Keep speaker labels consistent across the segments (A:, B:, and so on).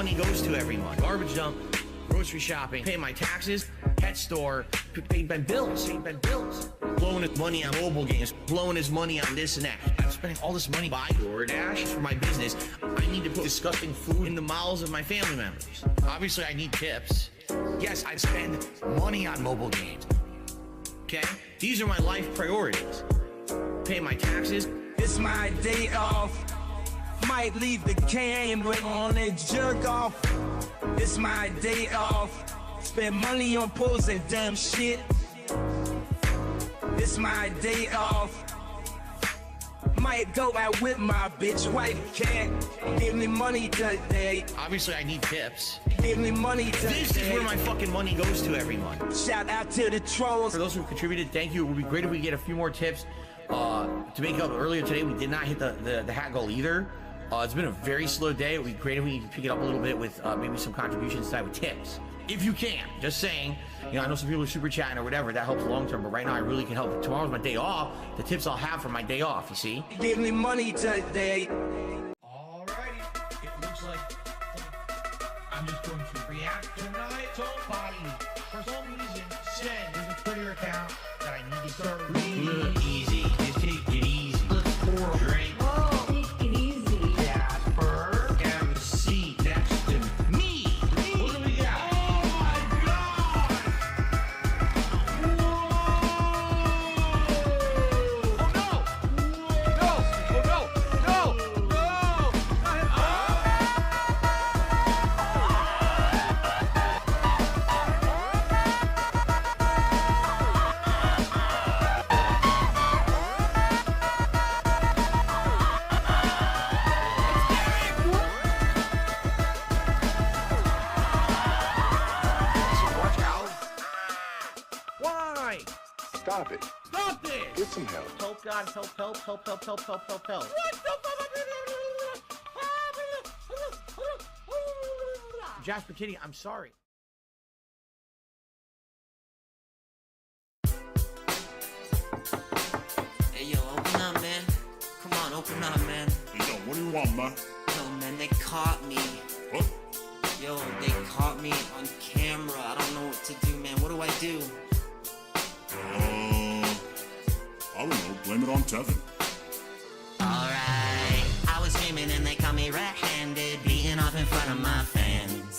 A: money goes to every month. Garbage dump, grocery shopping, pay my taxes, pet store, pay my bills, blowing his money on mobile games, blowing his money on this and that. I'm spending all this money buying DoorDash for my business. I need to put disgusting food in the mouths of my family members. Obviously, I need tips. Yes, I spend money on mobile games. Okay? These are my life priorities. Pay my taxes.
B: It's my day off. Might leave the game on a jerk off. It's my day off. Spend money on pulls and damn shit. It's my day off. Might go out with my bitch wife. Can't give me money today.
A: Obviously, I need tips.
B: Give me money today.
A: This is where my fucking money goes to every month.
B: Shout out to the trolls.
A: For those who contributed, thank you. It would be great if we get a few more tips. To make up, earlier today, we did not hit the hat goal either. It's been a very slow day. It would be great if we could pick it up a little bit with maybe some contributions tonight with tips. If you can, just saying. You know, I know some people are super chatting or whatever. That helps long term, but right now I really can help. Tomorrow's my day off. The tips I'll have for my day off, you see?
B: Give me money today.
A: Alrighty. It looks like I'm just going to react tonight. Somebody, for some reason, said there's a Twitter account that I need to start reading. Look easy. Just take it easy. Let's pour a drink.
C: Oh, take it easy.
A: Jasper, have a seat next to me. What do we got? Oh my God! Whoa! Oh no! No! Oh no! No! No! Watch out! Why?
D: Stop it.
A: Stop this!
D: Get some help.
A: Help, God, help, help, help, help, help, help, help, help. Jasper Kitty, I'm sorry.
E: Hey yo, open up, man. Come on, open up, man.
D: Hey, yo, what do you want, man?
E: Yo, man, they caught me.
D: What?
E: Yo, they caught me on camera. I don't know what to do, man. What do I do?
D: I don't know. Blame it on Tevin.
E: Alright. I was streaming and they caught me red-handed, beating off in front of my fans.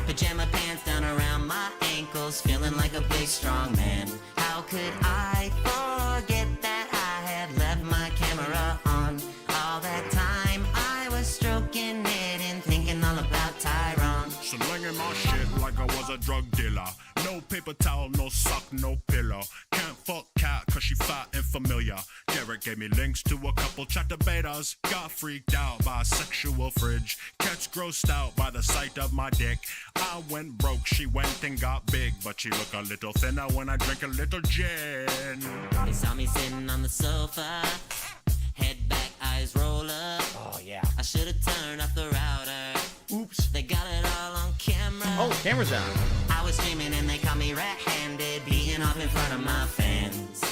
E: Pajama pants down around my ankles, feeling like a big strong man. How could I forget that I had left my camera on? All that time I was stroking it and thinking all about Tyrone.
D: Slinging my shit like I was a drug dealer. No paper towel, no sock, no pillow. Can't fuck cat cause she fat and familiar. Derek gave me links to a couple chat betas. Got freaked out by a sexual fridge. Cats grossed out by the sight of my dick. I went broke, she went and got big. But she look a little thinner when I drink a little gin.
E: They saw me sitting on the sofa, head back, eyes roll up.
A: Oh, yeah.
E: I should've turned off the router.
A: Oops.
E: They got it all on camera.
A: Oh, the camera's on.
E: I was streaming and they caught me red-handed, beating off in front of my fans.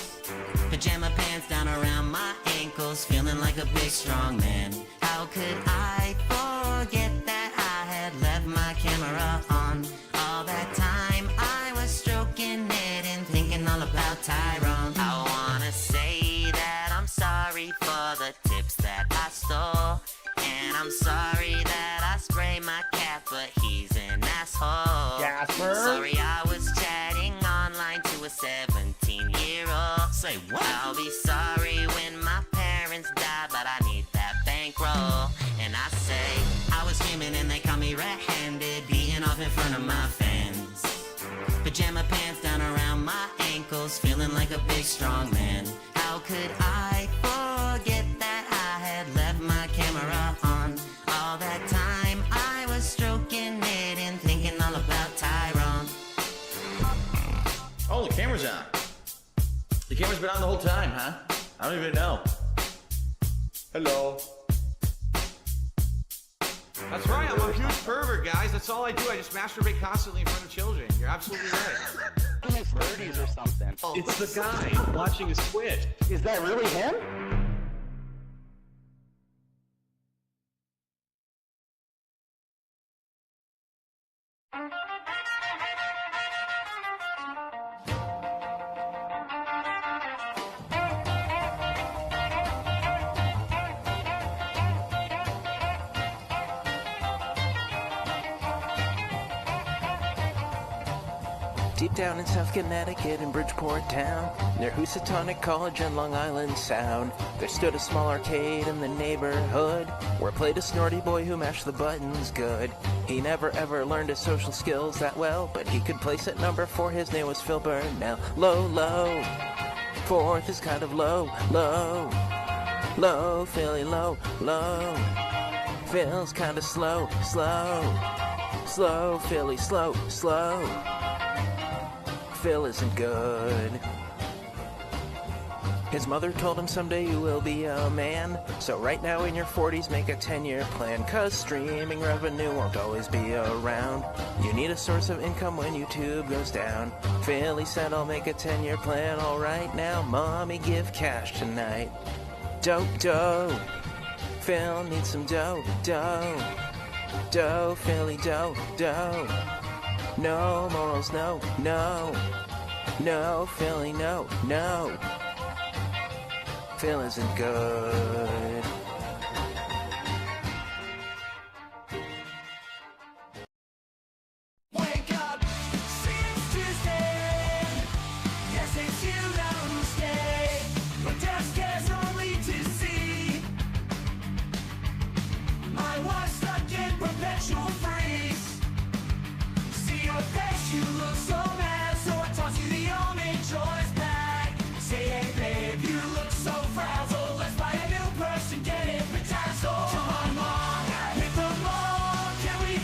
E: Pajama pants down around my ankles, feeling like a big strong man. How could I forget that I had left my camera on? All that time I was stroking it and thinking all about Tyrone. I wanna say that I'm sorry for the tips that I stole, and I'm sorry that I sprayed my cat, but he's an asshole.
A: Jasper?
E: Sorry I was chatting online to a 17-year-old.
A: Say what?
E: I'll be sorry when my parents die, but I need that bankroll. And I say, I was screaming and they caught me red-handed, beating off in front of my fans. Pajama pants down around my ankles, feeling like a big strong man. How could I forget that I had left my camera on? All that time I was stroking it and thinking all about Tyrone.
A: Oh, the camera's on. The camera's been on the whole time, huh? I don't even know. Hello. That's right, I'm a huge pervert, guys. That's all I do. I just masturbate constantly in front of children. You're absolutely right.
F: His 30s or something.
A: It's the guy watching his Twitch.
F: Is that really him?
G: Deep down in South Connecticut in Bridgeport town, near Housatonic College and Long Island Sound, there stood a small arcade in the neighborhood, where played a snorty boy who mashed the buttons good. He never ever learned his social skills that well, but he could place at number 4, his name was Phil Burnell. Low, low, 4th is kind of low, low, low, Philly, low, low. Phil's kinda slow, slow, slow, Philly, slow, slow. Phil isn't good. His mother told him someday you will be a man. So right now in your 40s make a 10-year plan, 'cause streaming revenue won't always be around. You need a source of income when YouTube goes down. Philly said I'll make a 10-year plan. All right now, mommy, give cash tonight. Dough, dough. Phil needs some dough, dough. Dough, Philly, dough, dough. No morals, no, no. No, Philly, no, no. Phil isn't good.
B: Wake up, see it's Tuesday. Yes, it's you that will stay. But downstairs only to see my wife stuck in perpetual freeze. See your face, you look so mad, so I toss you the almond choice bag. Say, hey babe, you look so frazzled. Let's buy a new purse and get it bedazzled. Come on, mom, hit the mall. Can we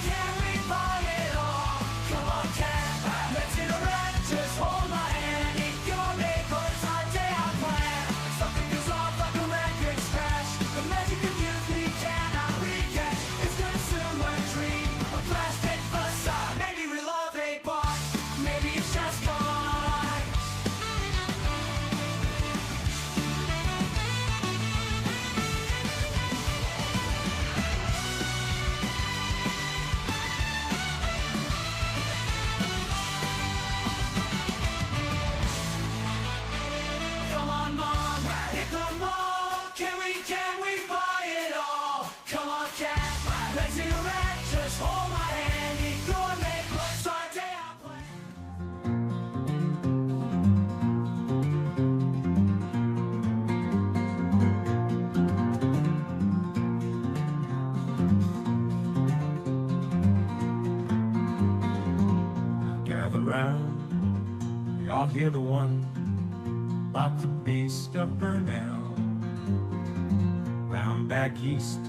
B: buy it all? Come on, cat, let's interact. Just hold my hand. Eat your makeup, it's our day I plan. Something feels off like a record scratch. The magic of youth we cannot recatch. It's consumer dream, a plastic facade. Maybe we love a bar, maybe it's just gone. Come on, mom, hit the mall. Can we buy it all? Come on, cat, let's interact. Just hold my hand. Eat your makeup, it's our day I plan.
H: Gather round, y'all hear the one about the beast of Burnell. Round back east,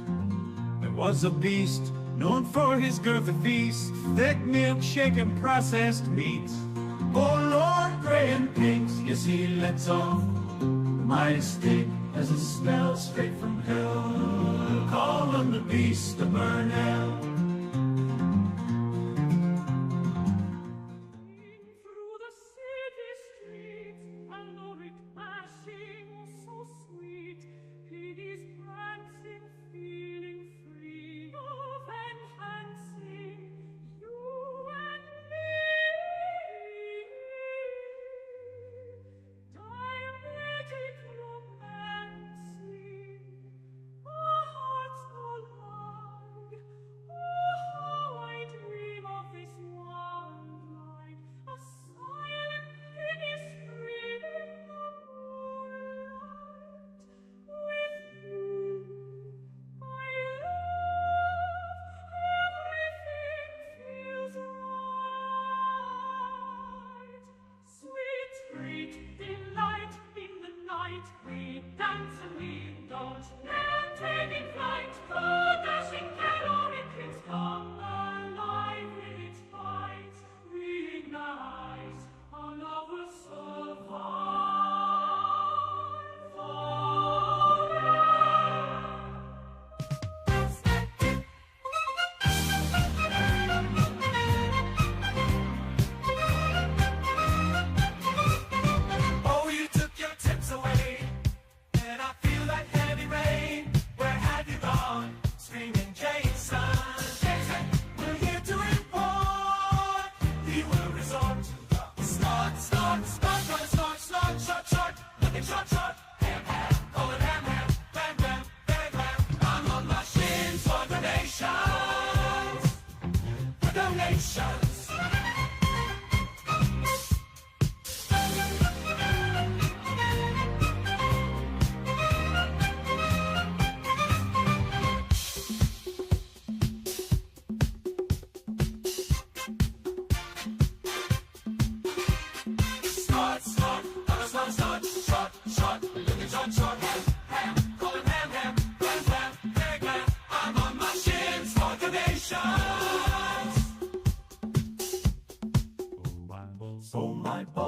H: there was a beast known for his girthy feast, thick milkshake and processed meats. Oh Lord, gray and pinks, yes he lets off the mighty stick as it smells straight from hell. Call him the beast of Burnell.
B: Through the city streets, a lyric mashing so sweet. He is prancing, feeling free, of enhancing you and me. Diabetic romancing, our hearts collide.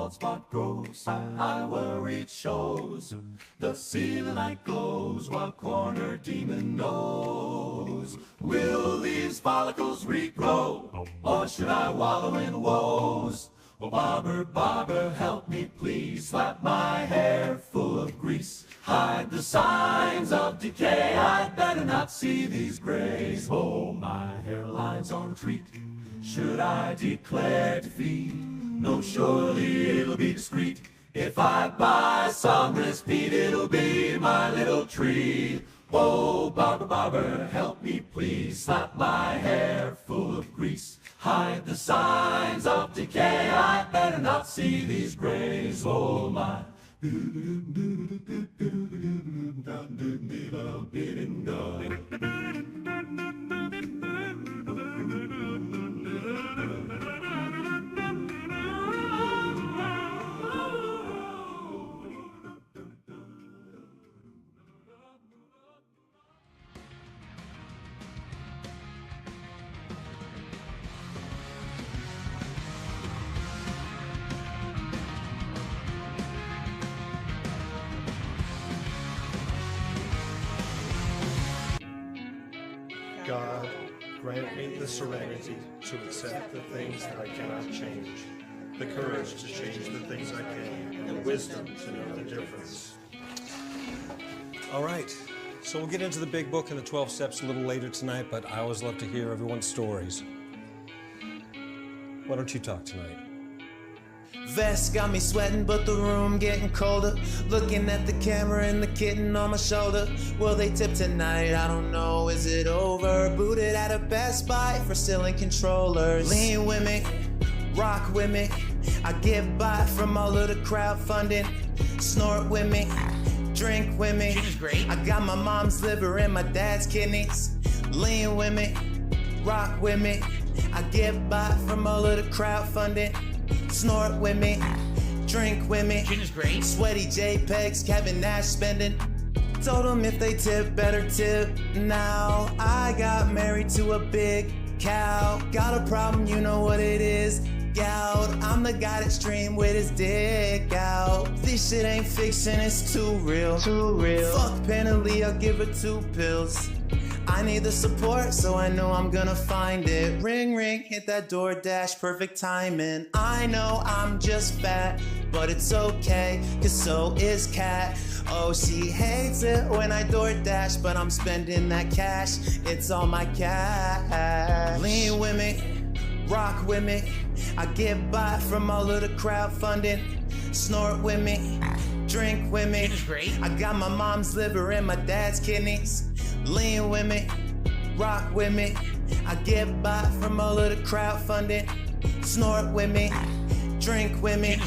H: bald spot grows high where it shows. The ceiling light glows while corner demon knows. Will these follicles regrow, or should I wallow in woes? Oh, barber, barber, help me please. Slap my hair full of grease. Hide the signs of decay. I'd better not see these grays. Oh, my hairline's on retreat. Should I declare defeat? No, surely it'll be discreet. If I buy some respite, it'll be my little treat. Oh, barber, barber, help me please. Slap my hair full of grease. Hide the signs of decay. I'd better not see these grays. Oh, my.
I: God, grant me the serenity to accept the things that I cannot change, the courage to change the things I can, and the wisdom to know the difference.
J: All right, so we'll get into the big book and the 12 steps a little later tonight, but I always love to hear everyone's stories. Why don't you talk tonight?
E: Vest got me sweating, but the room getting colder. Looking at the camera and the kitten on my shoulder. Will they tip tonight? I don't know. Is it over? Booted at a Best Buy for stealing controllers. Lean with me, rock with me. I get by from all of the crowdfunding. Snort with me, drink with me. I got my mom's liver and my dad's kidneys. Lean with me, rock with me. I get by from all of the crowdfunding. Snort with me, drink with me.
A: Gin is great.
E: Sweaty JPEGs, Kevin Nash spending. Told them if they tip, better tip now. I got married to a big cow. Got a problem, you know what it is. Gout. I'm the guy that stream with his dick out. This shit ain't fiction, it's too real. Too real. Fuck Penalty, I'll give her 2 pills. I need the support, so I know I'm gonna find it. Ring, ring, hit that DoorDash, perfect timing. I know I'm just fat, but it's okay, cause so is Kat. Oh, she hates it when I DoorDash, but I'm spending that cash. It's all my cash. Lean with me, rock with me. I get by from all of the crowdfunding. Snort with me, drink with me. I got my mom's liver and my dad's kidneys. Lean with me, rock with me. I get by from all of the crowdfunding. Snort with me, drink with me.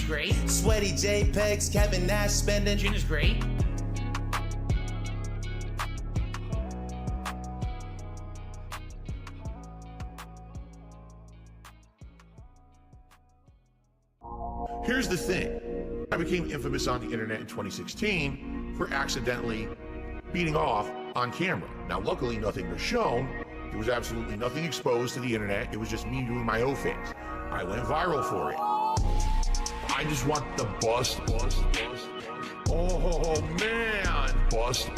E: Sweaty JPEGs, Kevin Nash spending.
A: Gin is great.
K: Here's the thing. I became infamous on the internet in 2016 for accidentally beating off on camera. Now, luckily, nothing was shown. There was absolutely nothing exposed to the internet. It was just me doing my offense. I went viral for it. I just want the bust. Oh, man. Bust.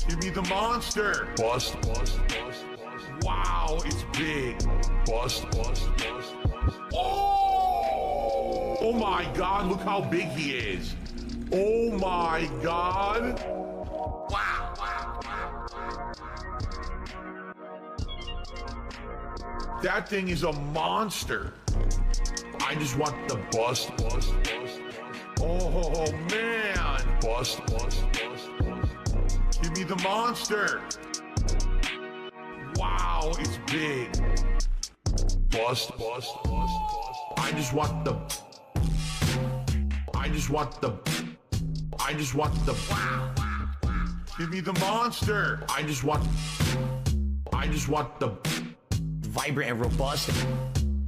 K: Give me the monster. Bust. Wow, it's big. Bust. Oh my God, look how big he is. Oh my God. Wow. That thing is a monster. I just want the bust. Oh man. Bust. Give me the monster. Wow, it's big. Bust. I just want the wow. Give me the monster. I just want the
A: vibrant and robust.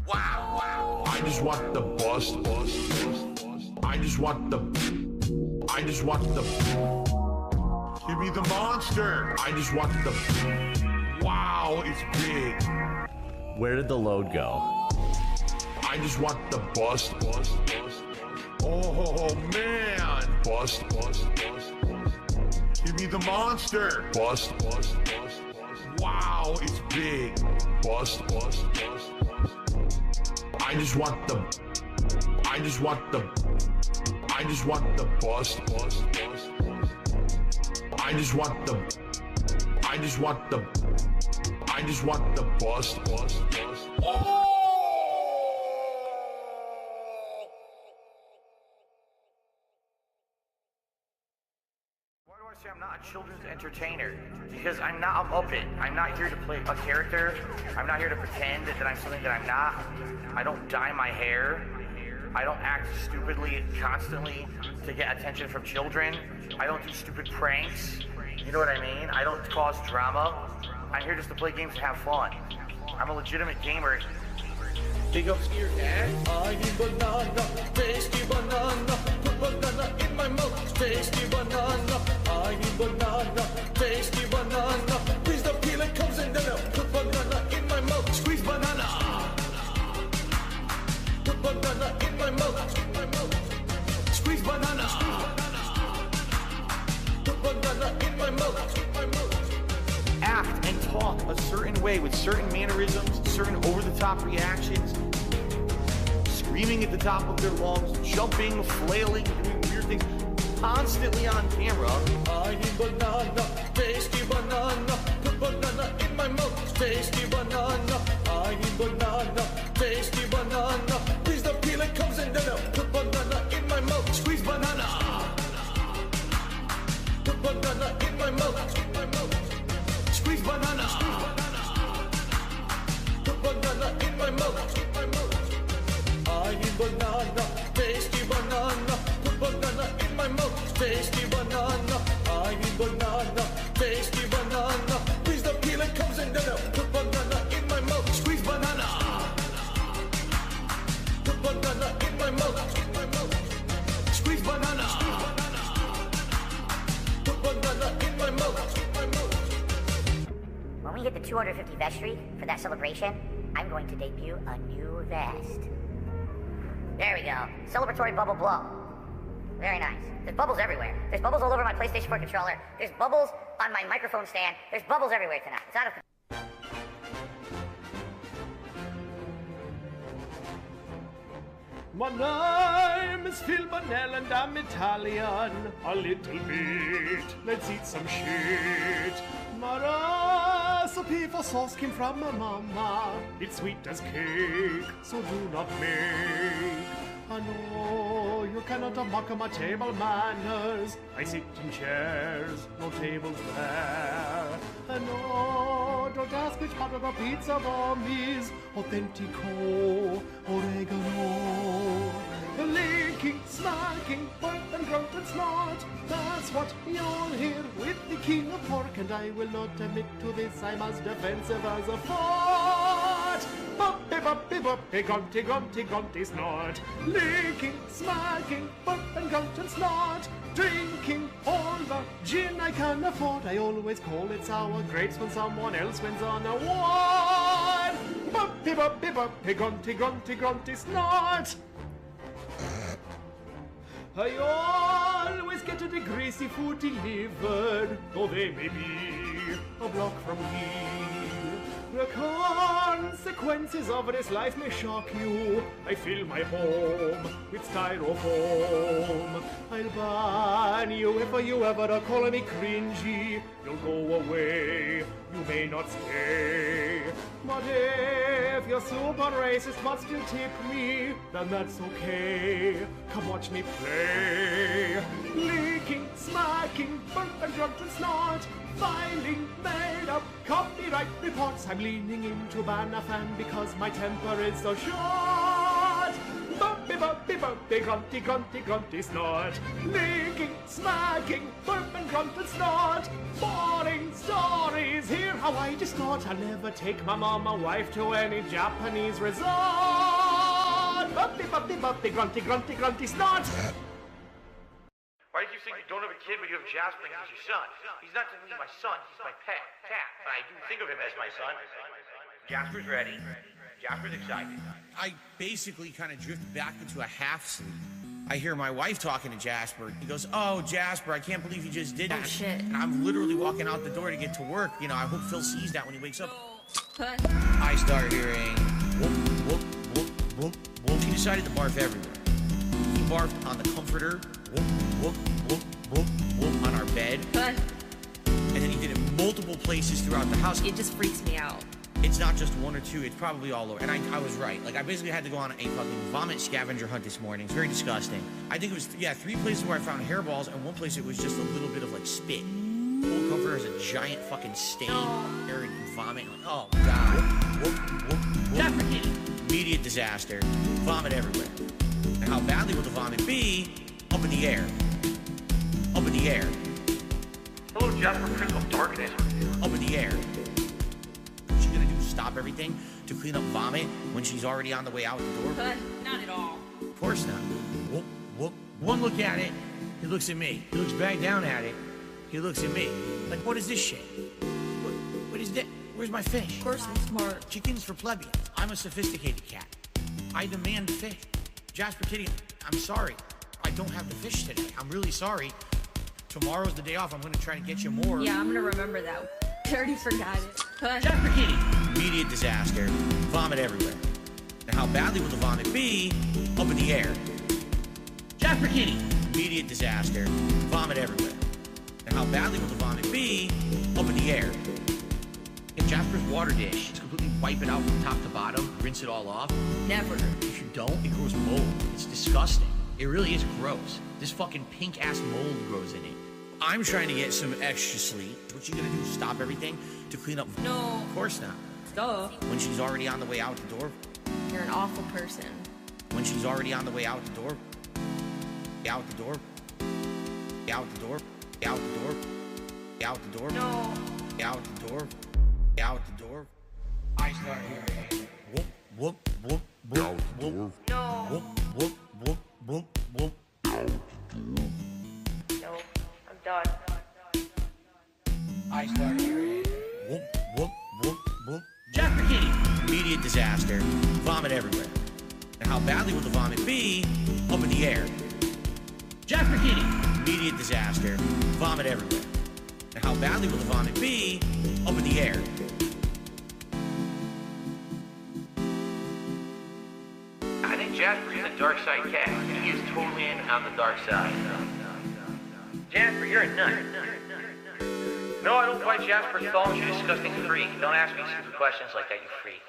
K: Wow. I just want the bust. I just want the give me the monster. I just want the wow, it's big.
L: Where did the load go?
K: I I just want the bust. Oh man, bust. Give me the monster. Bust. Wow, it's big. Bust. I just want the bust. I just want the bust. Oh!
A: Why do I say I'm not a children's entertainer? Because I'm not a Muppet. I'm not here to play a character. I'm not here to pretend that I'm something that I'm not. I don't dye my hair. I don't act stupidly constantly to get attention from children. I don't do stupid pranks. You know what I mean? I don't cause drama. I'm here just to play games and have fun. I'm a legitimate gamer. Big ups to your dad. I eat banana, tasty banana. Put banana in my mouth, tasty banana. I eat banana, tasty banana. Please don't peel it, comes in then put banana in my mouth, squeeze banana. Put banana in my mouth, squeeze banana. Put banana in my mouth. Act and talk a certain way with certain mannerisms, certain over-the-top reactions, screaming at the top of their lungs, jumping, flailing, doing weird things, constantly on camera. I eat banana, tasty banana, put banana in my mouth, tasty banana. I eat banana, tasty banana. Please don't peel it, comes in then put banana in my mouth, squeeze banana. Put banana in my mouth. Squeeze banana. Put banana in my mouth. I eat banana, tasty banana. Put banana in my mouth, tasty banana. I eat banana, tasty banana. Please don't peel it, comes in then put banana in my mouth. Squeeze banana. Put banana in my mouth. Squeeze banana. Put banana in my mouth.
L: When we hit the 250 vestry for that celebration, I'm going to debut a new vest. There we go. Celebratory bubble blow. Very nice. There's bubbles everywhere. There's bubbles all over my PlayStation 4 controller. There's bubbles on my microphone stand. There's bubbles everywhere tonight. It's out of control.
H: My name is Phil Bonnell and I'm Italian. A little bit. Let's eat some shit. My recipe for sauce came from my mama. It's sweet as cake, so do not make. I know you cannot mock my table manners. I sit in chairs, no tables there. I know, don't ask which part of the pizza bomb is authentico, oregano. Licking, smacking, burp and grunt and snort. That's what you'll hear with the king of pork, and I will not admit to this. I'm as defensive as a fort. Bumpy, bumpy, bumpy, grunty, grunty, grunty, snort. Licking, smacking, burp and grunt and snort. Drinking all the gin I can afford. I always call it sour grapes when someone else wins an award. Bumpy, bumpy, bumpy, grunty, grunty, grunty, snort. I always get the greasy food delivered, though they may be a block from here. The consequences of this life may shock you. I fill my home with styrofoam. I'll ban you if you ever call me cringy. You'll go away, you may not stay. But if you're super racist but still tip me, then that's okay. Come watch me play. Licking, smacking, burp and grunt and snort. Filing made up copyright reports. I'm leaning into ban a fan because my temper is so short. Bumpy, bumpy, bumpy, grunty, grunty, grunty, snort. Licking, smacking, burp and grunt and snort. Boring stories, hear how I distort. I'll never take my mama wife to any Japanese resort. Bumpy, bumpy, bumpy, grunty, grunty, grunty, snort.
A: Why do you think you don't have a kid but you have Jasper and he's your son? He's not to me my son, he's my pet, cat. But I do think of him as my son. Jasper's ready. Jasper's excited. I basically kind of drifted back into a half sleep. I hear my wife talking to Jasper. He goes, "Oh, Jasper, I can't believe you just did that."
C: Oh, shit.
A: And I'm literally walking out the door to get to work. You know, I hope Phil sees that when he wakes up.
C: Cut.
A: I start hearing whoop, whoop, whoop, whoop, whoop. He decided to barf everywhere. He barfed on the comforter, whoop, whoop, whoop, whoop, whoop, on our bed.
C: Cut.
A: And then he did it multiple places throughout the house.
C: It just freaks me out.
A: It's not just one or two, it's probably all over. And I was right. Like, I basically had to go on a fucking vomit scavenger hunt this morning. It's very disgusting. I think it was, 3 places where I found hairballs, and one place it was just a little bit of, like, spit. The whole comforter has a giant fucking stain. Hair and vomit. Like, oh, God. Whoop, whoop, whoop. Immediate disaster. Vomit everywhere. And how badly will the vomit be? Up in the air. Up in the air. Hello, Jasper. Crystal darkness. Up in the air. What's she gonna do? Stop everything to clean up vomit when she's already on the way out the door?
C: Cut. Not at all.
A: Of course not. Whoop, whoop. One look at it, he looks at me. He looks back down at it, he looks at me. Like, what is this shit? What is that? Where's my fish?
C: Of course I'm smart.
A: Chicken's for plebeians. I'm a sophisticated cat. I demand the fish. Jasper Kitty, I'm sorry. I don't have the fish today. I'm really sorry. Tomorrow's the day off. I'm gonna try to get you more.
C: Yeah, I'm gonna remember that. I already forgot it. Cut.
A: Jasper Kitty! Immediate disaster. Vomit everywhere. And how badly will the vomit be? Up in the air. Jasper Kitty! Immediate disaster. Vomit everywhere. And how badly will the vomit be? Up in the air. In Jasper's water dish, just completely wipe it out from top to bottom, rinse it all off.
C: Never.
A: If you don't, it grows mold. It's disgusting. It really is gross. This fucking pink-ass mold grows in it. I'm trying to get some extra sleep. What you gonna do? Stop everything to clean up?
C: No.
A: Of course not.
C: Duh.
A: When she's already on the way out the door?
C: You're an awful person.
A: When she's already on the way out the door? Out the door? Out the door? Out the door? Out the door?
C: No.
A: Out the door? Out the door? I start hearing whoop, whoop, whoop, whoop, whoop.
C: No.
A: Whoop, whoop, whoop, whoop, whoop.
C: No. I'm done.
A: I start hearing whoop, whoop, whoop, whoop. Jasper Kitty! Immediate disaster. Vomit everywhere. And how badly will the vomit be? Up in the air. Jasper Kitty! Immediate disaster. Vomit everywhere. And how badly will the vomit be? Up in the air. I think Jasper is a dark side cat. He is totally in on the dark side. Jasper, you're a nut. No, I don't fight Jasper's phone, you disgusting freak. Don't ask me stupid questions like that, you freak.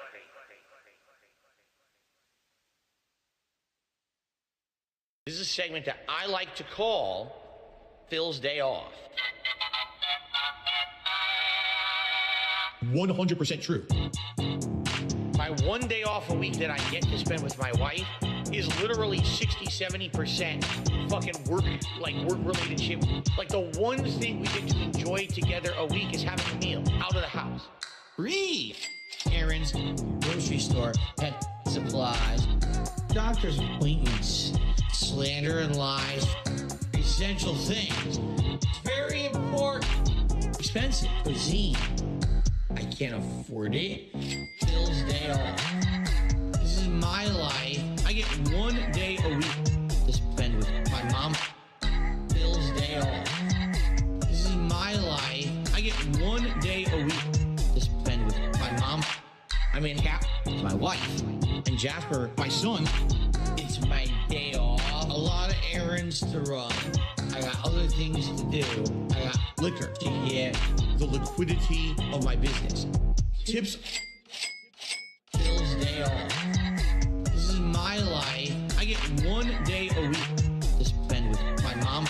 A: This is a segment that I like to call Phil's Day Off. 100% true. My one day off a week that I get to spend with my wife is literally 60-70% fucking work-related shit. Like, the one thing we get to enjoy together a week is having a meal out of the house. Breathe. Errands, grocery store, pet supplies, doctor's appointments, slander and lies, essential things. It's very important. Expensive. Cuisine. I can't afford it. Phil's Day Off. This is my life. I get one day a week to spend with my mom. Phil's Day Off. This is my life. I get one day a week to spend with my mom. I mean, Cap, my wife. And Jasper, my son. It's my day off. A lot of errands to run. I got other things to do. I got liquor to get, the liquidity of my business. Tips. Phil's Day Off. This is my life. I get one day a week to spend with my mom.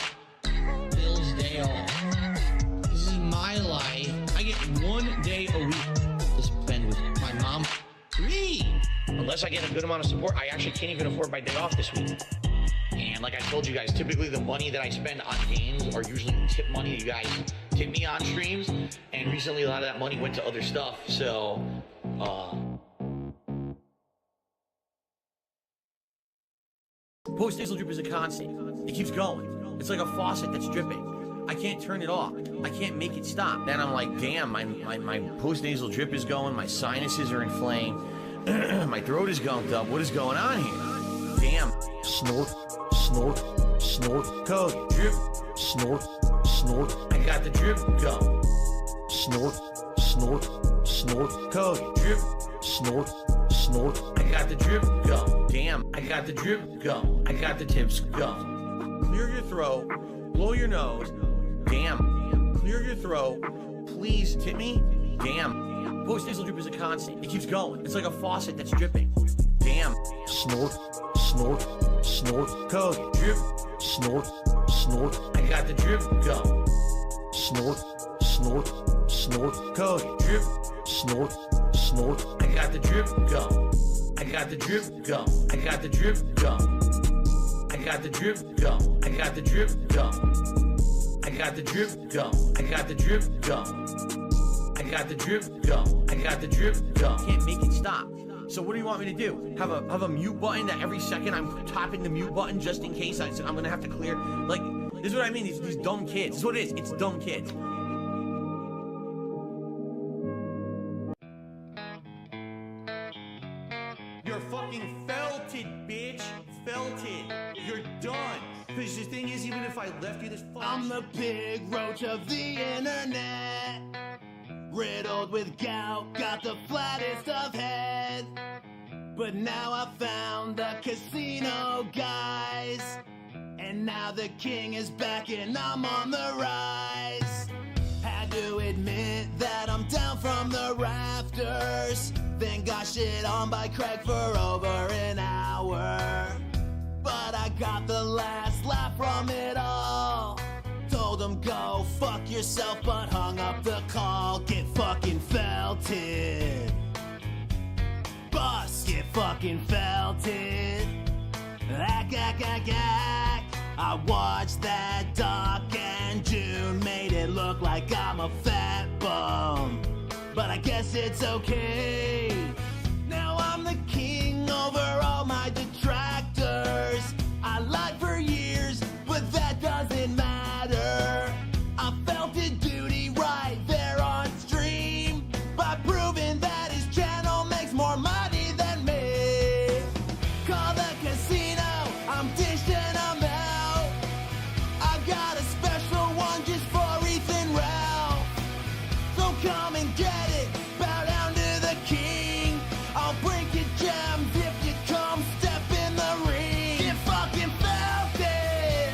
A: Phil's Day Off. This is my life. I get one day a week to spend with my mom. Breathe. Unless I get a good amount of support, I actually can't even afford my day off this week. And like I told you guys, typically the money that I spend on games are usually tip money you guys tip me on streams. And recently a lot of that money went to other stuff, so, Post-nasal drip is a constant. It keeps going. It's like a faucet that's dripping. I can't turn it off. I can't make it stop. Then I'm like, damn, my post-nasal drip is going, my sinuses are inflamed. My throat is gunked up. What is going on here? Damn. Snort, snort, snort. Code. Drip. Snort, snort. I got the drip. Go. Snort, snort, snort. Code. Drip. Snort, snort. I got the drip. Go. Damn. I got the drip. Go. I got the tips. Go. Clear your throat. Blow your nose. Damn. Clear your throat. Please tip me. Damn. Post nasal drip is a constant. It keeps going. It's like a faucet that's dripping. Damn. Snort, snort, snort. Code. Drip. Snort, snort. I got the drip. Go. Snort, snort, snort. Code. Drip. Snort, snort. I got the drip. Go. I got the drip. Go. I got the drip. Go. I got the drip. Go. I got the drip. Go. I got the drip. Go. I got the drip. Go. I got the drip. Go. I got the drip. Go. Can't make it stop. So what do you want me to do? Have a mute button that every second I'm tapping the mute button just in case I'm gonna have to clear? Like, this is what I mean. These dumb kids. This is what it is. It's dumb kids. You're fucking felted, bitch. Felted. You're done. Because the thing is, even if I left you this
M: I'm the pig roach of the internet. Riddled with gout, got the flattest of heads. But now I found the casino guys. And now the king is back and I'm on the rise. Had to admit that I'm down from the rafters. Then got shit on by Craig for over an hour. But I got the last laugh from it all. Told him go fuck yourself, but hung up the call. Get fucking felted. Boss, get fucking felted. Ack, ack, ack, ack. I watched that doc and June made it look like I'm a fat bum. But I guess it's okay. Now I'm the king over all my detractors. I lied for years, but that doesn't matter. I felt it duty right there on stream by proving that his channel makes more money than me. Call the casino, I'm dishing them out. I got a special one just for Ethan Ralph. So come and get it, bow down to the king. I'll break your gems if you come step in the ring. Get fucking felted.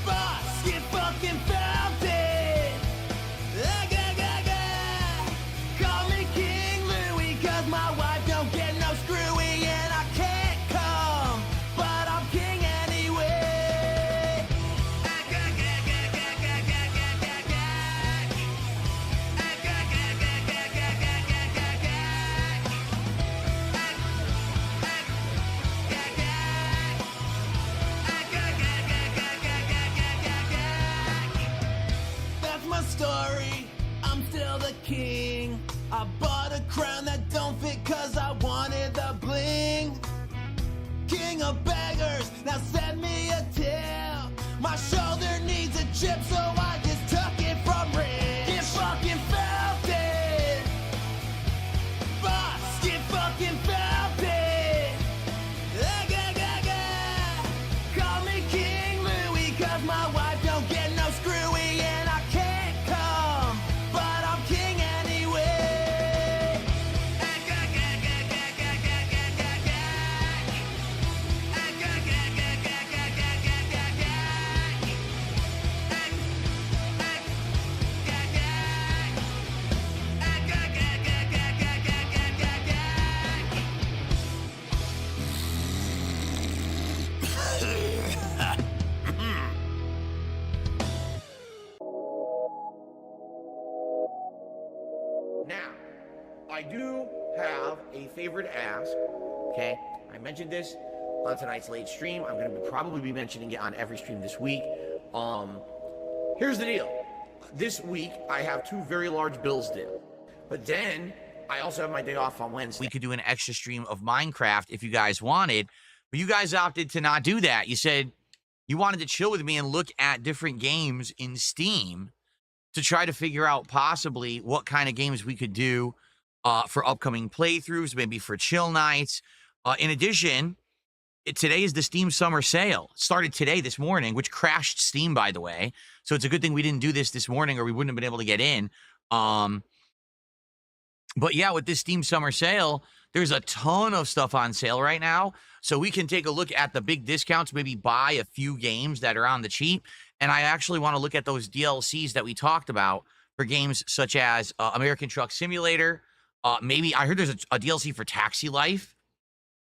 M: Boss, get fucking felted. Call me King Louie, cause my wife don't get no screwy and I can't come, but I'm king anyway. That's my story, I'm still the king. I bought a crown that don't fit cause I wanted the bling. King of beggars, now send me a tip. My shoulder needs a chip, so I just took it from Rich. Get fucking felted. Boss, get fucking felted. Call me King Louie, cause my wife don't get no screwy and I can't come, but I'm king anyway.
A: Now, I do have a favor to ask, okay? I mentioned this on tonight's late stream. I'm going to probably be mentioning it on every stream this week. Here's the deal. This week, I have 2 very large bills due. But then, I also have my day off on Wednesday. We could do an extra stream of Minecraft if you guys wanted, but you guys opted to not do that. You said you wanted to chill with me and look at different games in Steam to try to figure out possibly what kind of games we could do for upcoming playthroughs, maybe for chill nights. In addition, today is the Steam Summer Sale. It started today, this morning, which crashed Steam, by the way. So it's a good thing we didn't do this morning, or we wouldn't have been able to get in. But yeah, with this Steam Summer Sale, there's a ton of stuff on sale right now. So we can take a look at the big discounts, maybe buy a few games that are on the cheap. And I actually want to look at those DLCs that we talked about for games such as American Truck Simulator. Maybe I heard there's a DLC for Taxi Life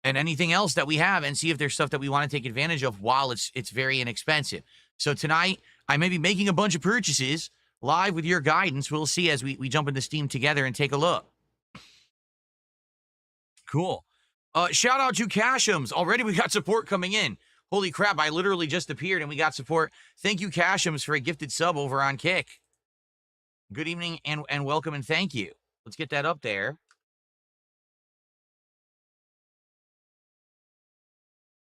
A: and anything else that we have, and see if there's stuff that we want to take advantage of while it's very inexpensive. So tonight, I may be making a bunch of purchases live with your guidance. We'll see as we jump into Steam together and take a look. Cool. Shout out to Cashums. Already we got support coming in. Holy crap, I literally just appeared and we got support. Thank you, Cashums, for a gifted sub over on Kick. Good evening and welcome and thank you. Let's get that up there.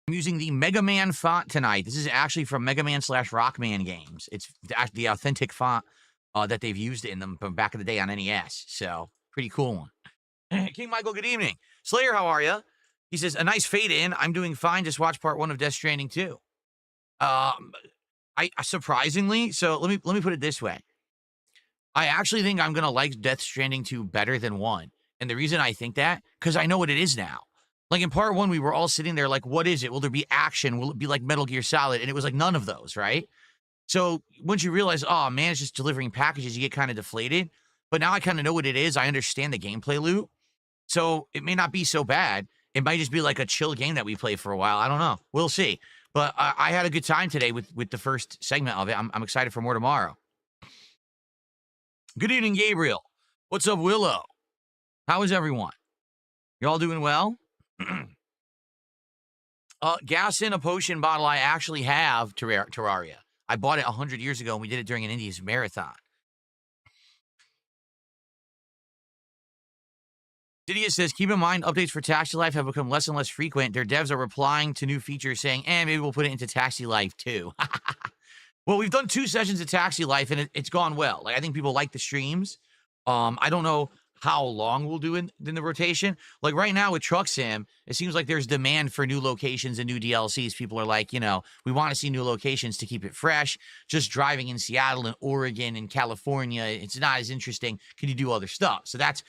A: I'm using the Mega Man font tonight. This is actually from Mega Man / Rockman games. It's the authentic font that they've used in them from back in the day on NES. So, pretty cool one. King Michael, good evening. Slayer, how are you? He says, a nice fade in. I'm doing fine. Just watch part 1 of Death Stranding 2. I surprisingly, so let me put it this way. I actually think I'm going to like Death Stranding 2 better than 1. And the reason I think that, because I know what it is now. Like in part 1, we were all sitting there like, what is it? Will there be action? Will it be like Metal Gear Solid? And it was like none of those, right? So once you realize, oh man, it's just delivering packages, you get kind of deflated. But now I kind of know what it is. I understand the gameplay loop. So it may not be so bad. It might just be like a chill game that we play for a while. I don't know. We'll see. But I had a good time today with the first segment of it. I'm excited for more tomorrow. Good evening, Gabriel. What's up, Willow? How is everyone? You all doing well? Gas in a potion bottle. I actually have Terraria. I bought it 100 years ago, and we did it during an Indies marathon. Didius says, keep in mind, updates for Taxi Life have become less and less frequent. Their devs are replying to new features saying, maybe we'll put it into Taxi Life too. Well, we've done 2 sessions of Taxi Life, and it's gone well. Like, I think people like the streams. I don't know how long we'll do in the rotation. Like right now with Truck Sim, it seems like there's demand for new locations and new DLCs. People are like, we want to see new locations to keep it fresh. Just driving in Seattle and Oregon and California, it's not as interesting. Can you do other stuff? So that's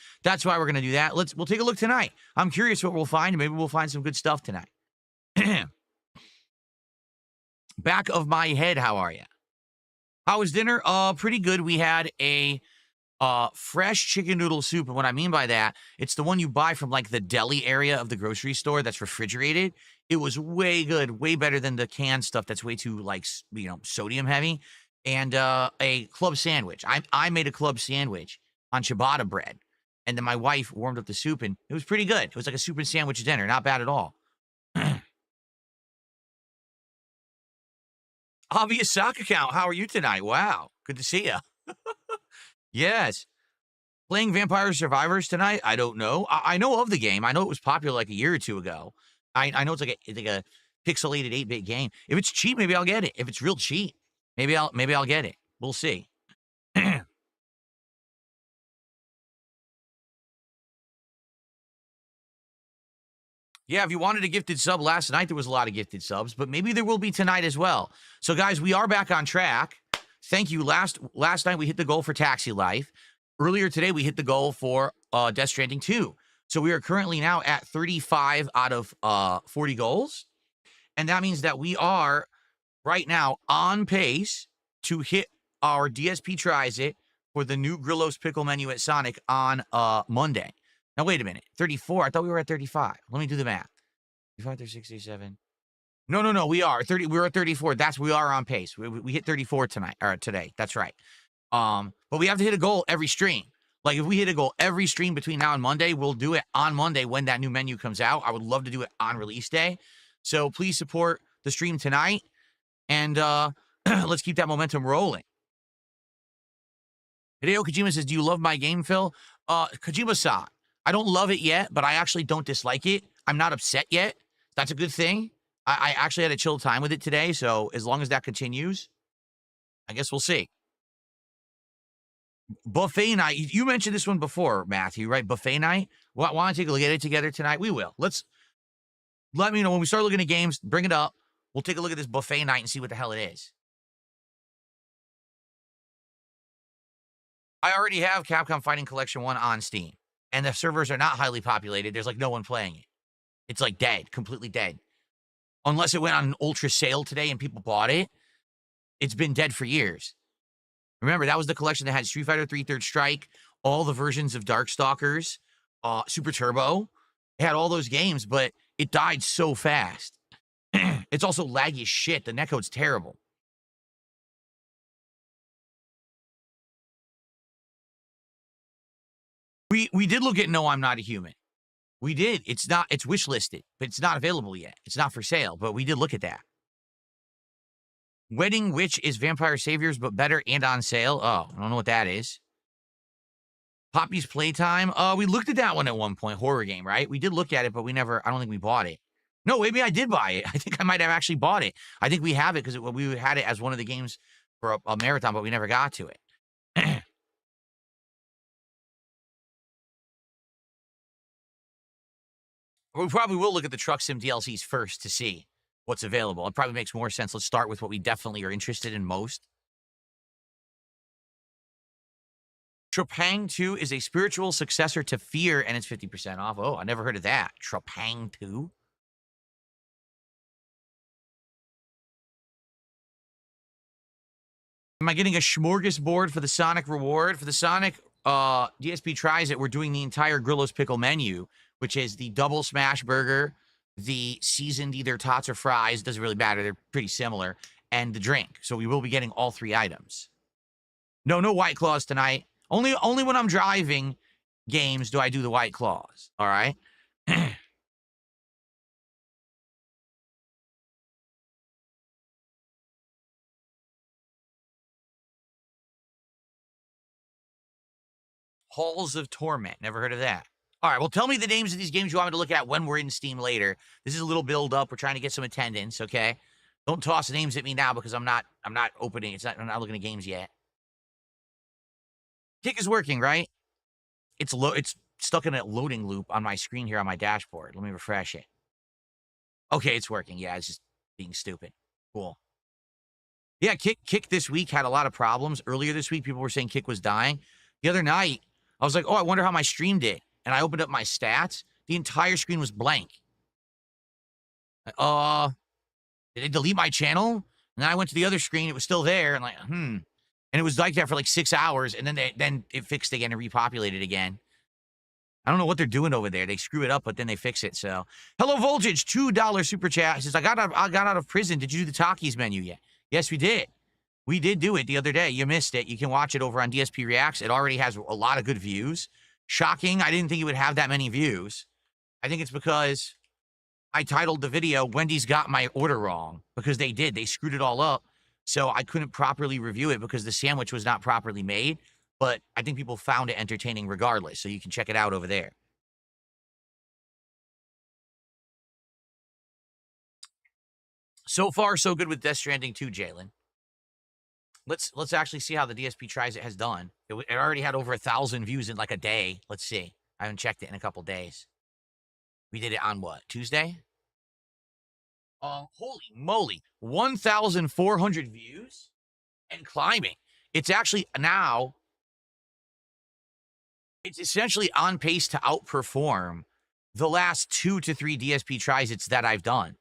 A: why we're gonna do that. We'll take a look tonight. I'm curious what we'll find. Maybe we'll find some good stuff tonight. Back of my head, how are you? How was dinner? Pretty good. We had a fresh chicken noodle soup. And what I mean by that, it's the one you buy from like the deli area of the grocery store that's refrigerated. It was way good, way better than the canned stuff that's way too like, sodium heavy. And a club sandwich. I made a club sandwich on ciabatta bread. And then my wife warmed up the soup and it was pretty good. It was like a soup and sandwich dinner. Not bad at all. Obvious sock account. How are you tonight? Wow. Good to see you. Yes. Playing Vampire Survivors tonight? I don't know. I know of the game. I know it was popular like a year or 2 ago. I know it's like a pixelated 8-bit game. If it's cheap, maybe I'll get it. If it's real cheap, maybe I'll get it. We'll see. Yeah, if you wanted a gifted sub last night, there was a lot of gifted subs, but maybe there will be tonight as well. So guys, we are back on track. Thank you. Last night we hit the goal for Taxi Life. Earlier today we hit the goal for Death Stranding 2. So we are currently now at 35 out of 40 goals. And that means that we are right now on pace to hit our DSP Tries It for the new Grillo's Pickle menu at Sonic on Monday. Now, wait a minute. 34. I thought we were at 35. Let me do the math. 35 through 67. No. We are 30. We're at 34. We are on pace. We hit 34 today. That's right. But we have to hit a goal every stream. Like if we hit a goal every stream between now and Monday, we'll do it on Monday when that new menu comes out. I would love to do it on release day. So please support the stream tonight. And let's keep that momentum rolling. Hideo Kojima says, do you love my game, Phil? Kojima-san, I don't love it yet, but I actually don't dislike it. I'm not upset yet. That's a good thing. I actually had a chill time with it today, so as long as that continues, I guess we'll see.
N: Buffet night. You mentioned this one before, Matthew, right? Buffet night. Want to take a look at it together tonight? We will. Let me know when we start looking at games. Bring it up. We'll take a look at this buffet night and see what the hell it is. I already have Capcom Fighting Collection 1 on Steam, and the servers are not highly populated. There's like no one playing it. It's like dead, completely dead. Unless it went on an ultra sale today and people bought it, it's been dead for years. Remember, that was the collection that had Street Fighter 3 Third Strike, all the versions of Darkstalkers, Super Turbo. It had all those games, but it died so fast. It's also laggy as shit. The netcode's terrible. We did look at No, I'm Not a Human. We did. It's wish listed, but it's not available yet. It's not for sale, but we did look at that. Wedding Witch is Vampire Saviors, but better and on sale. Oh, I don't know what that is. Poppy's Playtime. We looked at that one at one point. Horror game, right? We did look at it, but I don't think we bought it. No, maybe I did buy it. I think I might have actually bought it. I think we have it because we had it as one of the games for a marathon, but we never got to it. We probably will look at the Truck Sim DLCs first to see what's available. It probably makes more sense. Let's start with what we definitely are interested in most. Trapang 2 is a spiritual successor to Fear, and it's 50% off. Oh, I never heard of that. Trapang 2? Am I getting a smorgasbord for the Sonic reward? For the Sonic DSP Tries It, we're doing the entire Grillo's Pickle menu, which is the double smash burger, the seasoned either tots or fries, doesn't really matter, they're pretty similar, and the drink. So we will be getting all 3 items. No White Claws tonight. Only when I'm driving games do I do the White Claws, all right? Halls of Torment. Never heard of that. All right, well, tell me the names of these games you want me to look at when we're in Steam later. This is a little build up. We're trying to get some attendance, okay? Don't toss names at me now because I'm not opening. I'm not looking at games yet. Kick is working, right? It's stuck in a loading loop on my screen here on my dashboard. Let me refresh it. Okay, it's working. Yeah, it's just being stupid. Cool. Yeah, Kick this week had a lot of problems. Earlier this week, people were saying Kick was dying. The other night, I was like, oh, I wonder how my stream did. And I opened up my stats. The entire screen was blank. Did they delete my channel? And then I went to the other screen. It was still there. And like, And it was like that for like 6 hours. And then it fixed again and repopulated again. I don't know what they're doing over there. They screw it up, but then they fix it. So, Hello Voltage, $2 super chat. He says, I got out of prison. Did you do the Takis menu yet? Yes, we did. We did do it the other day. You missed it. You can watch it over on DSP Reacts. It already has a lot of good views. Shocking. I didn't think it would have that many views. I think it's because I titled the video, Wendy's got my order wrong, because they did. They screwed it all up. So I couldn't properly review it because the sandwich was not properly made. But I think people found it entertaining regardless. So you can check it out over there. So far, so good with Death Stranding 2, Jalen. Let's actually see how the DSP Tries It has done. It already had over 1,000 views in like a day. Let's see. I haven't checked it in a couple days. We did it on what? Tuesday? Holy moly. 1,400 views and climbing. It's actually now, it's essentially on pace to outperform the last 2 to 3 DSP Tries It's that I've done.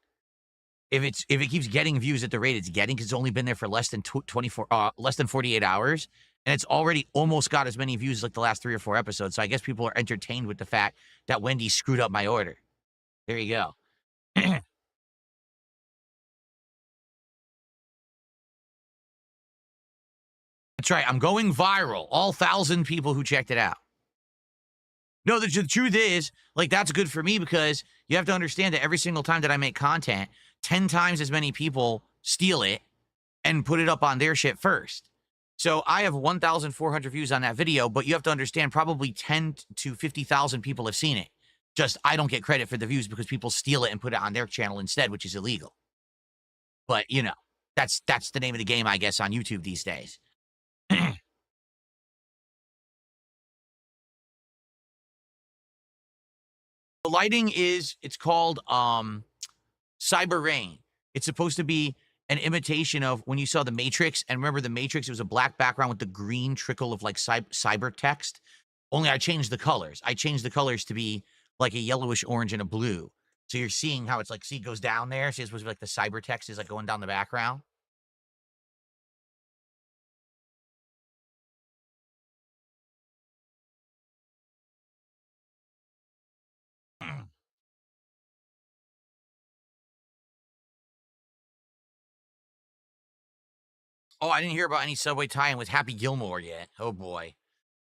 N: If it keeps getting views at the rate it's getting, because it's only been there for less than 48 hours, and it's already almost got as many views as like the last 3 or 4 episodes. So I guess people are entertained with the fact that Wendy screwed up my order. There you go. That's right. I'm going viral. All 1,000 people who checked it out. No, the truth is, like, that's good for me because you have to understand that every single time that I make content, 10 times as many people steal it and put it up on their shit first. So I have 1,400 views on that video, but you have to understand probably 10 to 50,000 people have seen it. Just I don't get credit for the views because people steal it and put it on their channel instead, which is illegal. But, you know, that's the name of the game, I guess, on YouTube these days. The lighting is, it's called Cyber Rain. It's supposed to be an imitation of when you saw The Matrix. And remember The Matrix, it was a black background with the green trickle of like cyber text. Only I changed the colors. I changed the colors to be like a yellowish orange and a blue. So you're seeing how it's like, see, it goes down there. See, it's supposed to be like the cyber text is like going down the background. Oh, I didn't hear about any Subway tie-in with Happy Gilmore yet. Oh boy.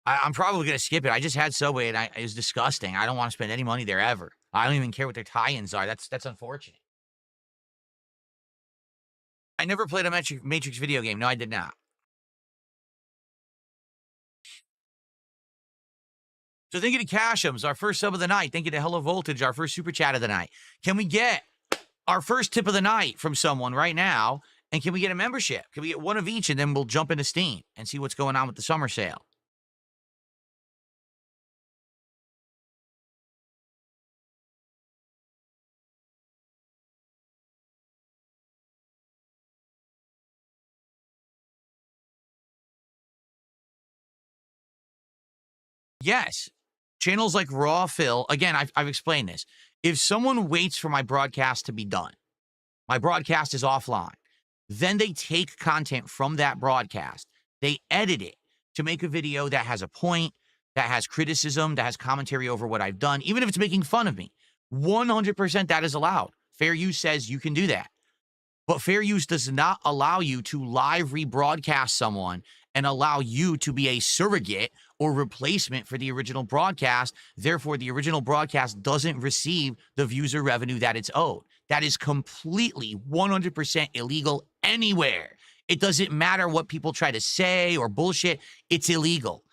N: I'm probably gonna skip it. I just had Subway and it was disgusting. I don't want to spend any money there ever. I don't even care what their tie-ins are. That's unfortunate. I never played a Matrix video game. No, I did not. So thank you to Cashums, our first sub of the night. Thank you to Hello Voltage, our first super chat of the night. Can we get our first tip of the night from someone right now? And can we get a membership? Can we get one of each, and then we'll jump into Steam and see what's going on with the summer sale? Yes. Channels like Raw Phil, again, I've explained this. If someone waits for my broadcast to be done, my broadcast is offline, then they take content from that broadcast, they edit it to make a video that has a point, that has criticism, that has commentary over what I've done, even if it's making fun of me. 100% that is allowed. Fair use says you can do that. But fair use does not allow you to live rebroadcast someone and allow you to be a surrogate or replacement for the original broadcast. Therefore, the original broadcast doesn't receive the views or revenue that it's owed. That is completely 100% illegal anywhere. It doesn't matter what people try to say or bullshit. It's illegal.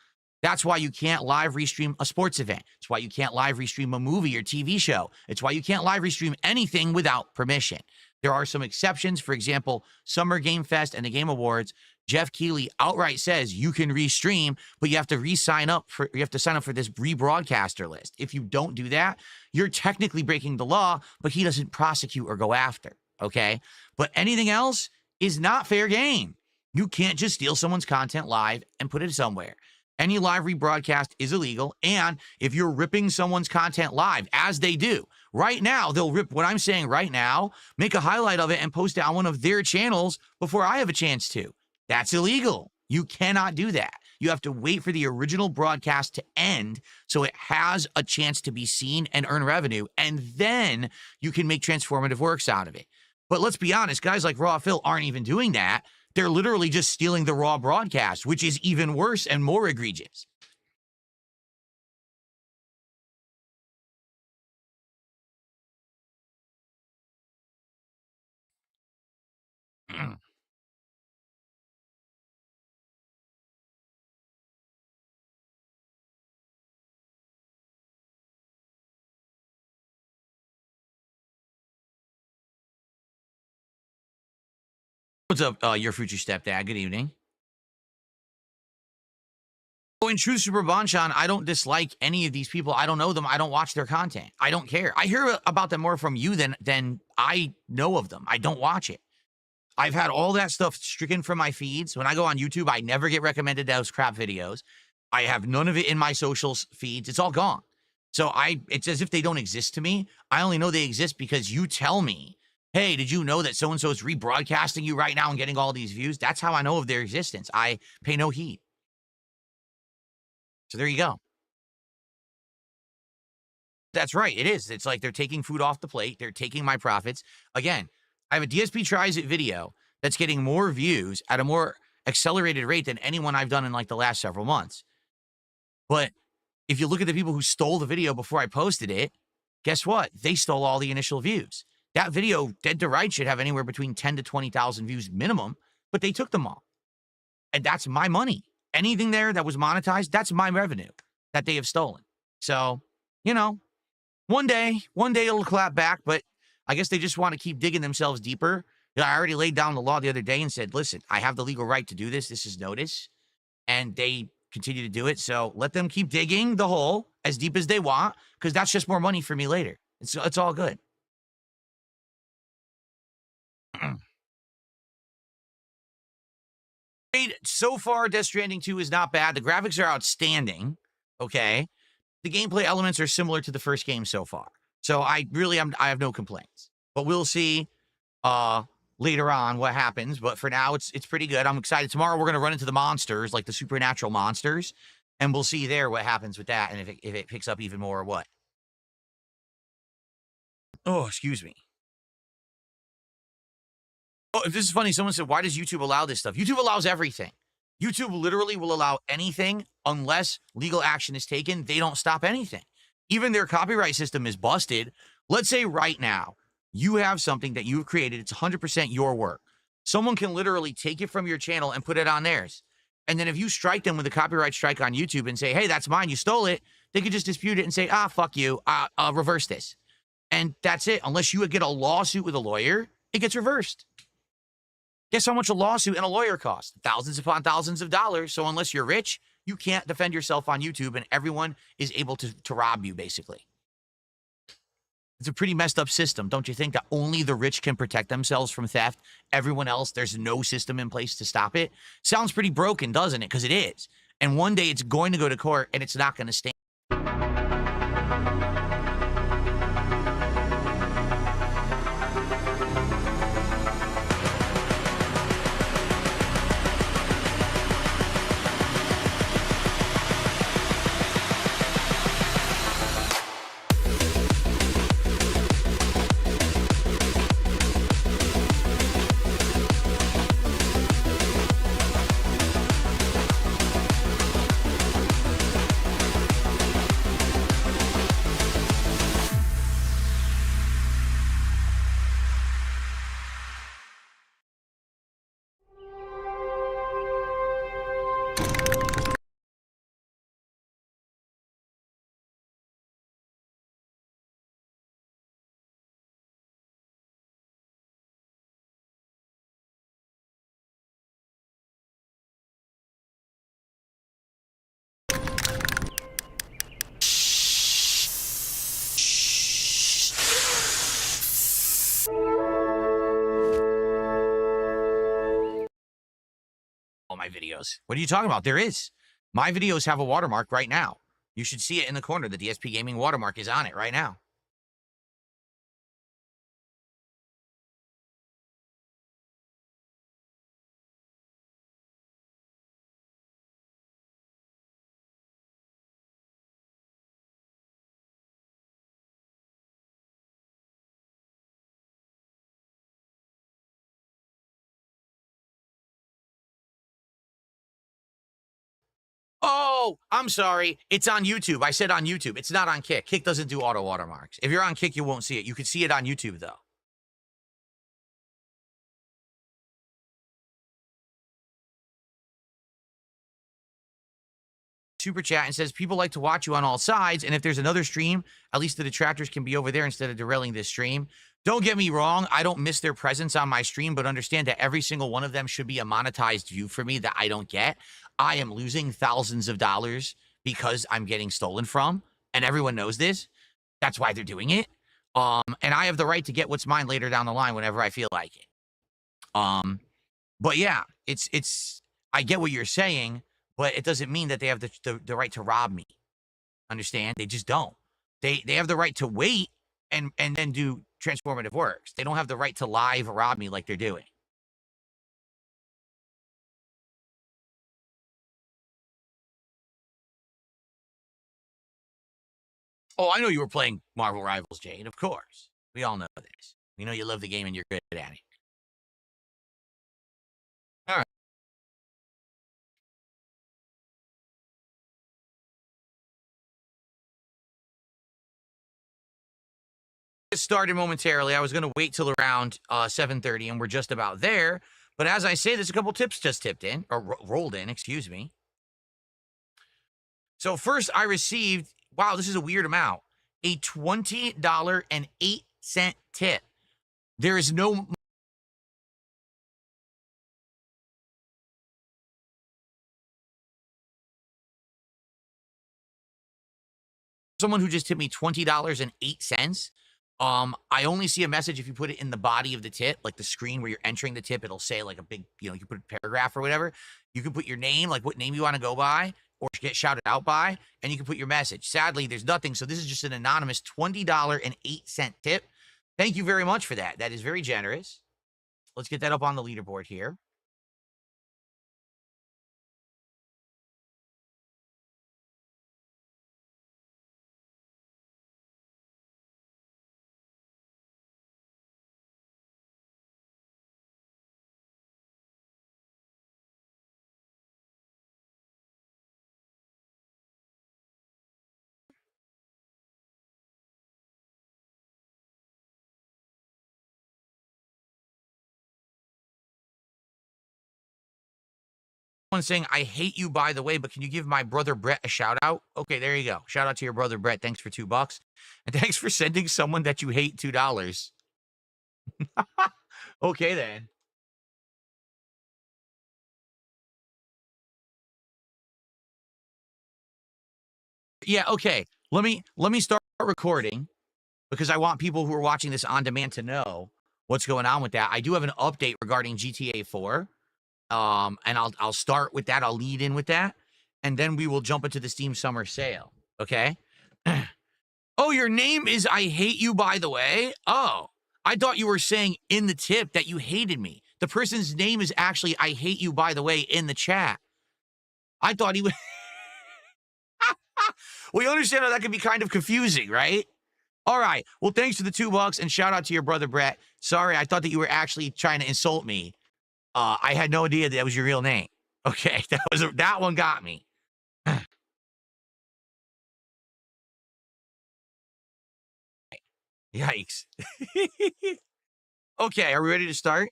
N: That's why you can't live restream a sports event. It's why you can't live restream a movie or TV show. It's why you can't live restream anything without permission. There are some exceptions. For example, Summer Game Fest and the Game Awards, Jeff Keighley outright says you can restream, but you have to sign up for this rebroadcaster list. If you don't do that, you're technically breaking the law, but he doesn't prosecute or go after. Okay? But anything else is not fair game. You can't just steal someone's content live and put it somewhere. Any live rebroadcast is illegal. And if you're ripping someone's content live, as they do, right now, they'll rip what I'm saying right now, make a highlight of it, and post it on one of their channels before I have a chance to. That's illegal. You cannot do that. You have to wait for the original broadcast to end so it has a chance to be seen and earn revenue, and then you can make transformative works out of it. But let's be honest, guys like Raw Phil aren't even doing that. They're literally just stealing the raw broadcast, which is even worse and more egregious. What's up, your future stepdad? Good evening. Oh, in true Super Bonchan, I don't dislike any of these people. I don't know them. I don't watch their content. I don't care. I hear about them more from you than I know of them. I don't watch it. I've had all that stuff stricken from my feeds. When I go on YouTube, I never get recommended those crap videos. I have none of it in my social feeds. It's all gone. So it's as if they don't exist to me. I only know they exist because you tell me, hey, did you know that so-and-so is rebroadcasting you right now and getting all these views? That's how I know of their existence. I pay no heed. So there you go. That's right. It is. It's like they're taking food off the plate. They're taking my profits. Again, I have a DSP Tries It video that's getting more views at a more accelerated rate than anyone I've done in like the last several months. But if you look at the people who stole the video before I posted it, guess what? They stole all the initial views. That video, dead to right, should have anywhere between 10 to 20,000 views minimum, but they took them all. And that's my money. Anything there that was monetized, that's my revenue that they have stolen. So, you know, one day it'll clap back, but I guess they just want to keep digging themselves deeper. I already laid down the law the other day and said, listen, I have the legal right to do this. This is notice. And they continue to do it. So let them keep digging the hole as deep as they want because that's just more money for me later. It's all good. So far, Death Stranding 2 is not bad. The graphics are outstanding. Okay. The gameplay elements are similar to the first game so far. So I have no complaints. But we'll see later on what happens. But for now, it's pretty good. I'm excited. Tomorrow we're gonna run into the monsters, like the supernatural monsters, and we'll see there what happens with that, and if it picks up even more or what. Oh, excuse me. Oh, if this is funny, someone said, why does YouTube allow this stuff? YouTube allows everything. YouTube literally will allow anything unless legal action is taken. They don't stop anything. Even their copyright system is busted. Let's say right now, you have something that you've created. It's 100% your work. Someone can literally take it from your channel and put it on theirs. And then if you strike them with a copyright strike on YouTube and say, hey, that's mine, you stole it, they could just dispute it and say, fuck you, reverse this. And that's it. Unless you get a lawsuit with a lawyer, it gets reversed. Guess how much a lawsuit and a lawyer cost? Thousands upon thousands of dollars. So unless you're rich, you can't defend yourself on YouTube, and everyone is able to rob you, basically. It's a pretty messed up system, don't you think? That only the rich can protect themselves from theft. Everyone else, there's no system in place to stop it. Sounds pretty broken, doesn't it? Because it is. And one day it's going to go to court, and it's not going to stand. My videos. What are you talking about? There is. My videos have a watermark right now. You should see it in the corner. The DSP Gaming watermark is on it right now. Oh, I'm sorry. It's on YouTube. I said on YouTube. It's not on Kick. Kick doesn't do auto watermarks. If you're on Kick, you won't see it. You can see it on YouTube, though. Super chat and says, people like to watch you on all sides, and if there's another stream, at least the detractors can be over there instead of derailing this stream. Don't get me wrong. I don't miss their presence on my stream, but understand that every single one of them should be a monetized view for me that I don't get. I am losing thousands of dollars because I'm getting stolen from, and everyone knows this. That's why they're doing it. And I have the right to get what's mine later down the line whenever I feel like it. But yeah, I get what you're saying, but it doesn't mean that they have the right to rob me. Understand? They just don't. They have the right to wait and then do transformative works. They don't have the right to live rob me like they're doing. Oh, I know you were playing Marvel Rivals, Jade. Of course. We all know this. We know you love the game and you're good at it. All right. Get started momentarily. I was going to wait till around 7:30, and we're just about there. But as I say, there's a couple tips just tipped in, or rolled in, excuse me. So first, I received, wow, this is a weird amount, a $20.08 tip. There is no someone who just tipped me $20.08. I only see a message if you put it in the body of the tip, like the screen where you're entering the tip. It'll say like a big, you put a paragraph or whatever. You can put your name, like what name you want to go by or get shouted out by, and you can put your message. Sadly, there's nothing, so this is just an anonymous $20.08 tip. Thank you very much for that. That is very generous. Let's get that up on the leaderboard here. Someone saying, I hate you, by the way, but can you give my brother Brett a shout out? Okay, there you go. Shout out to your brother Brett. Thanks for $2. And thanks for sending someone that you hate $2. Okay, then. Yeah, okay. Let me start recording because I want people who are watching this on demand to know what's going on with that. I do have an update regarding GTA 4. And I'll start with that. I'll lead in with that. And then we will jump into the Steam Summer Sale. Okay? Oh, your name is I hate you, by the way? Oh, I thought you were saying in the tip that you hated me. The person's name is actually I hate you, by the way, in the chat. I thought he was... Well, you understand how that can be kind of confusing, right? All right. Well, thanks for the $2 and shout out to your brother, Brett. Sorry, I thought that you were actually trying to insult me. I had no idea that was your real name. Okay, that one got me. Yikes. Okay, are we ready to start?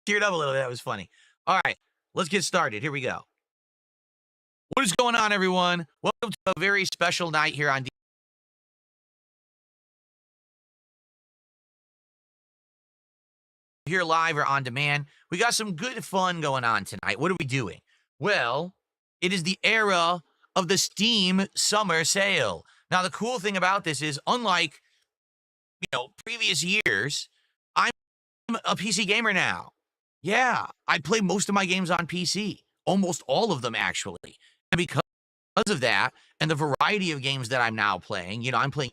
N: Teared up a little bit. That was funny. All right, let's get started. Here we go. What is going on, everyone? Welcome to a very special night here on here live or on demand. We got some good fun going on tonight. What are we doing? Well, it is the era of the Steam Summer Sale. Now, the cool thing about this is, unlike previous years, I'm a PC gamer now. Yeah, I play most of my games on PC, almost all of them actually. And because of that, and the variety of games that I'm now playing, I'm playing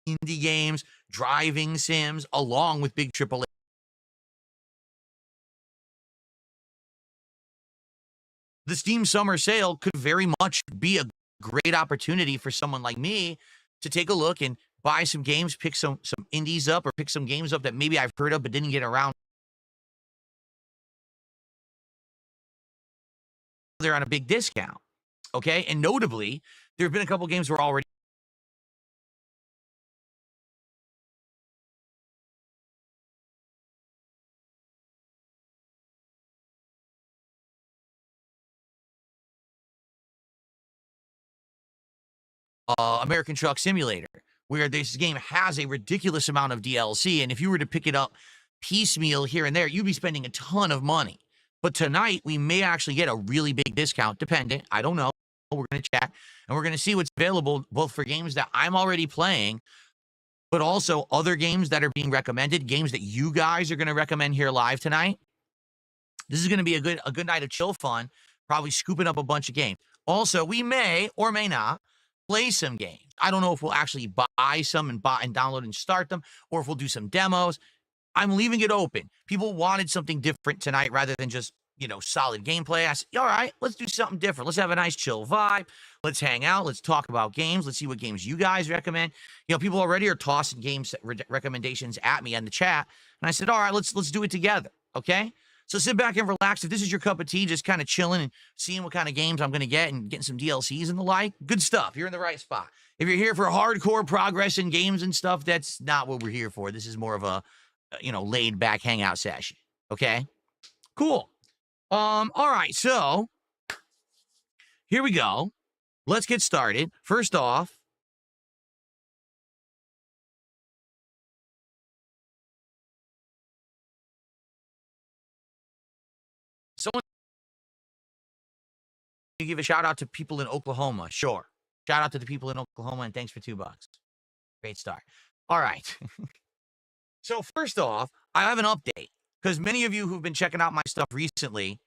N: indie games, driving sims, along with big AAA. The Steam Summer Sale could very much be a great opportunity for someone like me to take a look and buy some games, pick some indies up, or pick some games up that maybe I've heard of but didn't get around. They're on a big discount, okay? And notably, there have been a couple games we're already American Truck Simulator, where this game has a ridiculous amount of DLC, and if you were to pick it up piecemeal here and there, you'd be spending a ton of money. But tonight, we may actually get a really big discount, dependent. I don't know. We're going to check, and we're going to see what's available, both for games that I'm already playing, but also other games that are being recommended, games that you guys are going to recommend here live tonight. This is going to be a good night of chill fun, probably scooping up a bunch of games. Also, we may or may not play some games. I don't know if we'll actually buy some and download and start them, or if we'll do some demos. I'm leaving it open. People wanted something different tonight rather than just, solid gameplay. I said, all right, let's do something different. Let's have a nice chill vibe. Let's hang out. Let's talk about games. Let's see what games you guys recommend. People already are tossing games recommendations at me on the chat. And I said, all right, let's do it together. Okay? So sit back and relax. If this is your cup of tea, just kind of chilling and seeing what kind of games I'm going to get and getting some DLCs and the like, good stuff. You're in the right spot. If you're here for hardcore progress in games and stuff, that's not what we're here for. This is more of a, laid back hangout session. Okay? Cool. All right. So here we go. Let's get started. First off, someone you give a shout out to people in Oklahoma? Sure. Shout out to the people in Oklahoma, and thanks for $2. Great start. All right. So first off, I have an update because many of you who've been checking out my stuff recently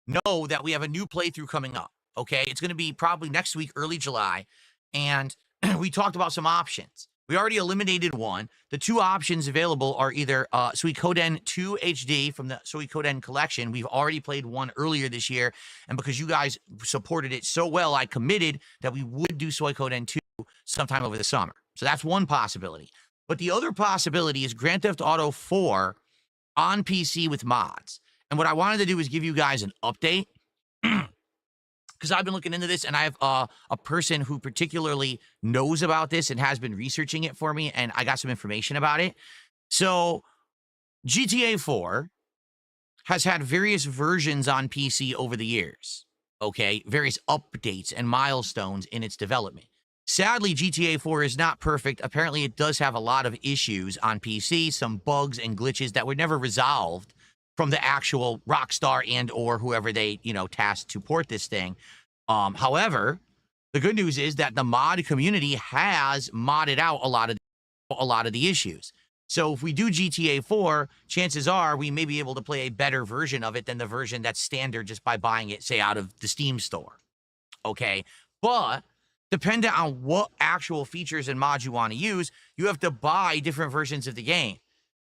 N: know that we have a new playthrough coming up. Okay, it's going to be probably next week, early July, and we talked about some options. We already eliminated one. The two options available are either Suikoden 2 HD from the Suikoden collection. We've already played one earlier this year, and because you guys supported it so well, I committed that we would do Suikoden 2 sometime over the summer. So that's one possibility. But the other possibility is Grand Theft Auto 4 on PC with mods. And what I wanted to do is give you guys an update because I've been looking into this, and I have a person who particularly knows about this and has been researching it for me, and I got some information about it. So GTA 4 has had various versions on PC over the years, okay? Various updates and milestones in its development. Sadly, GTA 4 is not perfect. Apparently, it does have a lot of issues on PC, some bugs and glitches that were never resolved from the actual Rockstar and or whoever they, tasked to port this thing. However, the good news is that the mod community has modded out a lot of the issues. So if we do GTA 4, chances are we may be able to play a better version of it than the version that's standard just by buying it, say, out of the Steam store. Okay? But depending on what actual features and mods you want to use, you have to buy different versions of the game.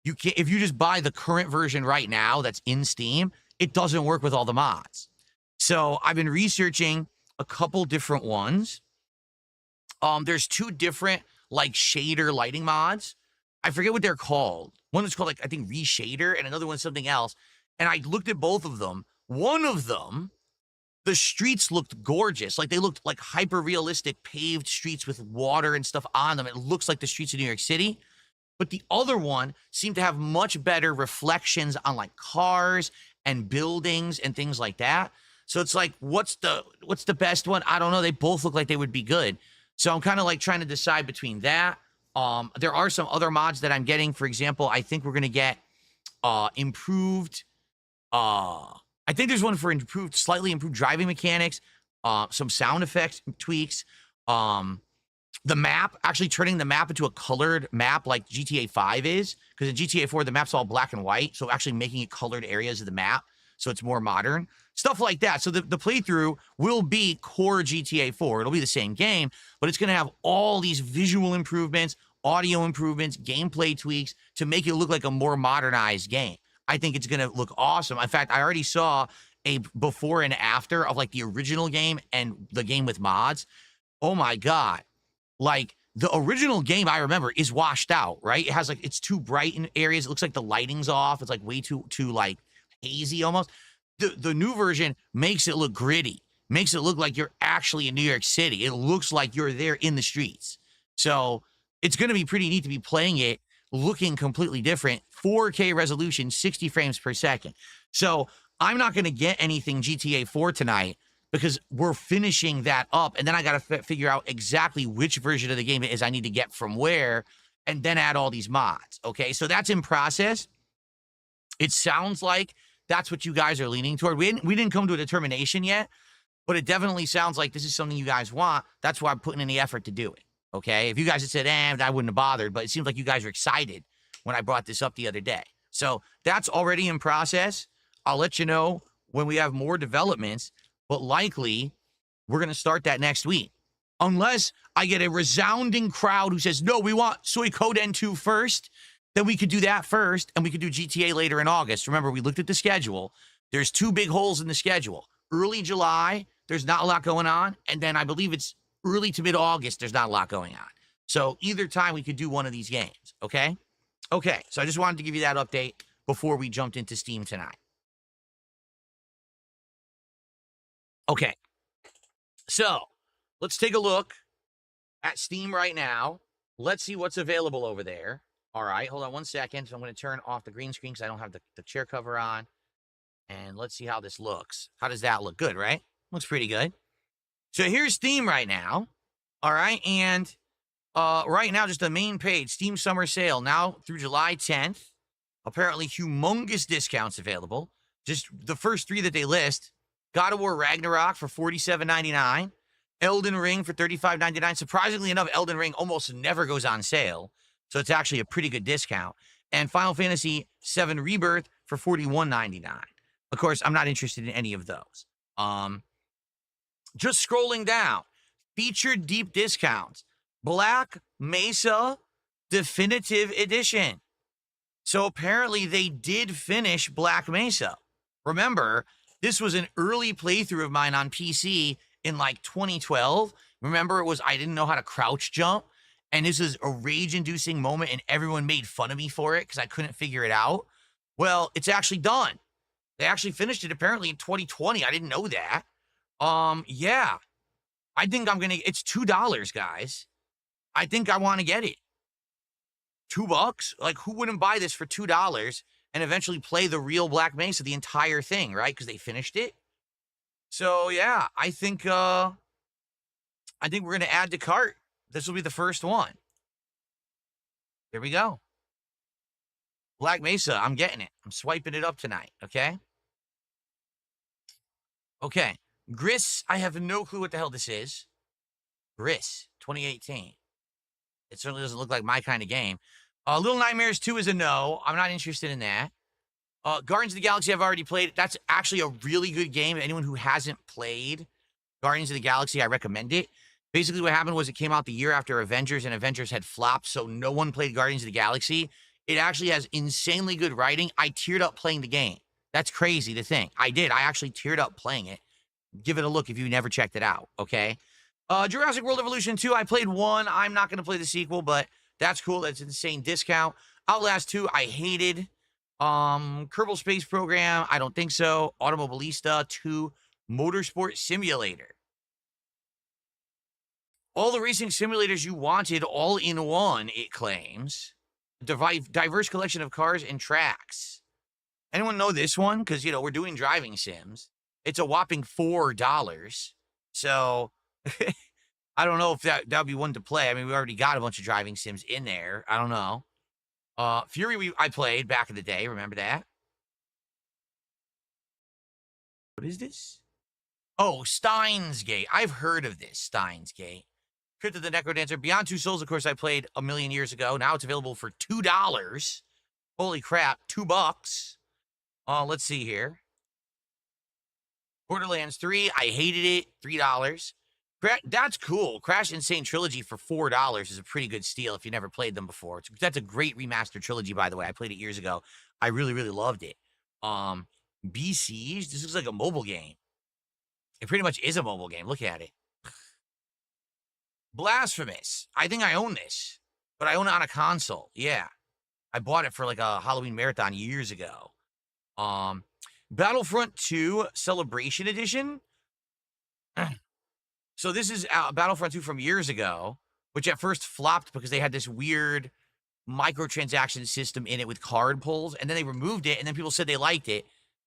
N: You can't, if you just buy the current version right now that's in Steam, it doesn't work with all the mods. So I've been researching a couple different ones. There's two different shader lighting mods. I forget what they're called. One is called I think Reshader, and another one's something else. And I looked at both of them. One of them, the streets looked gorgeous. They looked like hyper realistic paved streets with water and stuff on them. It looks like the streets of New York City. But the other one seemed to have much better reflections on cars and buildings and things like that. So it's what's the best one? I don't know. They both look like they would be good. So I'm kind of trying to decide between that. There are some other mods that I'm getting. For example, I think we're going to get improved. I think there's one for slightly improved driving mechanics, some sound effects tweaks. The map, actually turning the map into a colored map like GTA 5 is, because in GTA 4, the map's all black and white, so actually making it colored areas of the map, so it's more modern. Stuff like that. So the playthrough will be core GTA 4. It'll be the same game, but it's going to have all these visual improvements, audio improvements, gameplay tweaks to make it look like a more modernized game. I think it's going to look awesome. In fact, I already saw a before and after of the original game and the game with mods. Oh my God. The original game I remember is washed out, right? It has it's too bright in areas. It looks like the lighting's off. It's way too hazy almost. The new version makes it look gritty, makes it look like you're actually in New York City. It looks like you're there in the streets. So it's going to be pretty neat to be playing it looking completely different. 4K resolution, 60 frames per second. So I'm not going to get anything GTA 4 tonight, because we're finishing that up, and then I got to figure out exactly which version of the game it is I need to get from where, and then add all these mods, okay? So that's in process. It sounds like that's what you guys are leaning toward. We didn't come to a determination yet, but it definitely sounds like this is something you guys want. That's why I'm putting in the effort to do it, okay? If you guys had said, I wouldn't have bothered, but it seems like you guys are excited when I brought this up the other day. So that's already in process. I'll let you know when we have more developments, but likely we're going to start that next week. Unless I get a resounding crowd who says, no, we want Suikoden 2 first, then we could do that first, and we could do GTA later in August. Remember, we looked at the schedule. There's two big holes in the schedule. Early July, there's not a lot going on, and then I believe it's early to mid-August, there's not a lot going on. So either time we could do one of these games, okay? Okay, so I just wanted to give you that update before we jumped into Steam tonight. Okay, so let's take a look at Steam right now. Let's see what's available over there. All right, hold on one second. So I'm going to turn off the green screen because I don't have the chair cover on. And let's see how this looks. How does that look? Good, right? Looks pretty good. So here's Steam right now. All right, and right now, just the main page, Steam Summer Sale, now through July 10th. Apparently, humongous discounts available. Just the first three that they list, God of War Ragnarok for $47.99. Elden Ring for $35.99. Surprisingly enough, Elden Ring almost never goes on sale, so it's actually a pretty good discount. And Final Fantasy VII Rebirth for $41.99. Of course, I'm not interested in any of those. Just scrolling down, featured deep discounts. Black Mesa Definitive Edition. So apparently they did finish Black Mesa. Remember, this was an early playthrough of mine on PC in like 2012. Remember, I didn't know how to crouch jump, and this was a rage-inducing moment, and everyone made fun of me for it because I couldn't figure it out. Well, it's actually done. They actually finished it apparently in 2020. I didn't know that. Yeah. I think it's $2, guys. I think I want to get it. $2? Like, who wouldn't buy this for $2 and eventually play the real Black Mesa, the entire thing, right? Because they finished it. So yeah, I think we're gonna add to cart. This will be the first one. There we go. Black Mesa, I'm getting it. I'm swiping it up tonight, okay? Okay. Gris, I have no clue what the hell this is. Gris, 2018. It certainly doesn't look like my kind of game. Little Nightmares 2 is a no. I'm not interested in that. Guardians of the Galaxy, I've already played. That's actually a really good game. Anyone who hasn't played Guardians of the Galaxy, I recommend it. Basically, what happened was it came out the year after Avengers, and Avengers had flopped, so no one played Guardians of the Galaxy. It actually has insanely good writing. I teared up playing the game. That's crazy to think. I did. I actually teared up playing it. Give it a look if you never checked it out, okay? Jurassic World Evolution 2, I played 1. I'm not going to play the sequel, but that's cool. That's an insane discount. Outlast 2, I hated. Kerbal Space Program, I don't think so. Automobilista 2, Motorsport Simulator. All the racing simulators you wanted, all in one, it claims. Diverse collection of cars and tracks. Anyone know this one? Because, we're doing driving sims. It's a whopping $4. So, I don't know if that would be one to play. I mean, we already got a bunch of driving sims in there. I don't know. Fury, I played back in the day. Remember that? What is this? Oh, Steins Gate. I've heard of this, Steins Gate. Crypt of the Necrodancer. Beyond Two Souls, of course, I played a million years ago. Now it's available for $2. Holy crap, $2. Let's see here. Borderlands 3, I hated it. $3. That's cool. Crash Insane Trilogy for $4 is a pretty good steal if you never played them before. That's a great remastered trilogy, by the way. I played it years ago. I really, really loved it. Besiege, this looks like a mobile game. It pretty much is a mobile game. Look at it. Blasphemous. I think I own this, but I own it on a console. Yeah. I bought it for like a Halloween marathon years ago. Battlefront 2 Celebration Edition. So this is Battlefront 2 from years ago, which at first flopped because they had this weird microtransaction system in it with card pulls, and then they removed it, and then people said they liked it,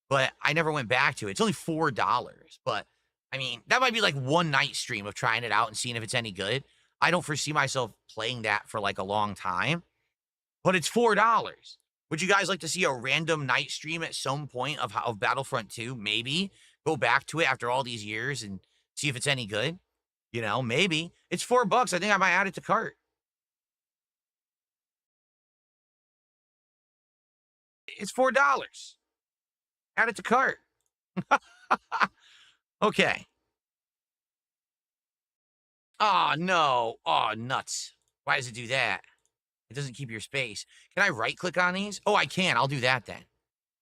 N: but I never went back to it. It's only $4, but I mean, that might be like one night stream of trying it out and seeing if it's any good. I don't foresee myself playing that for like a long time, but it's $4. Would you guys like to see a random night stream at some point of Battlefront 2? Maybe go back to it after all these years and see if it's any good. Maybe. It's $4. I think I might add it to cart. It's $4. Add it to cart. Okay. Oh, no. Oh, nuts. Why does it do that? It doesn't keep your space. Can I right-click on these? Oh, I can. I'll do that then.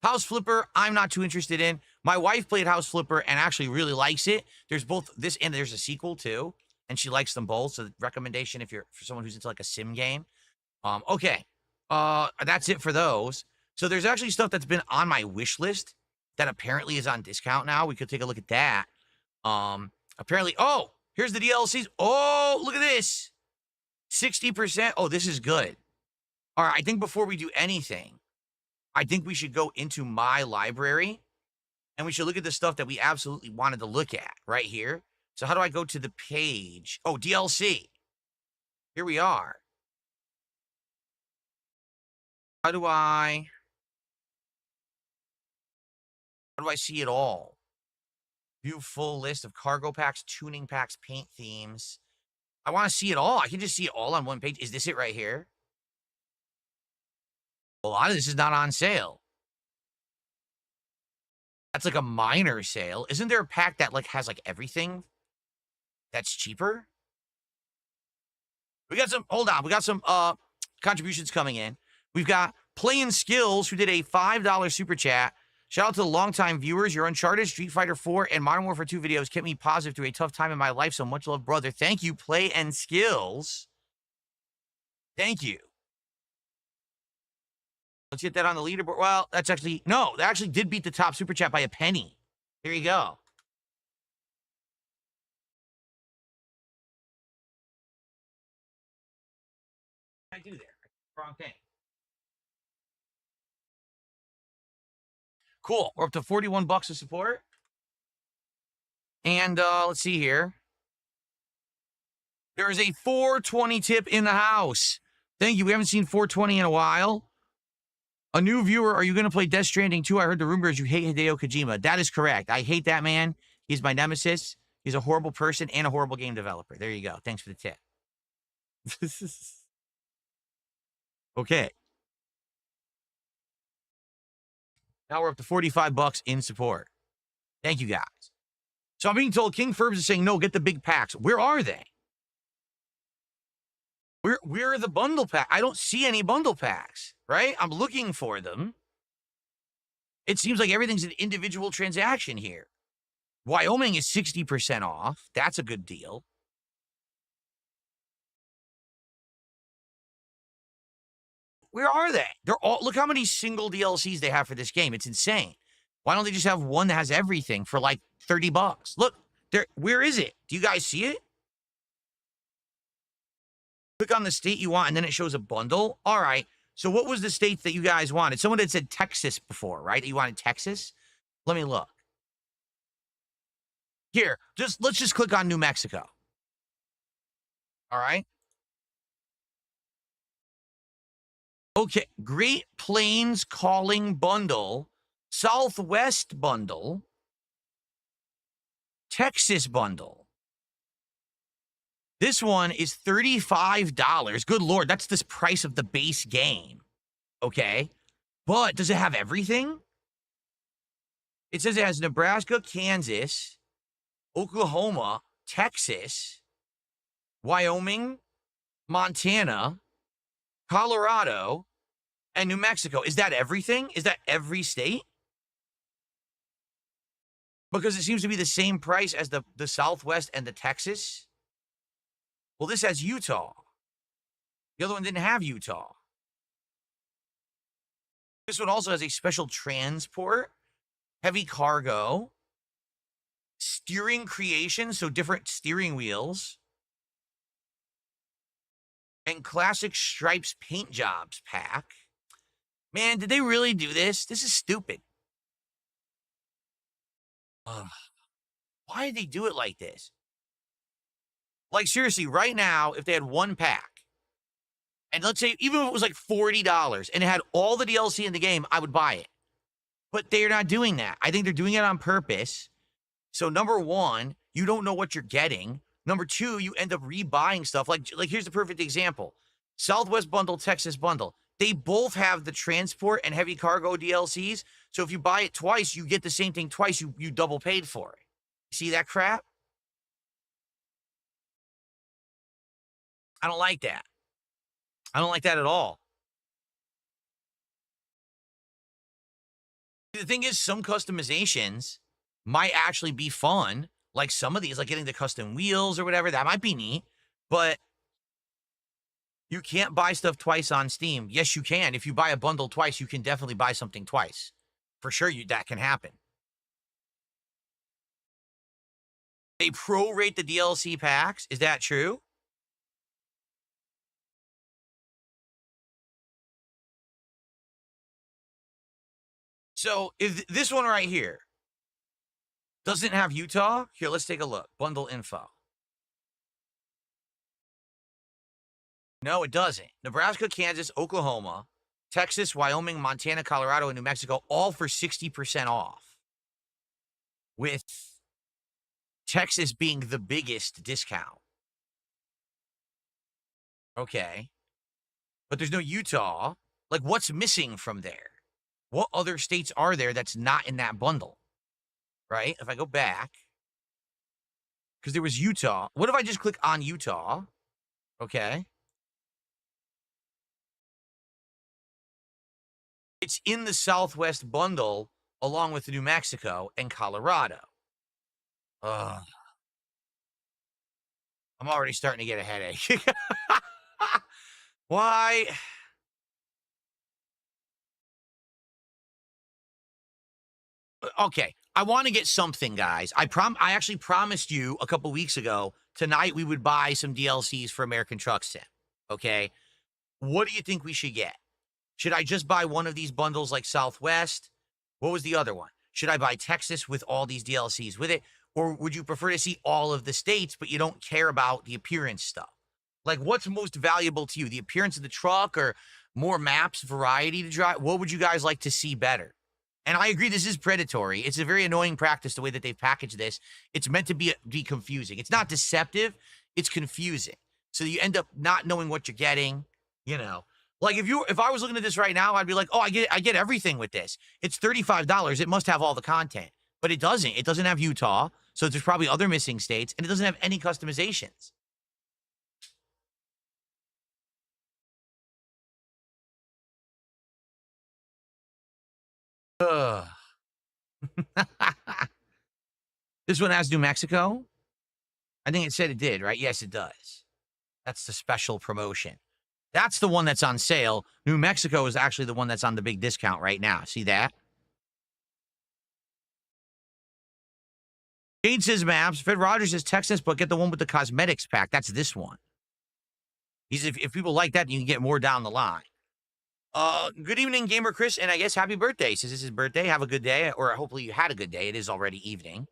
N: House Flipper, I'm not too interested in. My wife played House Flipper and actually really likes it. There's both this and there's a sequel too, and she likes them both. So recommendation if you're for someone who's into like a sim game. Okay. That's it for those. So there's actually stuff that's been on my wish list that apparently is on discount now. We could take a look at that. Apparently, oh, here's the DLCs. Oh, look at this. 60%. Oh, this is good. All right, I think before we do anything, I think we should go into my library and we should look at the stuff that we absolutely wanted to look at right here. So how do I go to the page? Oh, DLC. Here we are. How do I see it all? View full list of cargo packs, tuning packs, paint themes. I want to see it all. I can just see it all on one page. Is this it right here? A lot of this is not on sale. That's like a minor sale. Isn't there a pack that like has like everything that's cheaper? We got some, hold on. We got some contributions coming in. We've got Playing Skills, who did a $5 super chat. Shout out to the longtime viewers. Your Uncharted, Street Fighter 4, and Modern Warfare 2 videos kept me positive through a tough time in my life. So much love, brother. Thank you, Play and Skills. Thank you. Let's get that on the leaderboard. Well, that's actually, no, that actually did beat the top super chat by a penny. Here you go. I do there. Wrong thing. Cool. We're up to 41 bucks of support. And let's see here. There is a 420 tip in the house. Thank you. We haven't seen 420 in a while. A new viewer, are you going to play Death Stranding 2? I heard the rumors you hate Hideo Kojima. That is correct. I hate that man. He's my nemesis. He's a horrible person and a horrible game developer. There you go. Thanks for the tip. Okay. Now we're up to 45 bucks in support. Thank you, guys. So I'm being told King Furbs is saying, no, get the big packs. Where are they? Where are the bundle packs? I don't see any bundle packs, right? I'm looking for them. It seems like everything's an individual transaction here. Wyoming is 60% off. That's a good deal. Where are they? They're all, look how many single DLCs they have for this game. It's insane. Why don't they just have one that has everything for like 30 bucks? Look, there. Where is it? Do you guys see it? Click on the state you want, and then it shows a bundle. All right. So what was the state that you guys wanted? Someone had said Texas before, right? You wanted Texas? Let me look. Here, let's just click on New Mexico. All right. Okay, Great Plains Calling Bundle, Southwest Bundle, Texas Bundle. This one is $35. Good Lord, that's the price of the base game. Okay, but does it have everything? It says it has Nebraska, Kansas, Oklahoma, Texas, Wyoming, Montana, Colorado, and New Mexico. Is that everything? Is that every state? Because it seems to be the same price as the Southwest and the Texas. Well, this has Utah. The other one didn't have Utah. This one also has a special transport, heavy cargo, steering creation, so different steering wheels, and classic stripes paint jobs pack. Man, did they really do this? This is stupid. Ugh. Why did they do it like this? Like, seriously, right now, if they had one pack, and let's say, even if it was like $40, and it had all the DLC in the game, I would buy it. But they're not doing that. I think they're doing it on purpose. So, number one, you don't know what you're getting. Number two, you end up rebuying stuff. Like here's the perfect example. Southwest Bundle, Texas Bundle. They both have the transport and heavy cargo DLCs. So if you buy it twice, you get the same thing twice. You double paid for it. See that crap? I don't like that. I don't like that at all. The thing is, some customizations might actually be fun. Like some of these, like getting the custom wheels or whatever, that might be neat. But you can't buy stuff twice on Steam. Yes, you can. If you buy a bundle twice, you can definitely buy something twice. For sure, that can happen. They prorate the DLC packs. Is that true? So, if this one right here doesn't have Utah, here, let's take a look. Bundle info. No, it doesn't. Nebraska, Kansas, Oklahoma, Texas, Wyoming, Montana, Colorado, and New Mexico, all for 60% off. With Texas being the biggest discount. Okay. But there's no Utah. Like, what's missing from there? What other states are there that's not in that bundle? Right? If I go back, because there was Utah. What if I just click on Utah? Okay. It's in the Southwest bundle along with New Mexico and Colorado. I'm already starting to get a headache. Why? Okay, I want to get something, guys. I actually promised you a couple weeks ago tonight we would buy some DLCs for American Truck Sim. Okay, what do you think we should get? Should I just buy one of these bundles like Southwest? What was the other one? Should I buy Texas with all these DLCs with it? Or would you prefer to see all of the states, but you don't care about the appearance stuff? Like, what's most valuable to you? The appearance of the truck or more maps, variety to drive? What would you guys like to see better? And I agree, this is predatory. It's a very annoying practice, the way that they've packaged this. It's meant to be confusing. It's not deceptive. It's confusing. So you end up not knowing what you're getting, you know. Like, if I was looking at this right now, I'd be like, oh, I get everything with this. It's $35. It must have all the content. But it doesn't. It doesn't have Utah. So there's probably other missing states. And it doesn't have any customizations. Ugh. This one has New Mexico? I think it said it did, right? Yes, it does. That's the special promotion. That's the one that's on sale. New Mexico is actually the one that's on the big discount right now. See that? Jade says maps. Fred Rogers says Texas, but get the one with the cosmetics pack. That's this one. If people like that, you can get more down the line. Good evening, Gamer Chris, and I guess happy birthday. Says this is his birthday. Have a good day, or hopefully you had a good day. It is already evening.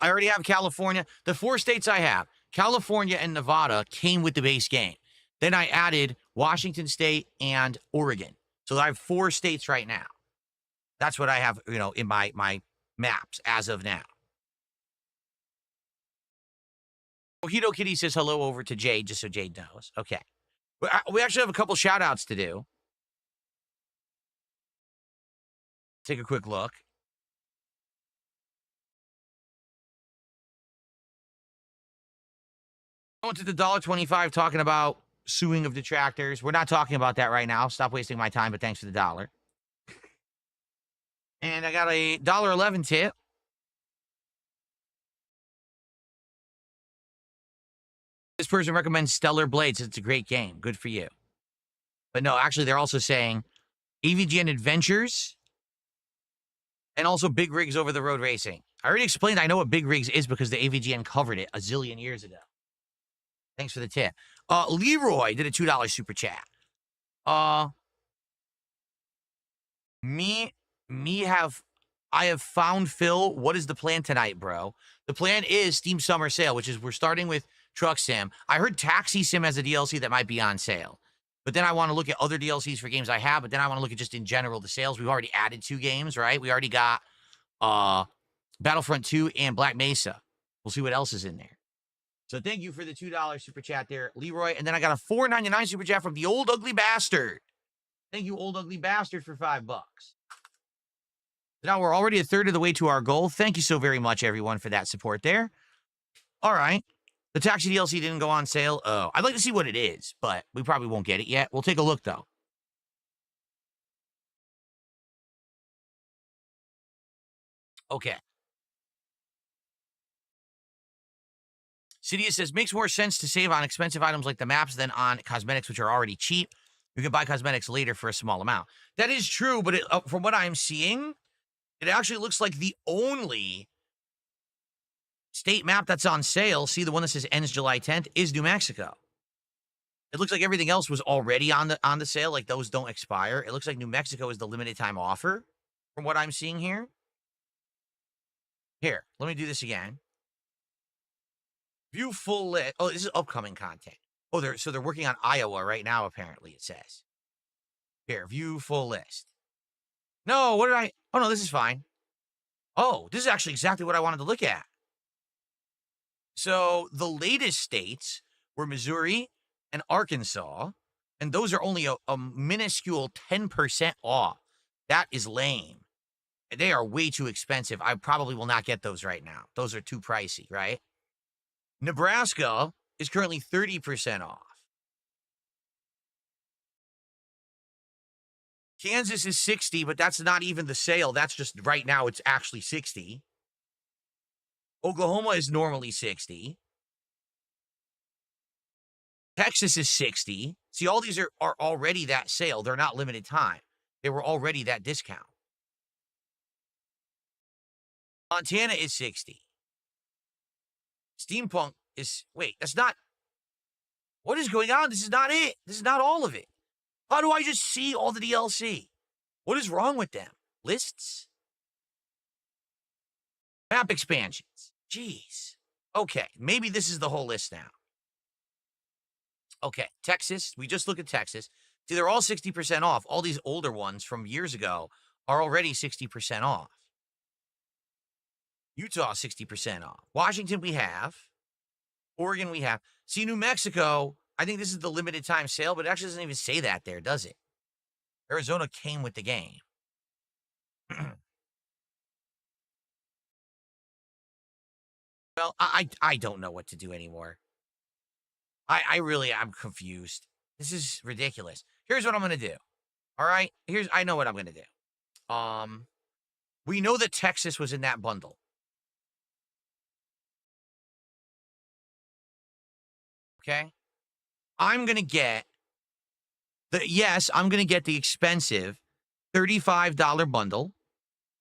N: I already have California. The 4 states I have, California and Nevada, came with the base game. Then I added Washington State and Oregon. So I have 4 states right now. That's what I have, in my maps as of now. Mojito Kitty says hello over to Jade, just so Jade knows. Okay. We actually have a couple shout-outs to do. Take a quick look. Going to the $1.25 talking about suing of detractors. We're not talking about that right now. Stop wasting my time, but thanks for the dollar. And I got a $1.11 tip. This person recommends Stellar Blades. It's a great game. Good for you. But no, actually, they're also saying AVGN Adventures and also Big Rigs Over the Road Racing. I already explained I know what Big Rigs is because the AVGN covered it a zillion years ago. Thanks for the tip. Leroy did a $2 super chat. I have found Phil. What is the plan tonight, bro? The plan is Steam Summer Sale, which is we're starting with Truck Sim. I heard Taxi Sim has a DLC that might be on sale. But then I want to look at other DLCs for games I have, but then I want to look at just in general the sales. We've already added 2 games, right? We already got Battlefront 2 and Black Mesa. We'll see what else is in there. So thank you for the $2 super chat there, Leroy. And then I got a $4.99 super chat from the Old Ugly Bastard. Thank you, Old Ugly Bastard, for $5. Now we're already a third of the way to our goal. Thank you so very much, everyone, for that support there. All right. The Taxi DLC didn't go on sale. Oh, I'd like to see what it is, but we probably won't get it yet. We'll take a look, though. Okay. Cydia says, makes more sense to save on expensive items like the maps than on cosmetics, which are already cheap. You can buy cosmetics later for a small amount. That is true, but from what I'm seeing, it actually looks like the only state map that's on sale, see the one that says ends July 10th, is New Mexico. It looks like everything else was already on the sale, like those don't expire. It looks like New Mexico is the limited time offer from what I'm seeing here. Here, let me do this again. View full list. Oh, this is upcoming content. Oh, they're working on Iowa right now, apparently, it says. Here, view full list. No, what did I? Oh, no, this is fine. Oh, this is actually exactly what I wanted to look at. So the latest states were Missouri and Arkansas, and those are only a minuscule 10% off. That is lame. They are way too expensive. I probably will not get those right now. Those are too pricey, right? Nebraska is currently 30% off. Kansas is 60, but that's not even the sale. That's just right now it's actually 60. Oklahoma is normally 60. Texas is 60. See, all these are already that sale. They're not limited time. They were already that discount. Montana is 60. Steampunk is, wait, that's not, what is going on? This is not it. This is not all of it. How do I just see all the DLC? What is wrong with them? Lists? Map expansions. Jeez. Okay, maybe this is the whole list now. Okay, Texas. We just look at Texas. See, they're all 60% off. All these older ones from years ago are already 60% off. Utah, 60% off. Washington, we have. Oregon, we have. See, New Mexico, I think this is the limited time sale, but it actually doesn't even say that there, does it? Arizona came with the game. Well, I don't know what to do anymore. I'm confused. This is ridiculous. Here's what I'm going to do. All right? I know what I'm going to do. We know that Texas was in that bundle. Okay? I'm going to get I'm going to get the expensive $35 bundle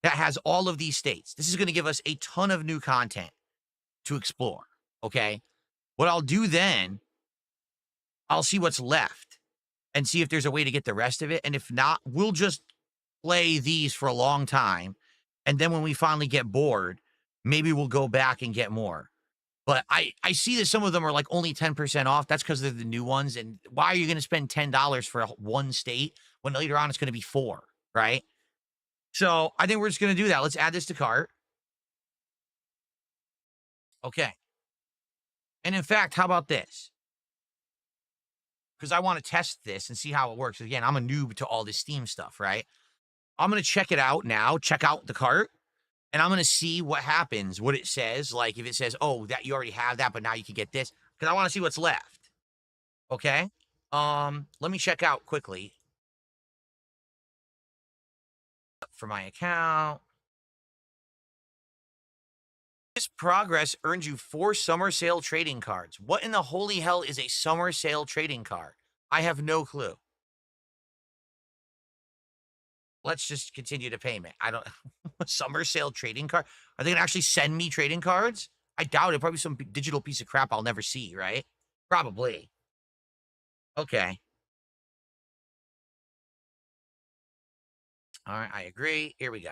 N: that has all of these states. This is going to give us a ton of new content to explore. Okay? What I'll do then, I'll see what's left and see if there's a way to get the rest of it. And if not, we'll just play these for a long time. And then when we finally get bored, maybe we'll go back and get more. But I see that some of them are like only 10% off. That's because they're the new ones. And why are you going to spend $10 for one state when later on it's going to be $4, right? So I think we're just going to do that. Let's add this to cart. Okay. And in fact, how about this? Because I want to test this and see how it works. Again, I'm a noob to all this Steam stuff, right? I'm going to check it out now, check out the cart, and I'm going to see what happens, what it says. Like if it says, oh, that you already have that, but now you can get this. Because I want to see what's left. Okay? Let me check out quickly. For my account. This progress earned you 4 summer sale trading cards. What in the holy hell is a summer sale trading card? I have no clue. Let's just continue to payment. I don't summer sale trading card. Are they gonna actually send me trading cards? I doubt it. Probably some digital piece of crap I'll never see, right? Probably. Okay. All right, I agree. Here we go.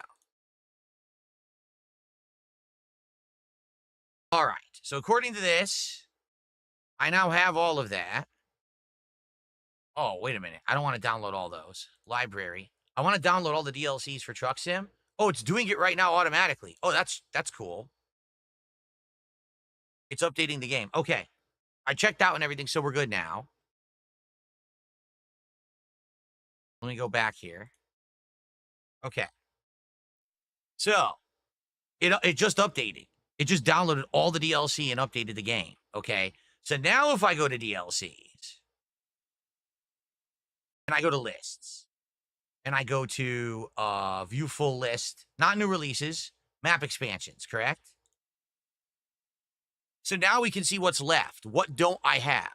N: All right. So according to this, I now have all of that. Oh, wait a minute. I don't want to download all those. Library. I want to download all the DLCs for Truck Sim. Oh, it's doing it right now automatically. Oh, that's cool. It's updating the game. Okay. I checked out and everything, so we're good now. Let me go back here. Okay. So, it just updated. It just downloaded all the DLC and updated the game. Okay. So now if I go to DLCs, and I go to lists, and I go to view full list, not new releases, map expansions, correct? So now we can see what's left. What don't I have?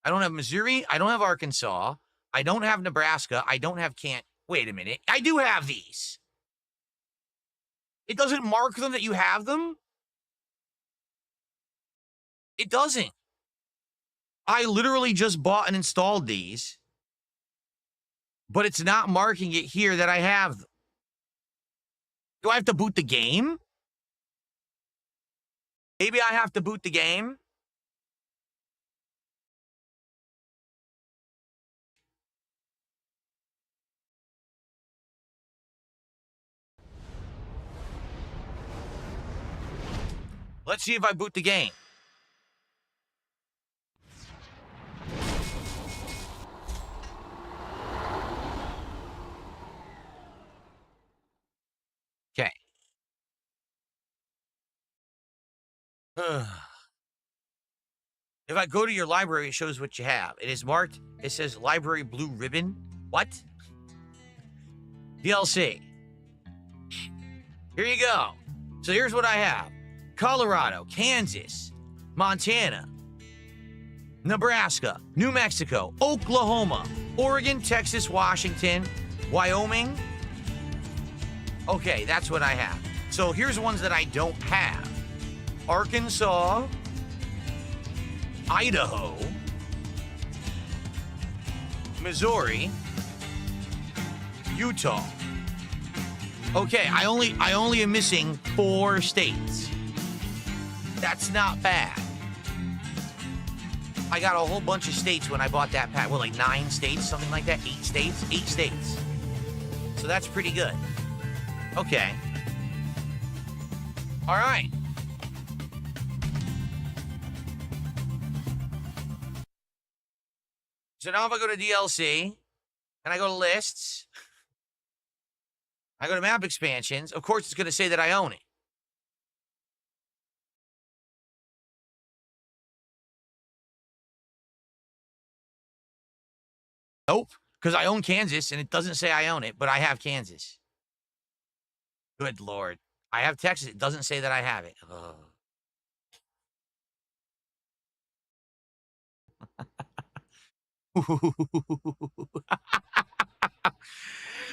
N: I don't have Missouri. I don't have Arkansas. I don't have Nebraska. I don't have Wait a minute. I do have these. It doesn't mark them that you have them? It doesn't. I literally just bought and installed these, but it's not marking it here that I have them. Do I have to boot the game? Maybe I have to boot the game. Let's see if I boot the game. Okay. If I go to your library, it shows what you have. It is marked. It says library blue ribbon. What? DLC. Here you go. So here's what I have. Colorado, Kansas, Montana, Nebraska, New Mexico, Oklahoma, Oregon, Texas, Washington, Wyoming. Okay, that's what I have. So here's ones that I don't have. Arkansas, Idaho, Missouri, Utah. Okay, I only am missing 4 states. That's not bad. I got a whole bunch of states when I bought that pack. Well, like 9 states, something like that. 8 states? 8 states. So that's pretty good. Okay. All right. So now if I go to DLC, and I go to lists, I go to map expansions, of course it's going to say that I own it. Nope, because I own Kansas, and it doesn't say I own it, but I have Kansas. Good Lord. I have Texas. It doesn't say that I have it.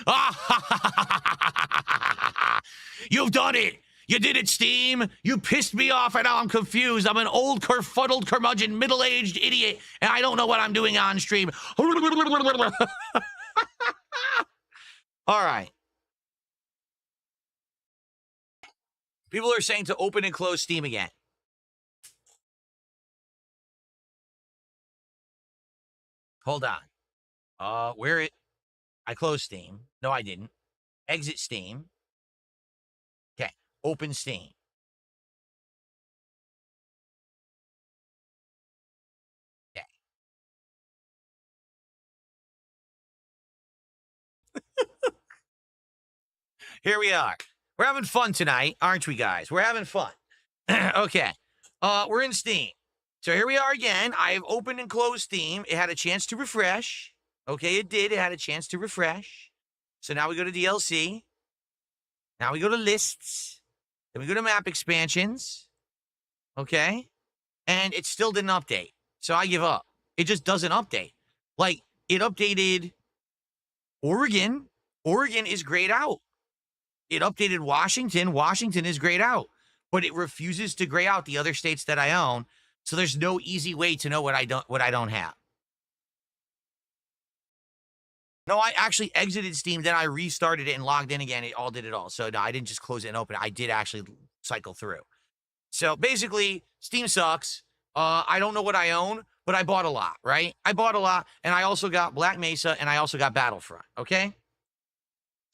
N: Ugh. You've done it. You did it, Steam. You pissed me off, and now I'm confused. I'm an old, kerfuddled, curmudgeon, middle-aged idiot, and I don't know what I'm doing on stream. All right. People are saying to open and close Steam again. Hold on. Where it? I closed Steam. No, I didn't. Exit Steam. Okay. Open Steam. Okay. Here we are. We're having fun tonight, aren't we, guys? We're having fun. Okay. We're in Steam. So here we are again. I've opened and closed Steam. It had a chance to refresh. Okay, it did. It had a chance to refresh. So now we go to DLC. Now we go to lists. Then we go to map expansions. Okay. And it still didn't update. So I give up. It just doesn't update. Like, it updated Oregon. Oregon is grayed out. It updated Washington. Washington is grayed out. But it refuses to gray out the other states that I own. So there's no easy way to know what I don't have. No, I actually exited Steam, then I restarted it and logged in again. It all did it all. So no, I didn't just close it and open it. I did actually cycle through. So basically, Steam sucks. I don't know what I own, but I bought a lot, right? I bought a lot, and I also got Black Mesa, and I also got Battlefront, okay?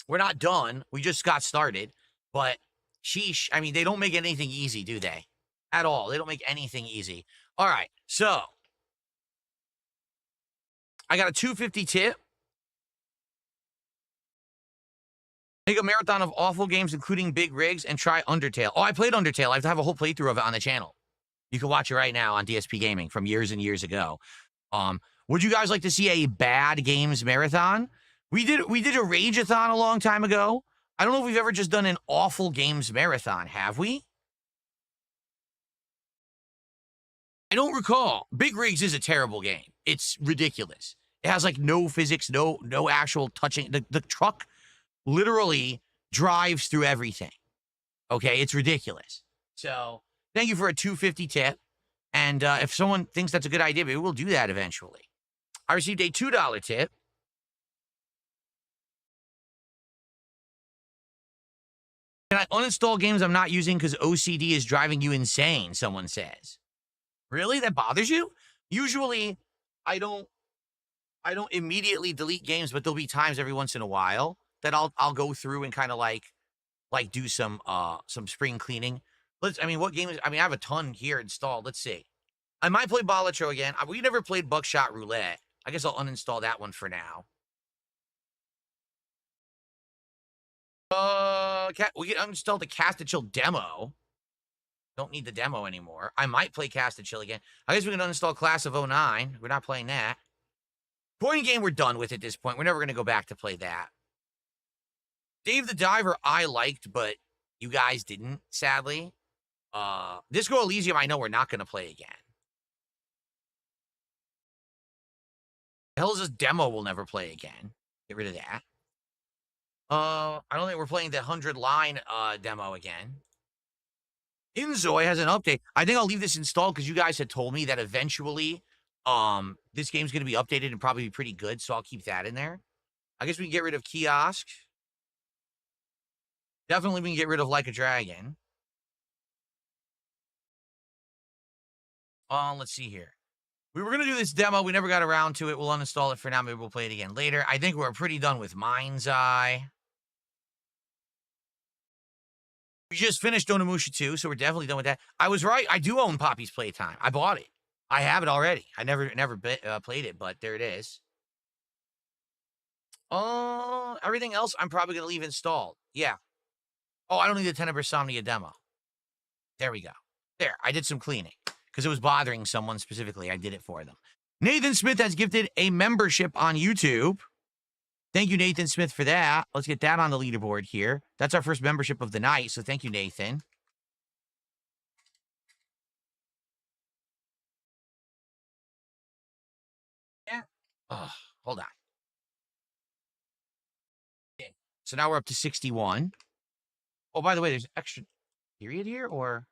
N: We're not done. We just got started. But sheesh, I mean, they don't make anything easy, do they? At all. They don't make anything easy. All right, so I got a 250 tip. Make a marathon of awful games, including big rigs, and try Undertale. Oh, I played Undertale. I have a whole playthrough of it on the channel. You can watch it right now on DSP Gaming from years and years ago. Would you guys like to see a bad games marathon? We did a Rage-a-thon a long time ago. I don't know if we've ever just done an awful games marathon, have we? I don't recall. Big Rigs is a terrible game. It's ridiculous. It has like no physics, no actual touching. The truck literally drives through everything. Okay, it's ridiculous. So thank you for a 250 tip. And if someone thinks that's a good idea, maybe we'll do that eventually. I received a $2 tip. Can I uninstall games I'm not using because OCD is driving you insane, someone says. Really? That bothers you? Usually, I don't immediately delete games, but there'll be times every once in a while that I'll go through and kind of like do some spring cleaning. I mean, what games? I mean, I have a ton here installed. Let's see. I might play Balatro again. We never played Buckshot Roulette. I guess I'll uninstall that one for now. We can uninstall the Cast and Chill demo. Don't need the demo anymore. I might play Cast and Chill again. I guess we can uninstall Class of 09. We're not playing that. Point game, we're done with at this point. We're never going to go back to play that. Dave the Diver, I liked, but you guys didn't, sadly. Disco Elysium, I know we're not going to play again. The hell is this demo we'll never play again? Get rid of that. I don't think we're playing the 100-line demo again. Inzoi has an update. I think I'll leave this installed because you guys had told me that eventually this game's going to be updated and probably be pretty good, so I'll keep that in there. I guess we can get rid of Kiosk. Definitely we can get rid of Like a Dragon. Let's see here. We were going to do this demo. We never got around to it. We'll uninstall it for now. Maybe we'll play it again later. I think we're pretty done with Mind's Eye. We just finished Onimusha 2, so we're definitely done with that. I was right. I do own Poppy's Playtime. I bought it. I have it already. I never played it, but there it is. Everything else I'm probably going to leave installed. Yeah. Oh, I don't need the Tenebris Somnia demo. There we go. There, I did some cleaning because it was bothering someone specifically. I did it for them. Nathan Smith has gifted a membership on YouTube. Thank you, Nathan Smith, for that. Let's get that on the leaderboard here. That's our first membership of the night, so thank you, Nathan. Yeah. Oh, hold on. Okay. So now we're up to 61. Oh, by the way, there's extra period here, or?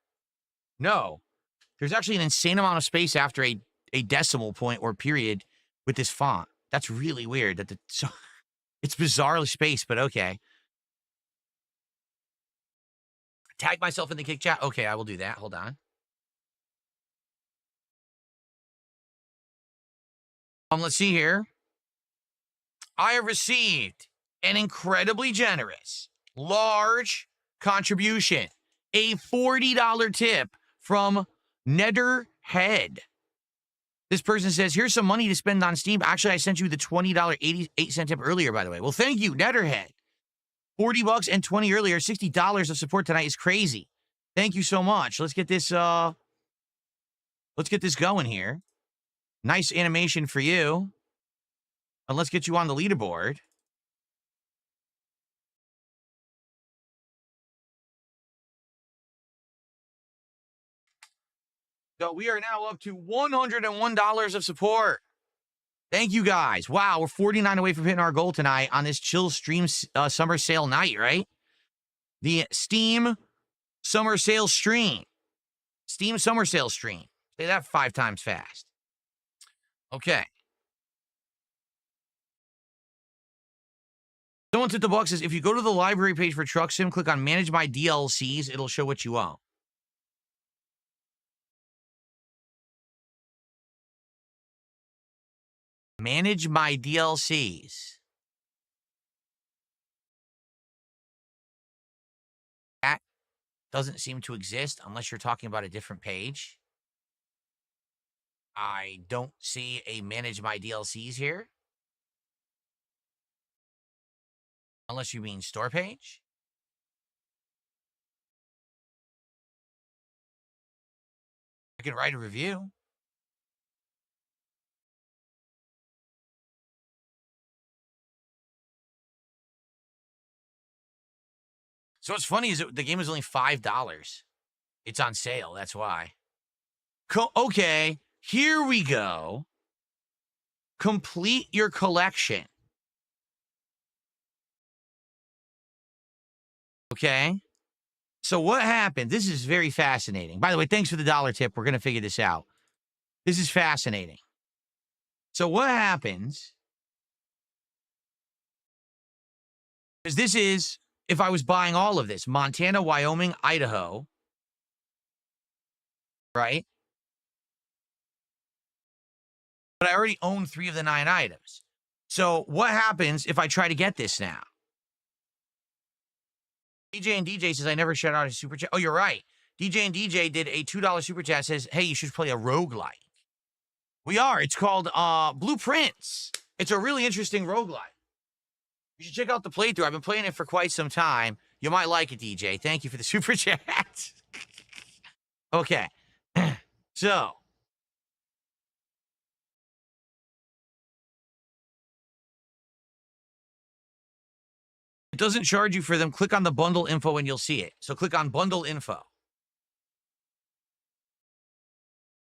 N: No. There's actually an insane amount of space after a decimal point or period with this font. That's really weird. It's bizarrely spaced, but okay. Tag myself in the kick chat. Okay, I will do that. Hold on. Let's see here. I have received an incredibly generous, large contribution, a $40 tip from Netherhead. This person says, here's some money to spend on Steam. Actually, I sent you the $20 88-cent tip earlier, by the way. Well, thank you, Netherhead. $40 and 20 earlier. $60 of support tonight is crazy. Thank you so much. Let's get this going here. Nice animation for you. And let's get you on the leaderboard. So we are now up to $101 of support. Thank you, guys. Wow, we're 49 away from hitting our goal tonight on this chill stream summer sale night, right? The Steam summer sale stream. Steam summer sale stream. Say that 5 times fast. Okay. Someone took the box says, if you go to the library page for Truck Sim, click on Manage My DLCs, it'll show what you own. Manage My DLCs. That doesn't seem to exist unless you're talking about a different page. I don't see a Manage My DLCs here. Unless you mean store page. I can write a review. So what's funny is that the game is only $5. It's on sale, that's why. Okay, here we go. Complete your collection. Okay. So what happened? This is very fascinating. By the way, thanks for the $1 tip. We're going to figure this out. This is fascinating. So what happens is this is, if I was buying all of this, Montana, Wyoming, Idaho, right? But I already own 3 of the 9 items. So what happens if I try to get this now? DJ and DJ says, I never shut out his super chat. Oh, you're right. DJ and DJ did a $2 super chat. Says, hey, you should play a roguelike. We are. It's called Blueprints. It's a really interesting roguelike. You should check out the playthrough. I've been playing it for quite some time. You might like it, DJ. Thank you for the super chat. Okay. So. It doesn't charge you for them. Click on the bundle info and you'll see it. So click on bundle info.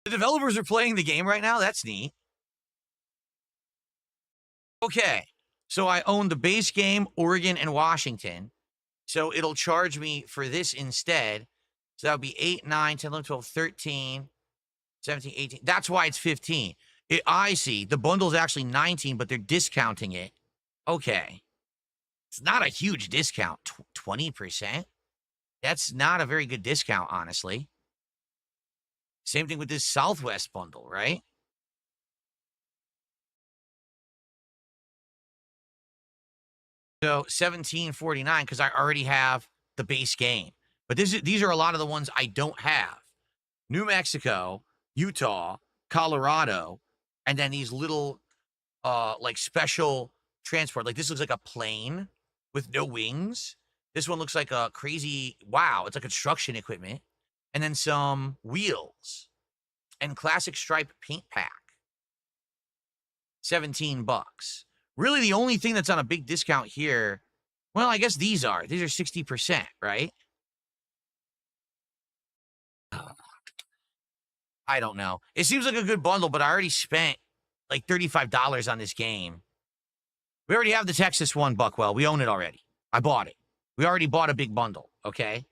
N: The developers are playing the game right now. That's neat. Okay. So I own the base game, Oregon and Washington. So it'll charge me for this instead. So that would be 8, 9, 10, 11, 12, 13, 17, 18. That's why it's 15. I see. The bundle is actually 19, but they're discounting it. Okay. It's not a huge discount. 20%? That's not a very good discount, honestly. Same thing with this Southwest bundle, right? So $17.49 because I already have the base game. But these are a lot of the ones I don't have. New Mexico, Utah, Colorado, and then these little like special transport. Like this looks like a plane with no wings. This one looks like a crazy, wow, it's like construction equipment. And then some wheels and classic stripe paint pack. $17. Really the only thing that's on a big discount here, well, I guess these are 60%, right? I don't know. It seems like a good bundle, but I already spent like $35 on this game. We already have the Texas one, Buckwell. We own it already. I bought it. We already bought a big bundle, okay?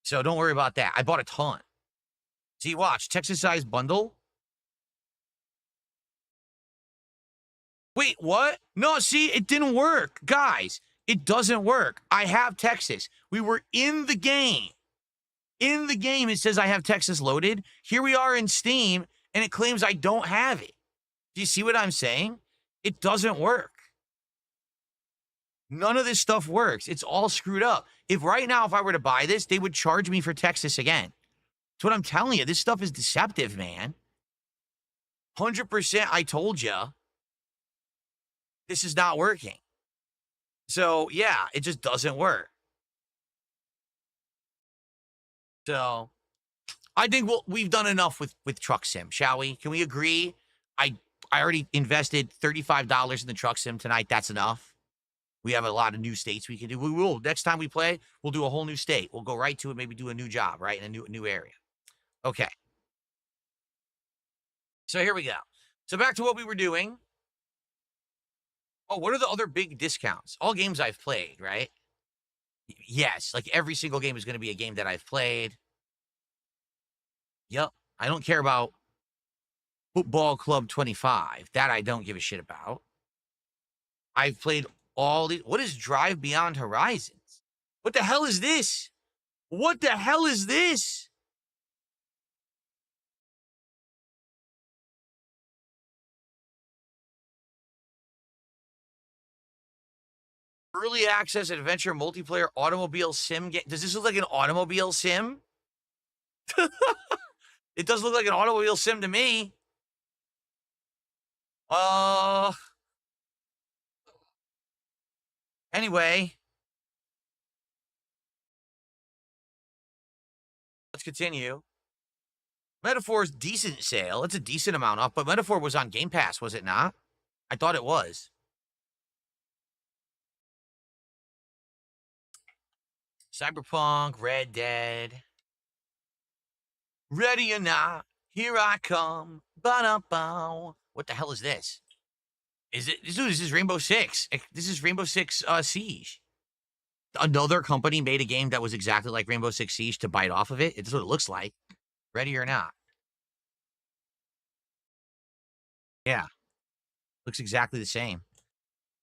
N: So don't worry about that. I bought a ton. See, watch. Texas size bundle. Wait, what? No, see, it didn't work. Guys, it doesn't work. I have Texas. We were in the game. In the game, it says I have Texas loaded. Here we are in Steam, and it claims I don't have it. Do you see what I'm saying? It doesn't work. None of this stuff works. It's all screwed up. If right now, if I were to buy this, they would charge me for Texas again. That's what I'm telling you. This stuff is deceptive, man. 100% I told you. This is not working. So, yeah, it just doesn't work. So, I think we've done enough with Truck Sim, shall we? Can we agree? I already invested $35 in the Truck Sim tonight. That's enough. We have a lot of new states we can do. We will. Next time we play, we'll do a whole new state. We'll go right to it, maybe do a new job, right, in a new area. Okay. So here we go. So back to what we were doing. Oh, what are the other big discounts? All games I've played, right? Yes, like every single game is going to be a game that I've played. Yep. I don't care about Football Club 25. That I don't give a shit about. I've played all these. What is Drive Beyond Horizons? What the hell is this? What the hell is this? Early access adventure multiplayer automobile sim game. Does this look like an automobile sim? It does look like an automobile sim to me. Anyway. Let's continue. Metaphor's decent sale. It's a decent amount off, but Metaphor was on Game Pass, was it not? I thought it was. Cyberpunk, Red Dead. Ready or not, here I come. Ba-da-bow. What the hell is this? Is it? Dude, this is Rainbow Six. This is Rainbow Six Siege. Another company made a game that was exactly like Rainbow Six Siege to bite off of it. It's what it looks like. Ready or not. Yeah. Looks exactly the same.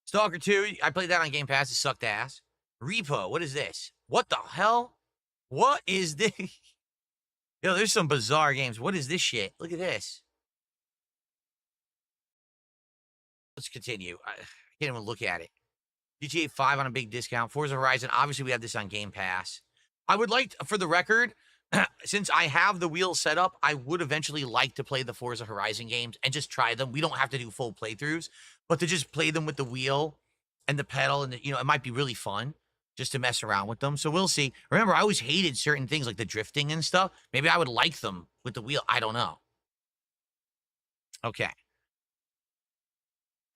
N: Stalker 2, I played that on Game Pass. It sucked ass. Repo, what is this? What the hell? What is this? Yo, there's some bizarre games. What is this shit? Look at this. Let's continue. I can't even look at it. GTA 5 on a big discount. Forza Horizon, obviously we have this on Game Pass. I would like, for the record, since I have the wheel set up, I would eventually like to play the Forza Horizon games and just try them. We don't have to do full playthroughs, but to just play them with the wheel and the pedal, and it might be really fun just to mess around with them. So we'll see. Remember, I always hated certain things like the drifting and stuff. Maybe I would like them with the wheel. I don't know. Okay.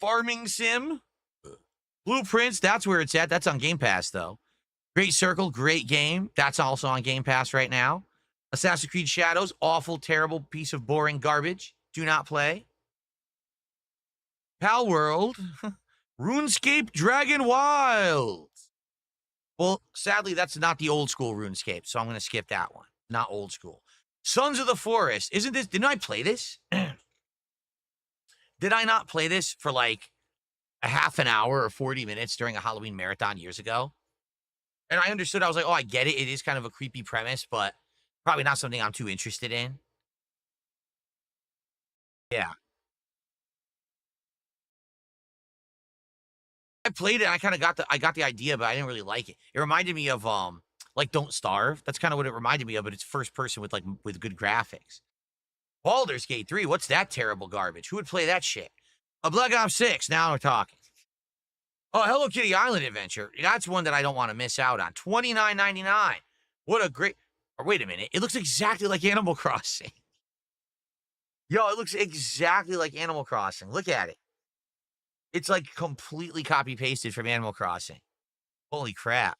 N: Farming Sim. Blueprints, that's where it's at. That's on Game Pass, though. Great Circle, great game. That's also on Game Pass right now. Assassin's Creed Shadows, awful, terrible piece of boring garbage. Do not play. Pal World. RuneScape Dragon Wild. Well, sadly, that's not the old school RuneScape, so I'm going to skip that one. Not old school. Sons of the Forest. Didn't I play this? Did I not play this for like a half an hour or 40 minutes during a Halloween marathon years ago? And I understood. I was like, oh, I get it. It is kind of a creepy premise, but probably not something I'm too interested in. Yeah. I played it. And I kind of got the idea, but I didn't really like it. It reminded me of like Don't Starve. That's kind of what it reminded me of, but it's first person with good graphics. Baldur's Gate 3. What's that terrible garbage? Who would play that shit? A Black Ops 6. Now we're talking. Oh, Hello Kitty Island Adventure. That's one that I don't want to miss out on. $29.99. What a great... Or wait a minute. It looks exactly like Animal Crossing. Yo, it looks exactly like Animal Crossing. Look at it. It's like completely copy-pasted from Animal Crossing. Holy crap.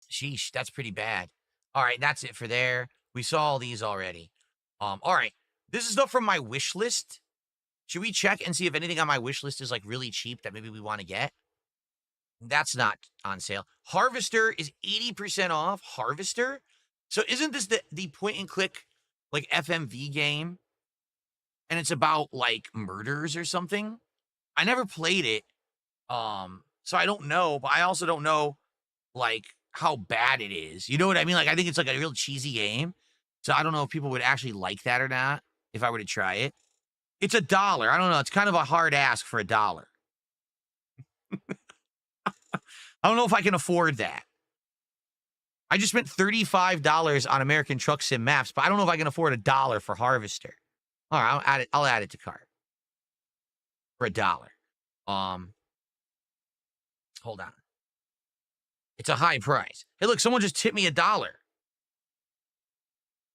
N: Sheesh, that's pretty bad. All right, that's it for there. We saw all these already. All right. This is stuff from my wish list. Should we check and see if anything on my wish list is like really cheap that maybe we want to get? That's not on sale. Harvester is 80% off. Harvester? So isn't this the point and click like FMV game? And it's about like murders or something? I never played it. So I don't know, but I also don't know like how bad it is. You know what I mean? Like I think it's like a real cheesy game. So I don't know if people would actually like that or not if I were to try it. It's $1. I don't know. It's kind of a hard ask for $1. I don't know if I can afford that. I just spent $35 on American Truck Sim Maps, but I don't know if I can afford $1 for Harvester. All right, I'll add it to cart for $1. Hold on. It's a high price. Hey, look, someone just tipped me $1.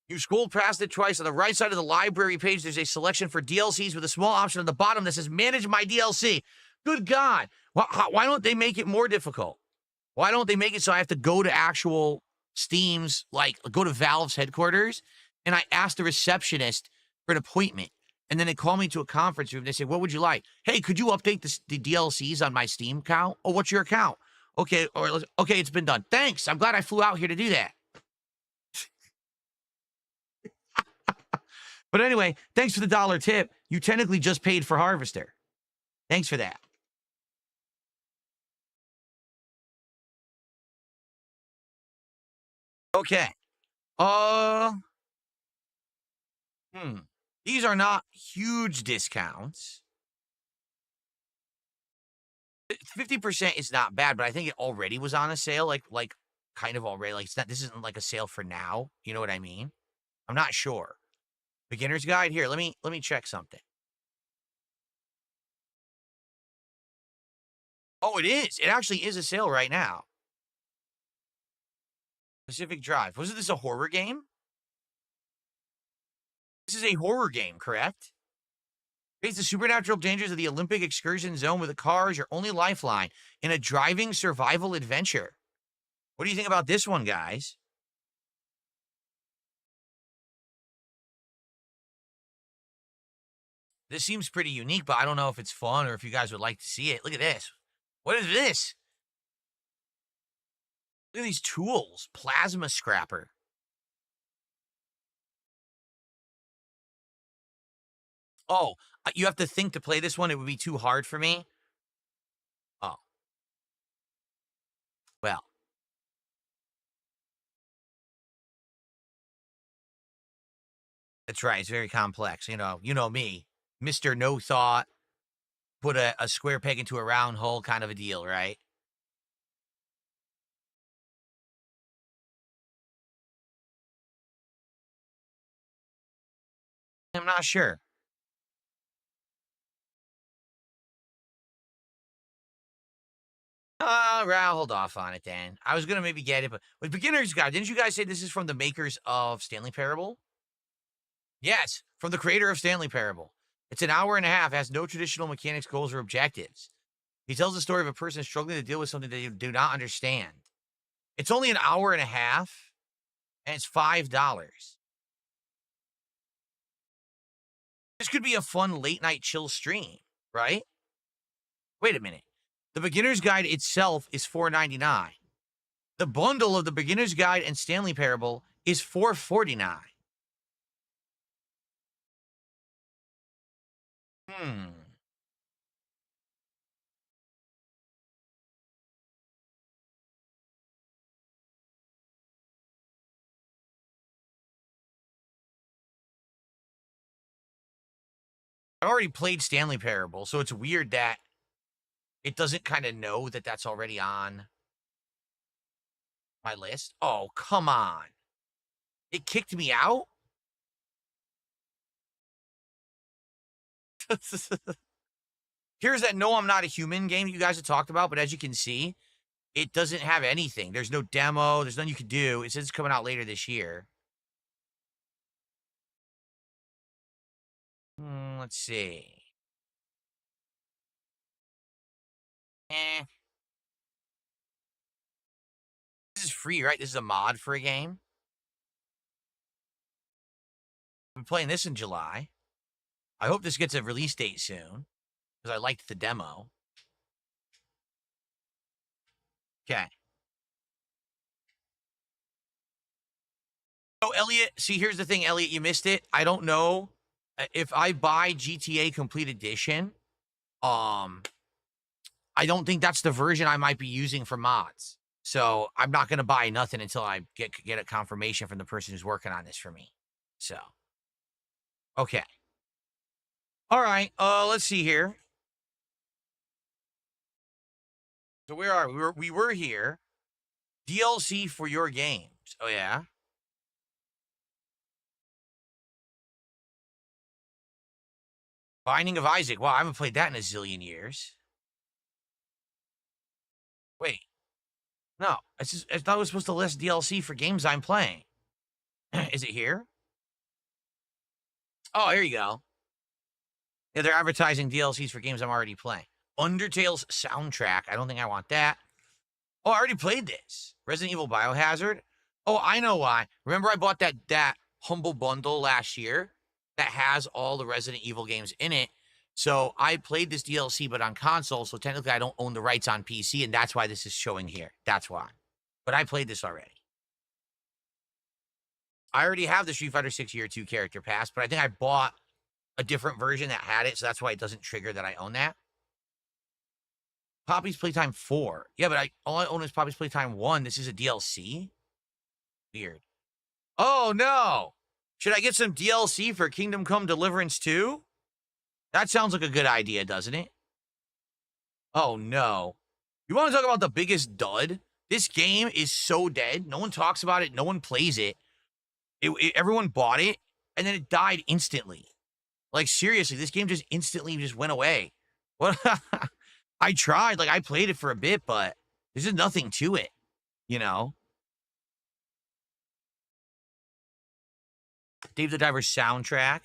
N: You scrolled past it twice. On the right side of the library page, there's a selection for DLCs with a small option on the bottom that says Manage My DLC. Good God. Why don't they make it more difficult? Why don't they make it so I have to go to actual Steam's, like, go to Valve's headquarters, and I ask the receptionist for an appointment, and then they call me to a conference room. They say, what would you like? Hey, could you update the DLCs on my Steam account? Oh, what's your account? Okay, okay, it's been done. Thanks. I'm glad I flew out here to do that. But anyway, thanks for the $1 tip. You technically just paid for Harvester. Thanks for that. Okay. These are not huge discounts. 50% is not bad, but I think it already was on a sale, like kind of already. Like this isn't like a sale for now. You know what I mean? I'm not sure. Beginner's guide here. Let me check something. Oh, it is. It actually is a sale right now. Pacific Drive. Wasn't this a horror game? This is a horror game, correct? Face the supernatural dangers of the Olympic excursion zone with a car as your only lifeline in a driving survival adventure. What do you think about this one, guys? This seems pretty unique, but I don't know if it's fun or if you guys would like to see it. Look at this. What is this? Look at these tools. Plasma scrapper. Oh, you have to think to play this one. It would be too hard for me. Oh. Well. That's right. It's very complex. You know me. Mr. No Thought. Put a square peg into a round hole kind of a deal, right? I'm not sure. Well, hold off on it then. I was gonna maybe get it, but with Beginner's Guide, didn't you guys say this is from the makers of Stanley Parable? Yes, from the creator of Stanley Parable. It's an hour and a half, has no traditional mechanics, goals, or objectives. He tells the story of a person struggling to deal with something they do not understand. It's only an hour and a half, and it's $5. This could be a fun late night chill stream, right? Wait a minute. The Beginner's Guide itself is $4.99. The bundle of the Beginner's Guide and Stanley Parable is $4.49. I've already played Stanley Parable, so it's weird that it doesn't kind of know that that's already on my list. Oh, come on. It kicked me out? Here's that No, I'm Not a Human game you guys have talked about, but as you can see, it doesn't have anything. There's no demo. There's nothing you can do. It says it's coming out later this year. Let's see. This is free, right? This is a mod for a game. I've been playing this in July. I hope this gets a release date soon, because I liked the demo. Okay. Oh, Elliot, see, here's the thing, Elliot, you missed it. I don't know if I buy GTA Complete Edition, I don't think that's the version I might be using for mods. So I'm not going to buy nothing until I get a confirmation from the person who's working on this for me. So, okay. All right, let's see here. So where are we? We were here. DLC for your games. Oh, yeah? Binding of Isaac. Wow, I haven't played that in a zillion years. Wait. No, I thought it was supposed to list DLC for games I'm playing. Is it here? Oh, here you go. Yeah, they're advertising DLCs for games I'm already playing. Undertale's soundtrack. I don't think I want that. Oh, I already played this. Resident Evil Biohazard. Oh, I know why. Remember I bought that Humble Bundle last year that has all the Resident Evil games in it. So I played this DLC, but on console, so technically I don't own the rights on PC, and that's why this is showing here. That's why. But I played this already. I already have the Street Fighter 6 Year 2 character pass, but I think I bought a different version that had it, so that's why it doesn't trigger that I own that. Poppy's Playtime 4. Yeah, but all I own is Poppy's Playtime 1. This is a DLC? Weird. Oh, no. Should I get some DLC for Kingdom Come Deliverance 2? That sounds like a good idea, doesn't it? Oh, no. You want to talk about the biggest dud? This game is so dead. No one talks about it. No one plays it. Everyone bought it, and then it died instantly. Like, seriously, this game just instantly just went away. What? I tried. Like, I played it for a bit, but there's just nothing to it, you know? Dave the Diver's soundtrack.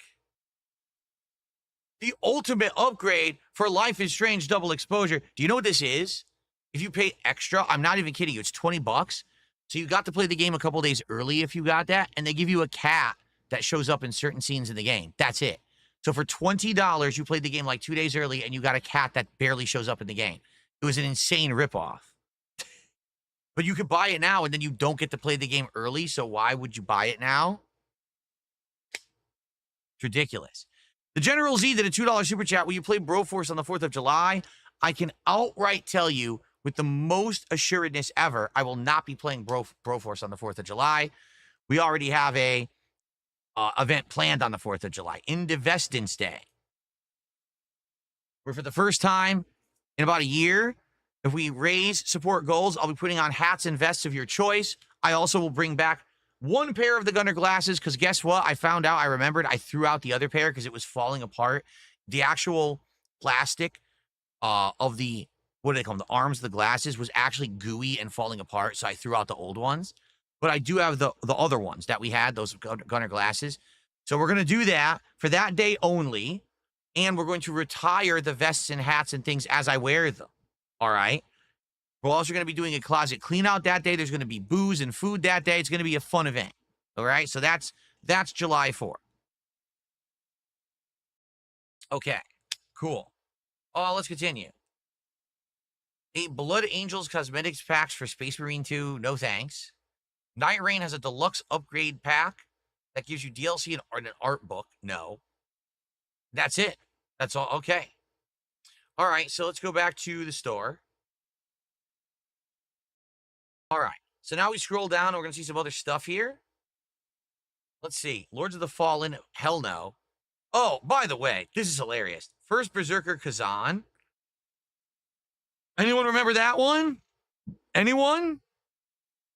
N: The ultimate upgrade for Life is Strange Double Exposure. Do you know what this is? If you pay extra, I'm not even kidding you, it's $20. So you got to play the game a couple days early if you got that, and they give you a cat that shows up in certain scenes in the game. That's it. So for $20, you played the game like 2 days early, and you got a cat that barely shows up in the game. It was an insane ripoff. But you could buy it now, and then you don't get to play the game early, so why would you buy it now? It's ridiculous. The General Z did a $2 super chat. Will you play Broforce on the 4th of July? I can outright tell you with the most assuredness ever, I will not be playing Broforce on the 4th of July. We already have a event planned on the 4th of July, Indivestance Day, where for the first time in about a year, if we raise support goals, I'll be putting on hats and vests of your choice. I also will bring back one pair of the Gunner glasses, because guess what? I found out, I remembered, I threw out the other pair because it was falling apart. The actual plastic of the, what do they call them? The arms of the glasses was actually gooey and falling apart, so I threw out the old ones. But I do have the other ones that we had, those Gunner glasses. So we're going to do that for that day only, and we're going to retire the vests and hats and things as I wear them. All right? We're also going to be doing a closet clean out that day. There's going to be booze and food that day. It's going to be a fun event. All right? So that's July 4th. Okay. Cool. Oh, let's continue. A Blood Angels cosmetics packs for Space Marine 2. No thanks. Night Rain has a deluxe upgrade pack that gives you DLC and an art book. No. That's it. That's all. Okay. All right. So let's go back to the store. All right. So now we scroll down and we're going to see some other stuff here. Let's see. Lords of the Fallen. Hell no. Oh, by the way, this is hilarious. First Berserker Kazan. Anyone remember that one? Anyone?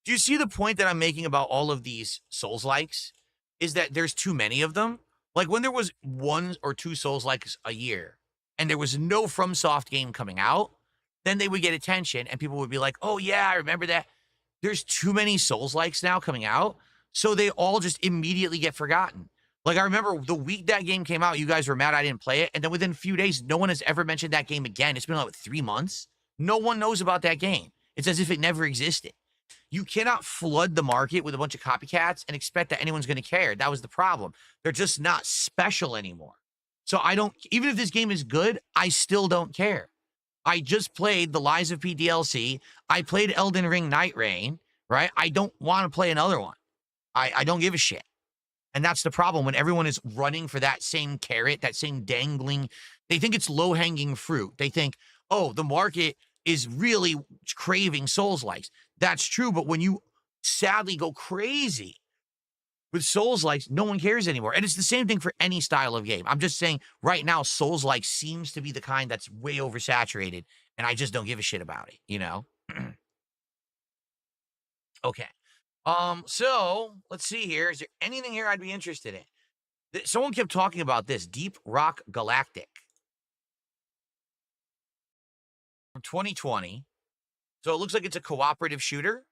N: Do you see the point that I'm making about all of these Souls-likes? Is that there's too many of them. Like when there was 1 or 2 Souls-likes a year and there was no FromSoft game coming out, then they would get attention and people would be like, oh yeah, I remember that. There's too many Souls-likes now coming out, so they all just immediately get forgotten. Like I remember the week that game came out, you guys were mad I didn't play it, and then within a few days, no one has ever mentioned that game again. It's been like 3 months. No one knows about that game. It's as if it never existed. You cannot flood the market with a bunch of copycats and expect that anyone's going to care. That was the problem. They're just not special anymore. So I don't, even if this game is good, I still don't care. I just played the Lies of P DLC. I played Elden Ring Night Rain, right? I don't want to play another one. I don't give a shit. And that's the problem when everyone is running for that same carrot, that same dangling. They think it's low-hanging fruit. They think, oh, the market is really craving Souls-likes. That's true, but when you sadly go crazy with Souls-likes, no one cares anymore. And it's the same thing for any style of game. I'm just saying right now, Souls-like seems to be the kind that's way oversaturated, and I just don't give a shit about it, you know? Okay. So let's see here. Is there anything here I'd be interested in? Someone kept talking about this, Deep Rock Galactic. From 2020. So it looks like it's a cooperative shooter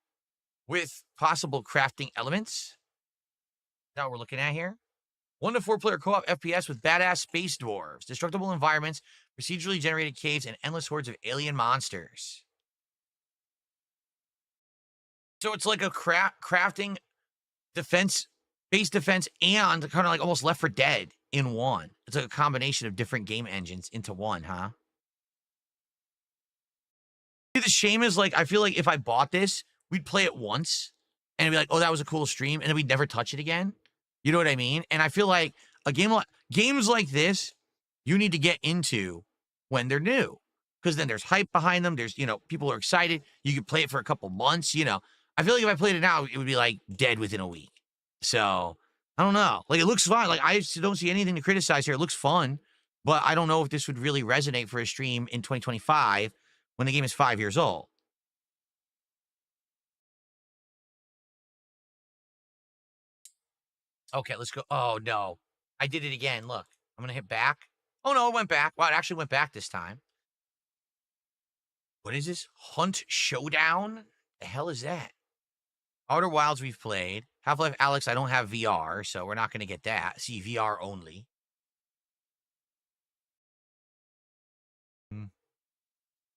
N: with possible crafting elements. That's what we're looking at here. 1 to 4 player co-op FPS with badass space dwarves, destructible environments, procedurally generated caves, and endless hordes of alien monsters. So it's like a crafting defense, base defense, and kind of like almost Left 4 Dead in one. It's like a combination of different game engines into one, huh? The shame is, like, I feel like if I bought this, we'd play it once and it'd be like, oh, that was a cool stream, and then we'd never touch it again. You know what I mean? And I feel like games like this, you need to get into when they're new, because then there's hype behind them. There's, you know, people are excited. You could play it for a couple months, you know. I feel like if I played it now, it would be like dead within a week. So I don't know. Like, it looks fun. Like, I don't see anything to criticize here. It looks fun, but I don't know if this would really resonate for a stream in 2025 when the game is 5 years old. Okay, let's go. Oh, no. I did it again. Look, I'm going to hit back. Oh, no, it went back. Wow, it actually went back this time. What is this? Hunt Showdown? The hell is that? Outer Wilds we've played. Half-Life Alyx, I don't have VR, so we're not going to get that. See, VR only.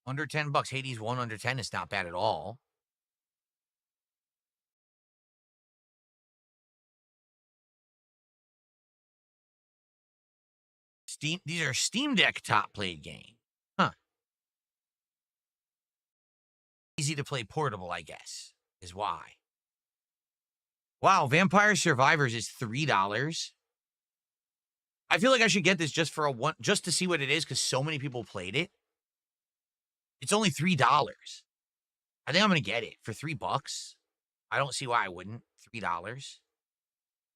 N: Under $10. Hades 1 under 10 is not bad at all. These are Steam Deck top played games. Huh. Easy to play portable, I guess, is why. Wow, Vampire Survivors is $3. I feel like I should get this just for just to see what it is, because so many people played it. It's only $3. I think I'm gonna get it for $3. I don't see why I wouldn't. $3.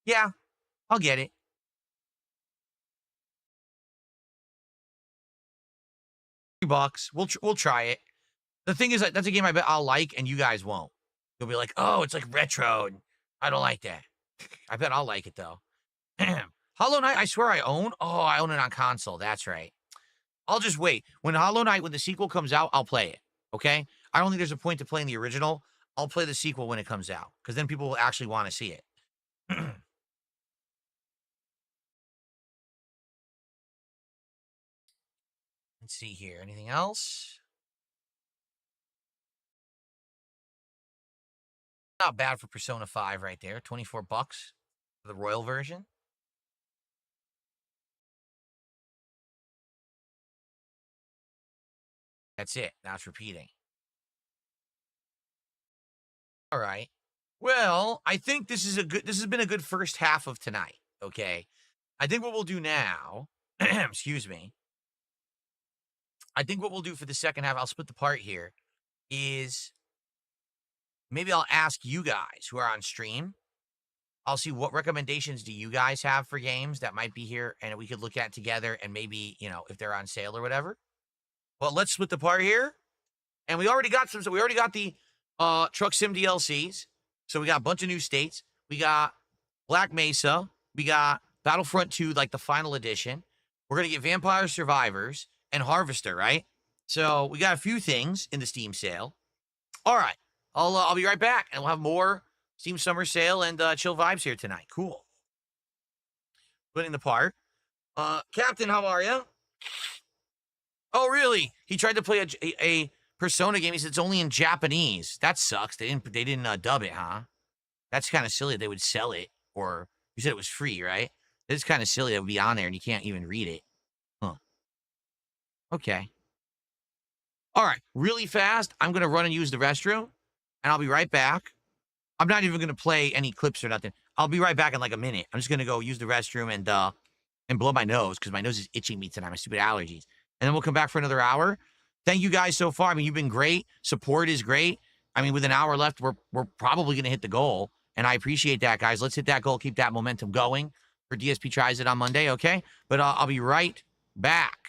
N: Yeah, I'll get it. $3. We'll try it. The thing is, that's a game I bet I'll like, and you guys won't. You'll be like, oh, it's like retro. I don't like that. I bet I'll like it, though. Hollow Knight, I swear I own. Oh, I own it on console. That's right. I'll just wait. When Hollow Knight, when the sequel comes out, I'll play it. Okay? I don't think there's a point to playing the original. I'll play the sequel when it comes out, because then people will actually want to see it. Let's see here. Anything else? Not bad for Persona 5 right there. 24 bucks for the Royal version. That's it. Now it's repeating. All right. Well, I think this has been a good first half of tonight. Okay. I think what we'll do now, excuse me. I think what we'll do for the second half, I'll split the part here, is maybe I'll ask you guys who are on stream. I'll see what recommendations do you guys have for games that might be here and we could look at together, and maybe, if they're on sale or whatever. But let's split the part here. And we already got we already got the Truck Sim DLCs. So we got a bunch of new states. We got Black Mesa. We got Battlefront 2, like the final edition. We're going to get Vampire Survivors and Harvester, right? So we got a few things in the Steam sale. All right. I'll be right back, and we'll have more Steam Summer Sale and chill vibes here tonight. Cool. Putting the part. Captain, how are you? Oh, really? He tried to play a Persona game. He said it's only in Japanese. That sucks. They didn't dub it, huh? That's kind of silly. They would sell it, or you said it was free, right? It's kind of silly that would be on there and you can't even read it. Huh. Okay. All right. Really fast. I'm gonna run and use the restroom, and I'll be right back. I'm not even gonna play any clips or nothing. I'll be right back in like a minute. I'm just gonna go use the restroom and blow my nose because my nose is itching me tonight. My stupid allergies. And then we'll come back for another hour. Thank you guys so far. I mean, you've been great. Support is great. I mean, with an hour left, we're probably gonna hit the goal, and I appreciate that, guys. Let's hit that goal. Keep that momentum going for DSP Tries It on Monday, okay? But I'll be right back.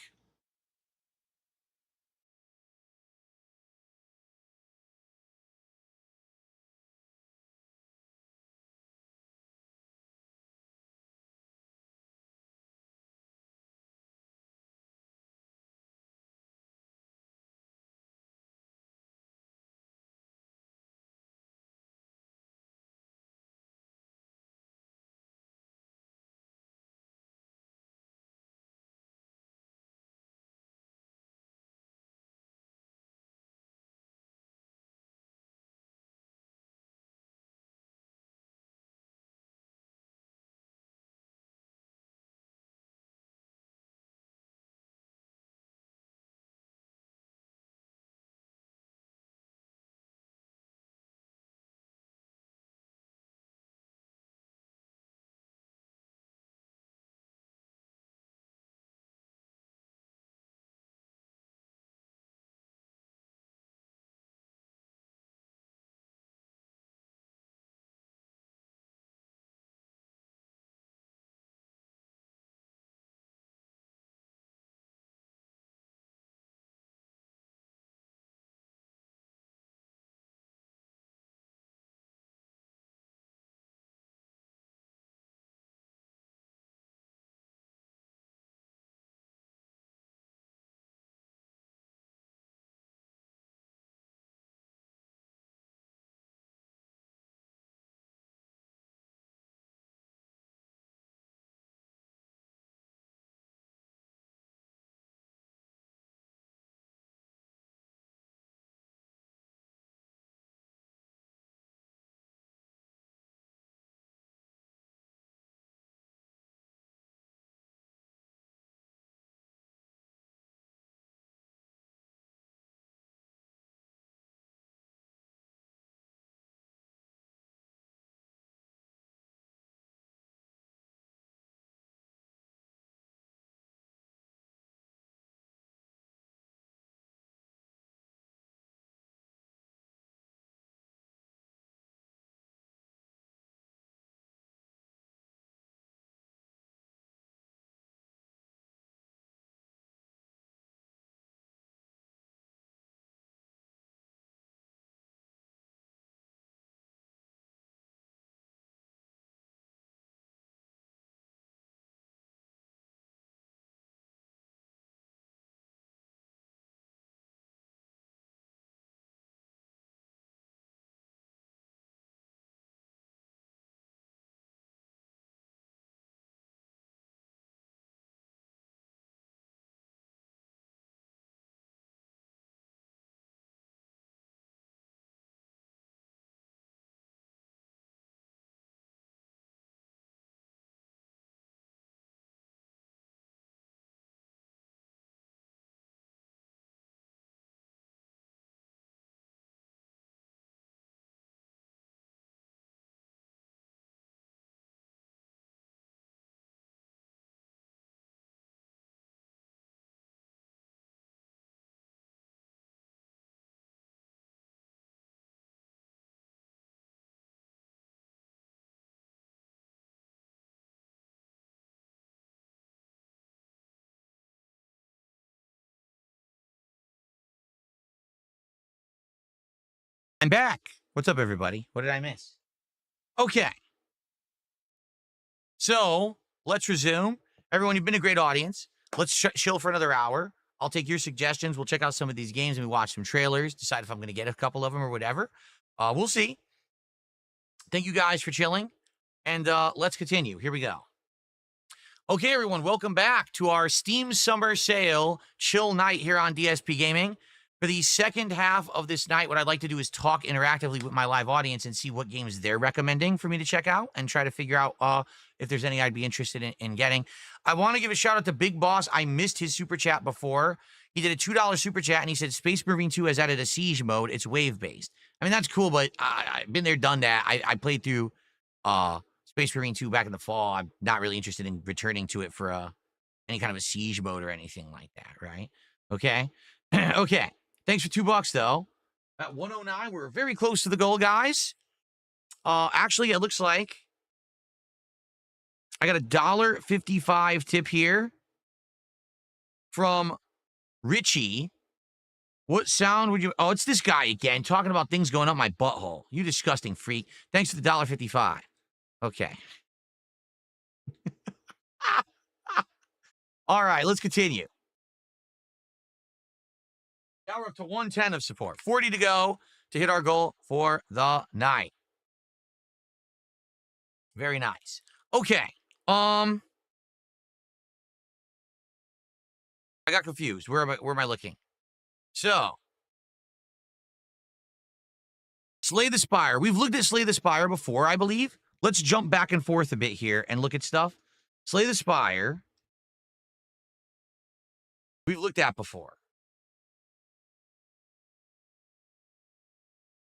N: I'm back. What's up, everybody? What did I miss? Okay. So let's resume. Everyone, you've been a great audience. Let's chill for another hour. I'll take your suggestions. We'll check out some of these games and we watch some trailers, decide if I'm going to get a couple of them or whatever. We'll see. Thank you guys for chilling. And let's continue. Here we go. Okay, everyone, welcome back to our Steam Summer Sale chill night here on DSP Gaming. For the second half of this night, what I'd like to do is talk interactively with my live audience and see what games they're recommending for me to check out and try to figure out if there's any I'd be interested in getting. I want to give a shout out to Big Boss. I missed his super chat before. He did a $2 super chat and he said Space Marine 2 has added a siege mode. It's wave-based. I mean, that's cool, but I've been there, done that. I played through Space Marine 2 back in the fall. I'm not really interested in returning to it for any kind of a siege mode or anything like that, right? Okay. Okay. Thanks for $2, though. At 109, we're very close to the goal, guys. Actually, it looks like I got a $1.55 tip here from Richie. What sound would you... Oh, it's this guy again, talking about things going up my butthole. You disgusting freak. Thanks for the $1.55. Okay. All right, let's continue. Now we're up to 110 of support. 40 to go to hit our goal for the night. Very nice. Okay. I got confused. Where am I looking? So, Slay the Spire. We've looked at Slay the Spire before, I believe. Let's jump back and forth a bit here and look at stuff. Slay the Spire. We've looked at before.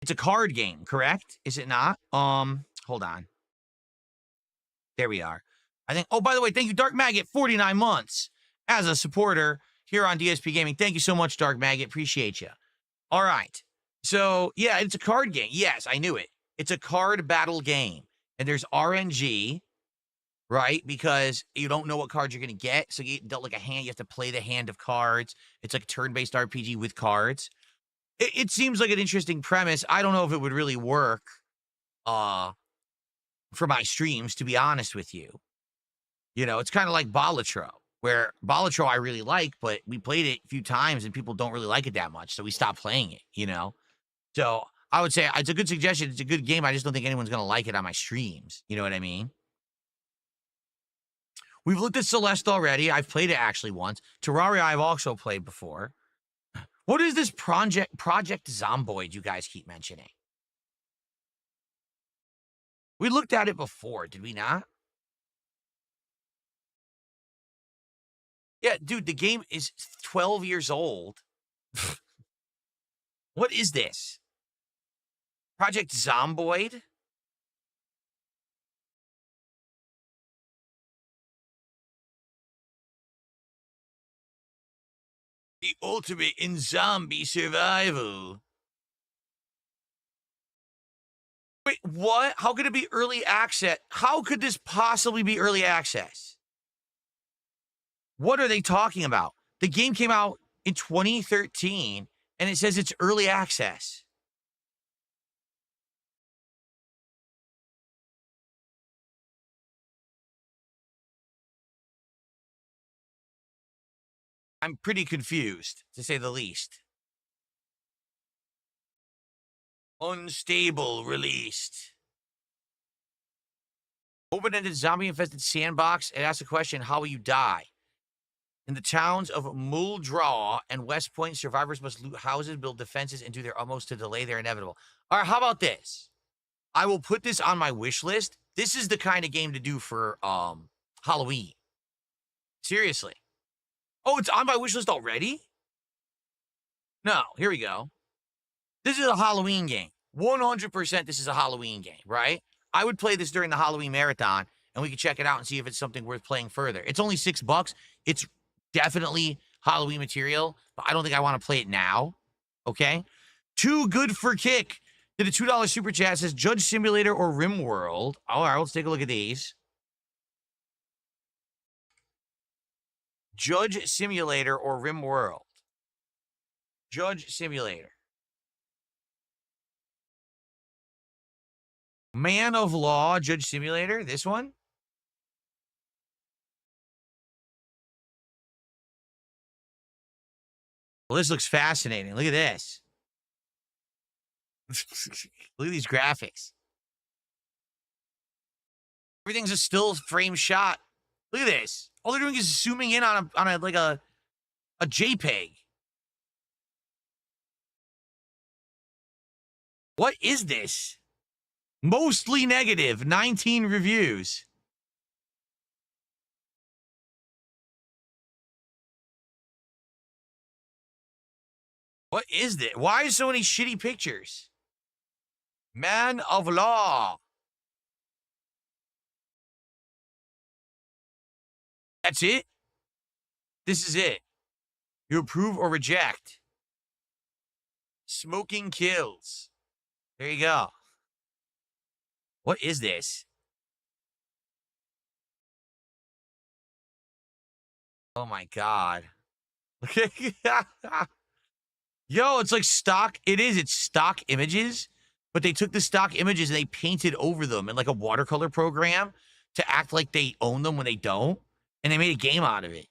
N: It's a card game, correct? Is it not? Hold on. There we are. I think, oh, by the way, thank you, Dark Maggot, 49 months as a supporter here on DSP Gaming. Thank you so much, Dark Maggot. Appreciate you. All right. So, yeah, it's a card game. Yes, I knew it. It's a card battle game. And there's RNG, right? Because you don't know what cards you're going to get. So you dealt like a hand. You have to play the hand of cards. It's like a turn-based RPG with cards. It seems like an interesting premise. I don't know if it would really work for my streams, to be honest with you. You know, it's kind of like Balatro, where Balatro I really like, but we played it a few times and people don't really like it that much, so we stopped playing it, you know? So I would say it's a good suggestion. It's a good game. I just don't think anyone's going to like it on my streams. You know what I mean? We've looked at Celeste already. I've played it actually once. Terraria I've also played before. What is this Project Zomboid you guys keep mentioning? We looked at it before, did we not? Yeah, dude, the game is 12 years old. What is this? Project Zomboid? The ultimate in zombie survival. Wait, what? How could it be early access? How could this possibly be early access? What are they talking about? The game came out in 2013, and it says it's early access. I'm pretty confused, to say the least. Unstable released. Open-ended zombie-infested sandbox. It asks a question, how will you die? In the towns of Muldraw and West Point, survivors must loot houses, build defenses, and do their utmost to delay their inevitable. All right, how about this? I will put this on my wish list. This is the kind of game to do for Halloween. Seriously. Oh, it's on my wish list already? No, here we go. This is a Halloween game. 100% this is a Halloween game, right? I would play this during the Halloween marathon, and we could check it out and see if it's something worth playing further. It's only $6. It's definitely Halloween material, but I don't think I want to play it now, okay? Too Good for Kick did a $2 super chat. Says Judge Simulator or RimWorld. All right, let's take a look at these. Judge Simulator or RimWorld. Judge Simulator. Man of Law, Judge Simulator. This one? Well, this looks fascinating. Look at this. Look at these graphics. Everything's a still frame shot. Look at this. All they're doing is zooming in on a JPEG. What is this? Mostly negative. 19 reviews. What is this? Why so many shitty pictures? Man of Law. That's it? This is it. You approve or reject. Smoking kills. There you go. What is this? Oh my God. Yo, it's like stock. It is. It's stock images, but they took the stock images and they painted over them in like a watercolor program to act like they own them when they don't. And they made a game out of it.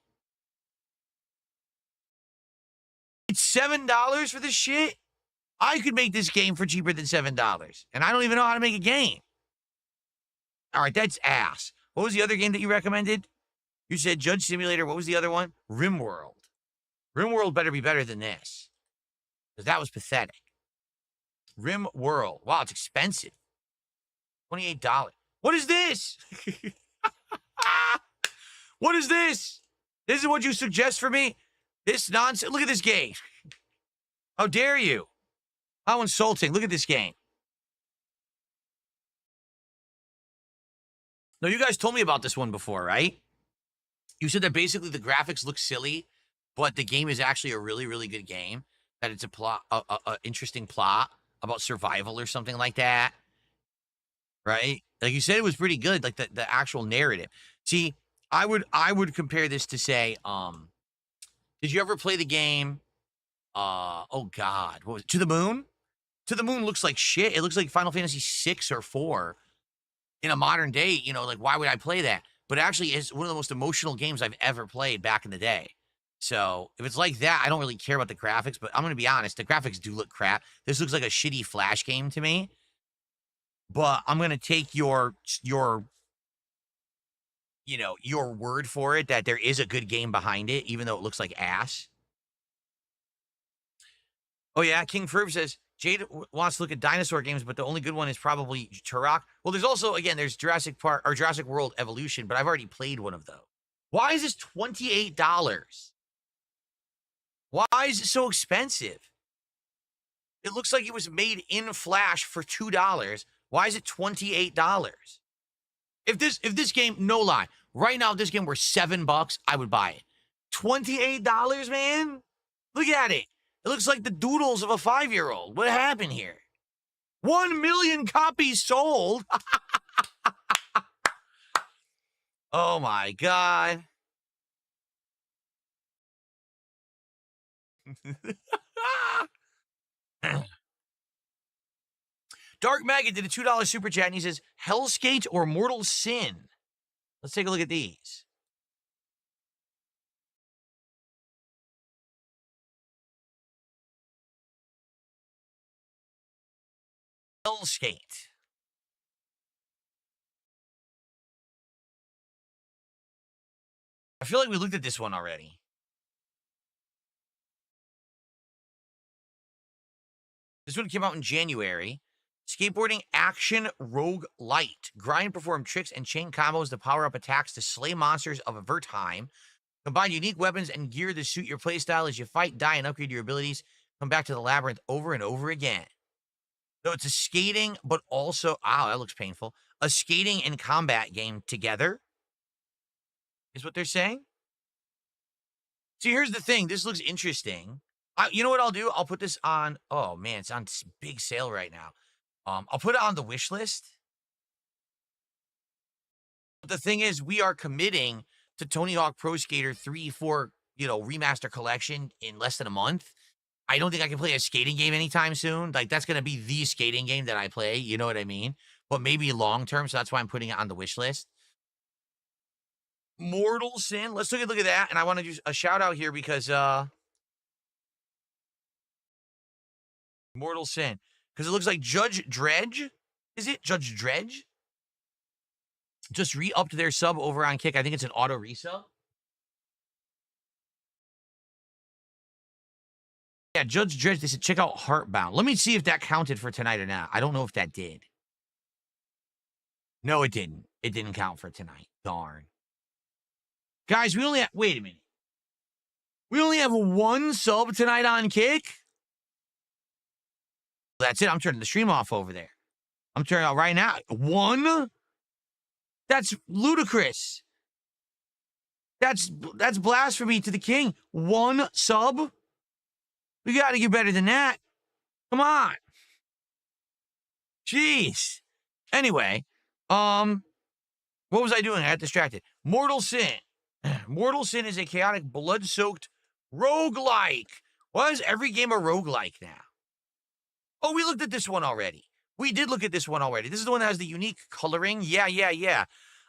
N: It's $7 for this shit? I could make this game for cheaper than $7. And I don't even know how to make a game. All right, that's ass. What was the other game that you recommended? You said Judge Simulator. What was the other one? RimWorld. RimWorld better be better than this. Because that was pathetic. RimWorld. Wow, it's expensive. $28. What is this? What is this? This is what you suggest for me? This nonsense? Look at this game. How dare you? How insulting. Look at this game. No, you guys told me about this one before, right? You said that basically the graphics look silly, but the game is actually a really, really good game. That it's a plot, a interesting plot about survival or something like that. Right? Like you said, it was pretty good, like the actual narrative. See, I would compare this to say, did you ever play the game? Oh God, what was it? To the Moon? To the Moon looks like shit. It looks like Final Fantasy 6 or 4 in a modern day. You know, like why would I play that? But actually, it's one of the most emotional games I've ever played back in the day. So if it's like that, I don't really care about the graphics. But I'm gonna be honest, the graphics do look crap. This looks like a shitty Flash game to me. But I'm gonna take your word for it that there is a good game behind it, even though it looks like ass. Oh yeah, King Ferb says Jade wants to look at dinosaur games, but the only good one is probably Turok. Well, there's also, again, there's Jurassic Park or Jurassic World Evolution, but I've already played one of those. Why is this $28? Why is it so expensive? It looks like it was made in Flash for $2. Why is it $28? If this game, no lie, right now if this game were $7, I would buy it. $28, man? Look at it. It looks like the doodles of a 5-year-old. What happened here? 1 million copies sold. Oh my God. Dark Maggot did a $2 super chat and he says, Hellskate or Mortal Sin? Let's take a look at these. Hellskate. I feel like we looked at this one already. This one came out in January. Skateboarding action rogue light. Grind, perform tricks, and chain combos to power up attacks to slay monsters of avert time. Combine unique weapons and gear to suit your playstyle as you fight, die, and upgrade your abilities. Come back to the labyrinth over and over again. So it's a skating, but also, wow, that looks painful. A skating and combat game together is what they're saying. See, here's the thing. This looks interesting. You know what I'll do? I'll put this on. Oh, man, it's on big sale right now. I'll put it on the wish list. But the thing is, we are committing to Tony Hawk Pro Skater 3, 4, remaster collection in less than a month. I don't think I can play a skating game anytime soon. Like, that's going to be the skating game that I play. You know what I mean? but maybe long term. So that's why I'm putting it on the wish list. Mortal Sin. Let's take a look at that. And I want to do a shout out here because Mortal Sin. Because it looks like Judge Dredge. Is it Judge Dredge? Just re-upped their sub over on Kick. I think it's an auto resub. Yeah, Judge Dredge, they said check out Heartbound. Let me see if that counted for tonight or not. I don't know if that did. No, it didn't. It didn't count for tonight. Darn. Guys, we only have... Wait a minute. We only have one sub tonight on Kick? That's it. I'm turning the stream off over there. I'm turning it off right now. One? That's ludicrous. That's blasphemy to the king. One sub? We got to get better than that. Come on. Jeez. Anyway, what was I doing? I got distracted. Mortal Sin. Mortal Sin is a chaotic, blood-soaked roguelike. Why is every game a roguelike now? Oh, we looked at this one already. We did look at this one already. This is the one that has the unique coloring. Yeah.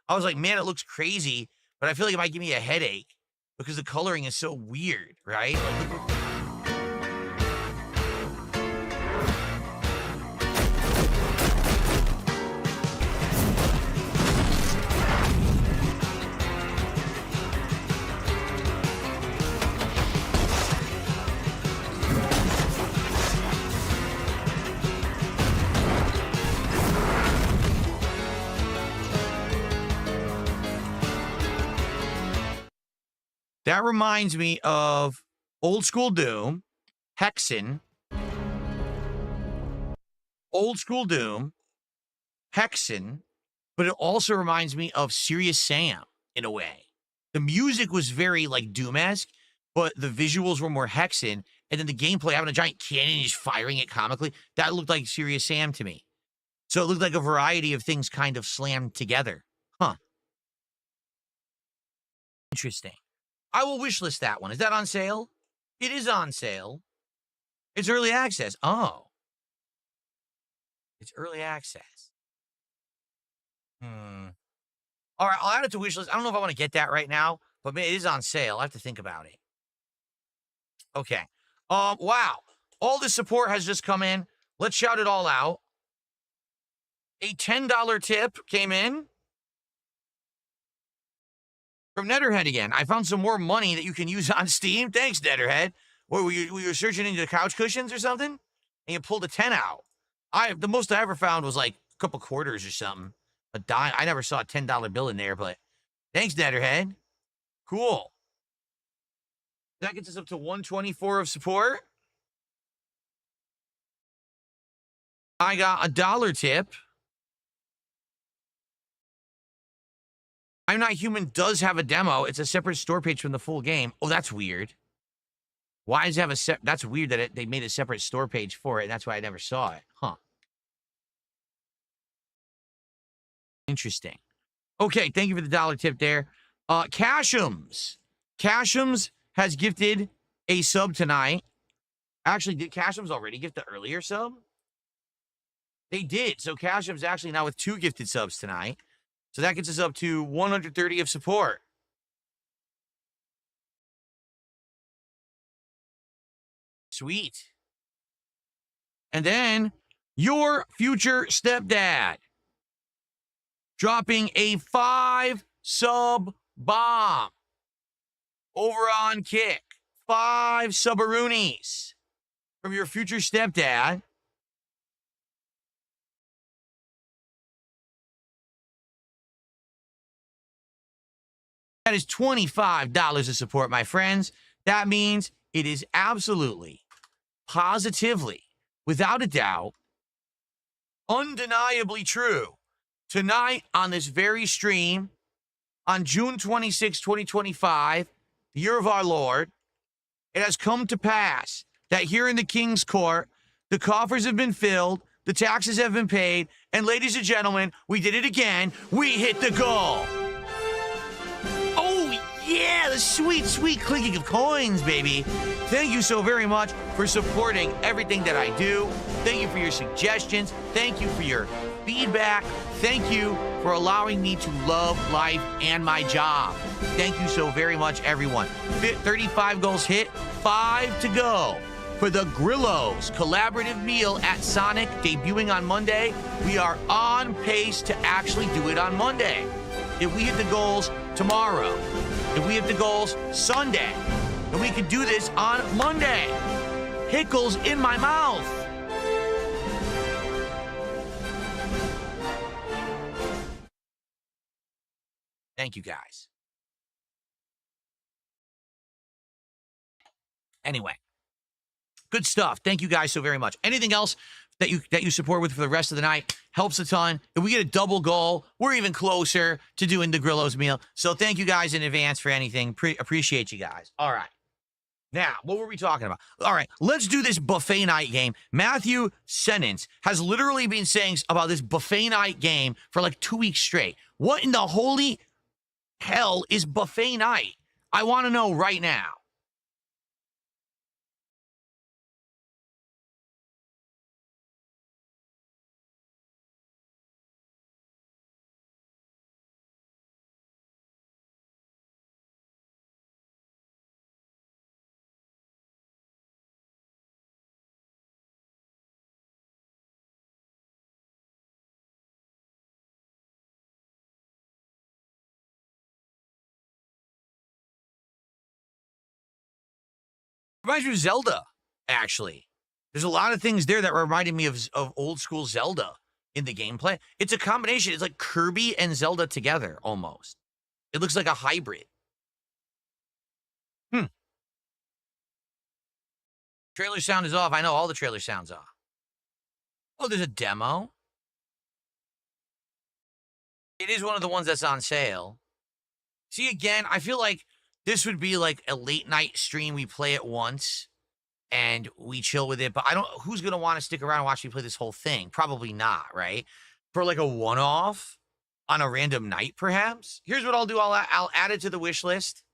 N: I was like, man, it looks crazy, but I feel like it might give me a headache because the coloring is so weird, right? Like, that reminds me of Old School Doom, Hexen, Old School Doom, Hexen, but it also reminds me of Serious Sam in a way. The music was very like Doom-esque, but the visuals were more Hexen, and then the gameplay, having a giant cannon and just firing it comically, that looked like Serious Sam to me. So it looked like a variety of things kind of slammed together. Huh. Interesting. I will wishlist that one. Is that on sale? It is on sale. It's early access. Oh. It's early access. All right, I'll add it to wishlist. I don't know if I want to get that right now, but it is on sale. I have to think about it. Okay. Wow. All this support has just come in. Let's shout it all out. A $10 tip came in from Netterhead again. I found some more money that you can use on Steam. Thanks, Netterhead. What, were you searching into couch cushions or something? And you pulled a 10 out. The most I ever found was like a couple quarters or something. A dime. I never saw a $10 bill in there, but thanks, Netterhead. Cool. That gets us up to 124 of support. I got a $1 tip. I'm Not Human does have a demo. It's a separate store page from the full game. Oh, that's weird. Why does it have a that's weird that they made a separate store page for it, and that's why I never saw it. Huh. Interesting. Okay, thank you for the $1 tip there. Cashums. Cashums has gifted a sub tonight. Actually, did Cashums already gift the earlier sub? They did. So Cashums actually now with 2 gifted subs tonight. So that gets us up to 130 of support. Sweet. And then your future stepdad dropping a 5 sub bomb over on Kick. 5 subaroonies from your future stepdad. That is $25 of support, my friends. That means it is absolutely, positively, without a doubt, undeniably true. Tonight on this very stream, on June 26, 2025, the year of our Lord, it has come to pass that here in the King's Court, the coffers have been filled, the taxes have been paid, and ladies and gentlemen, we did it again. We hit the goal. Yeah, the sweet, sweet clinking of coins, baby. Thank you so very much for supporting everything that I do. Thank you for your suggestions. Thank you for your feedback. Thank you for allowing me to love life and my job. Thank you so very much, everyone. 35 goals hit, 5 to go. For the Grillos collaborative meal at Sonic debuting on Monday, we are on pace to actually do it on Monday. If we hit the goals tomorrow, if we hit the goals Sunday, then we can do this on Monday. Pickles in my mouth. Thank you, guys. Anyway, good stuff. Thank you guys so very much. Anything else that you support with for the rest of the night helps a ton. If we get a double goal, we're even closer to doing the Grillo's meal. So thank you guys in advance for anything. Appreciate you guys. All right. Now, what were we talking about? All right, let's do this buffet night game. Matthew Sennens has literally been saying about this buffet night game for like 2 weeks straight. What in the holy hell is buffet night? I want to know right now. Reminds me of Zelda, actually. There's a lot of things there that reminded me of old school Zelda in the gameplay. It's a combination. It's like Kirby and Zelda together, almost. It looks like a hybrid. Trailer sound is off. I know all the trailer sounds off. Oh, there's a demo. It is one of the ones that's on sale. See, again, I feel like this would be like a late night stream. We play it once and we chill with it. But I don't, who's going to want to stick around and watch me play this whole thing? Probably not, right? For like a one-off on a random night, perhaps. Here's what I'll do. I'll add it to the wish list.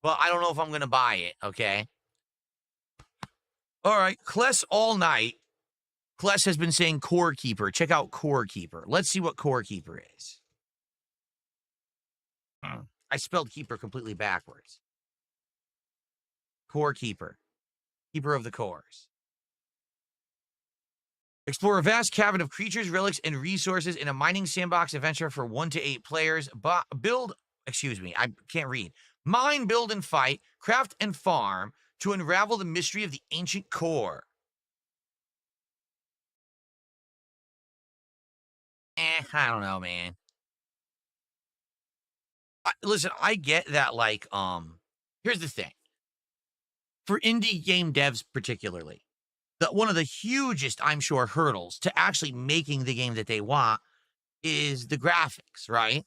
N: But I don't know if I'm going to buy it, okay? All right, Kless all night. Kless has been saying Core Keeper. Check out Core Keeper. Let's see what Core Keeper is. I spelled Keeper completely backwards. Core Keeper. Keeper of the Cores. Explore a vast cavern of creatures, relics, and resources in a mining sandbox adventure for 1 to 8 players. I can't read. Mine, build, and fight, craft, and farm to unravel the mystery of the ancient core. I don't know, man. Listen, I get that, like, here's the thing. For indie game devs particularly, one of the hugest, I'm sure, hurdles to actually making the game that they want is the graphics, right?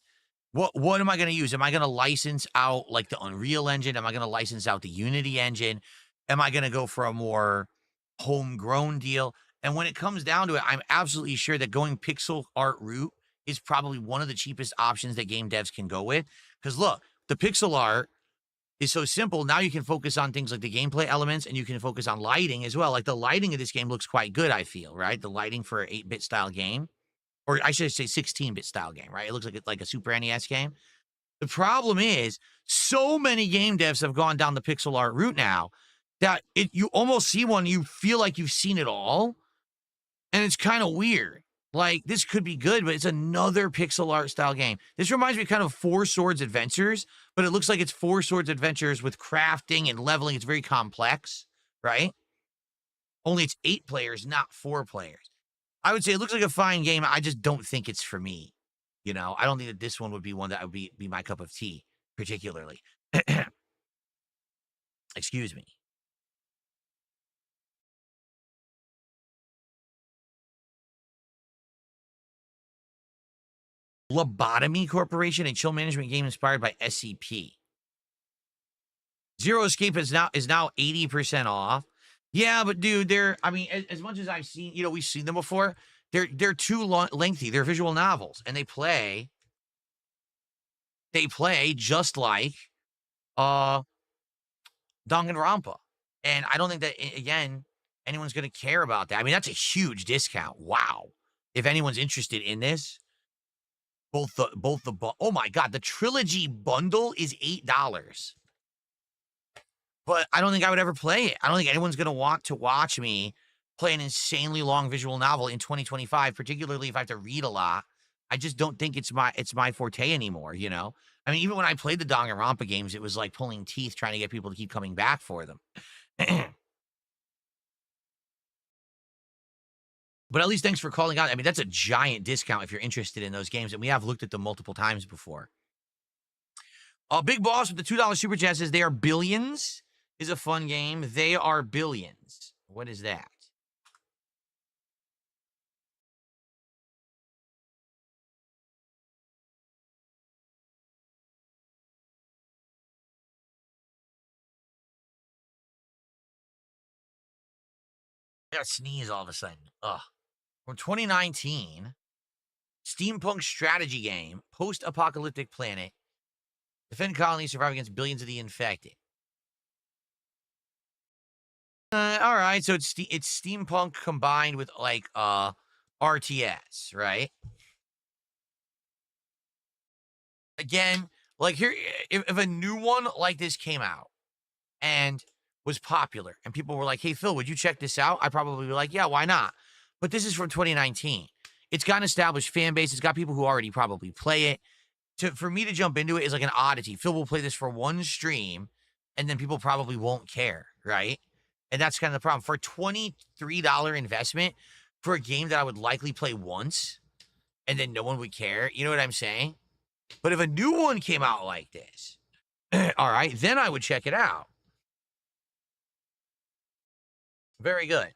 N: What am I going to use? Am I going to license out, like, the Unreal Engine? Am I going to license out the Unity engine? Am I going to go for a more homegrown deal? And when it comes down to it, I'm absolutely sure that going pixel art route is probably one of the cheapest options that game devs can go with. Because look, the pixel art is so simple. Now you can focus on things like the gameplay elements, and you can focus on lighting as well. Like the lighting of this game looks quite good, I feel, right? The lighting for an 8-bit style game, or I should say 16-bit style game, right? It looks like a Super NES game. The problem is so many game devs have gone down the pixel art route now that you almost see one, you feel like you've seen it all. And it's kind of weird. Like, this could be good, but it's another pixel art style game. This reminds me kind of Four Swords Adventures, but it looks like it's Four Swords Adventures with crafting and leveling. It's very complex, right? Only it's 8 players, not 4 players. I would say it looks like a fine game. I just don't think it's for me. You know, I don't think that this one would be one that would be my cup of tea, particularly. Excuse me. Lobotomy Corporation, a chill management game inspired by SCP. Zero Escape is now 80% off. Yeah, but dude, as much as I've seen, we've seen them before. They're too lengthy. They're visual novels, and they play just like Danganronpa. And I don't think that, again, anyone's going to care about that. I mean, that's a huge discount. Wow. if anyone's interested in this, oh my God, the trilogy bundle is $8. But I don't think I would ever play it. I don't think anyone's going to want to watch me play an insanely long visual novel in 2025, particularly if I have to read a lot. I just don't think it's my forte anymore, you know? I mean, even when I played the Danganronpa games, it was like pulling teeth trying to get people to keep coming back for them. But at least thanks for calling out. I mean, that's a giant discount if you're interested in those games, and we have looked at them multiple times before. Big Boss with the $2 super chat says They Are Billions is a fun game. They Are Billions. What is that? I gotta sneeze all of a sudden. Ugh. From 2019, steampunk strategy game, post-apocalyptic planet, defend colonies, survive against billions of the infected. All right, so it's steampunk combined with like RTS, right? Again, like here, if a new one like this came out and was popular, and people were like, "Hey Phil, would you check this out?" I'd probably be like, "Yeah, why not?" But this is from 2019. It's got an established fan base. It's got people who already probably play it. For me to jump into it is like an oddity. Phil will play this for one stream, and then people probably won't care, right? And that's kind of the problem. For a $23 investment for a game that I would likely play once, and then no one would care, you know what I'm saying? But if a new one came out like this, all right, then I would check it out. Very good.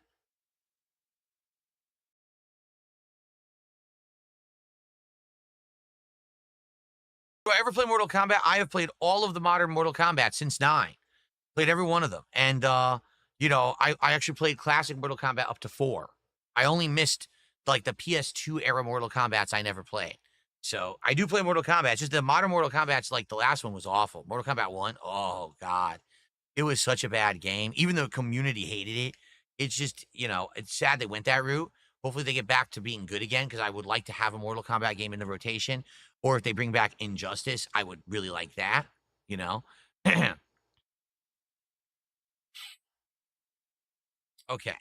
N: Do I ever play Mortal Kombat? I have played all of the modern Mortal Kombat since 9. Played every one of them. And, you know, I actually played classic Mortal Kombat up to 4. I only missed, like, the PS2 era Mortal Kombats I never played. So, I do play Mortal Kombat. It's just the modern Mortal Kombat's, like, the last one was awful. Mortal Kombat 1, oh, God. It was such a bad game. Even though the community hated it, it's just, you know, it's sad they went that route. Hopefully they get back to being good again, because I would like to have a Mortal Kombat game in the rotation. Or if they bring back Injustice, I would really like that, you know? Okay.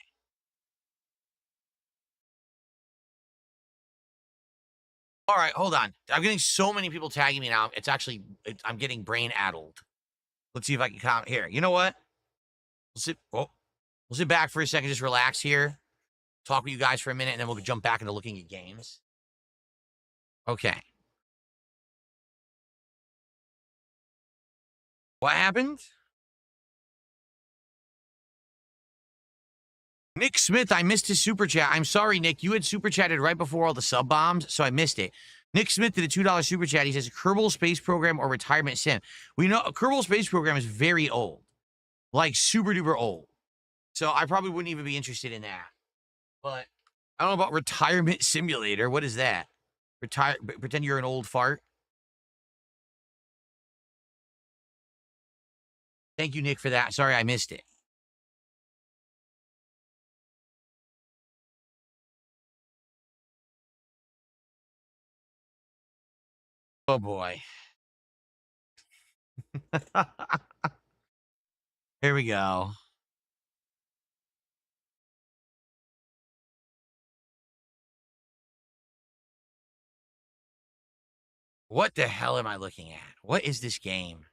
N: All right, hold on. I'm getting so many people tagging me now. It's actually, I'm getting brain addled. Let's see if I can comment here. You know what? We'll sit back for a second, just relax here. Talk with you guys for a minute, and then we'll jump back into looking at games. Okay. What happened? Nick Smith, I missed his super chat. I'm sorry, Nick. You had super chatted right before all the sub bombs, so I missed it. Nick Smith did a $2 super chat. He says, Kerbal Space Program or Retirement Sim. We know Kerbal Space Program is very old. Like, super duper old. So I probably wouldn't even be interested in that. But I don't know about Retirement Simulator. What is that? Pretend you're an old fart? Thank you, Nick, for that. Sorry I missed it. Oh, boy. Here we go. What the hell am I looking at? What is this game?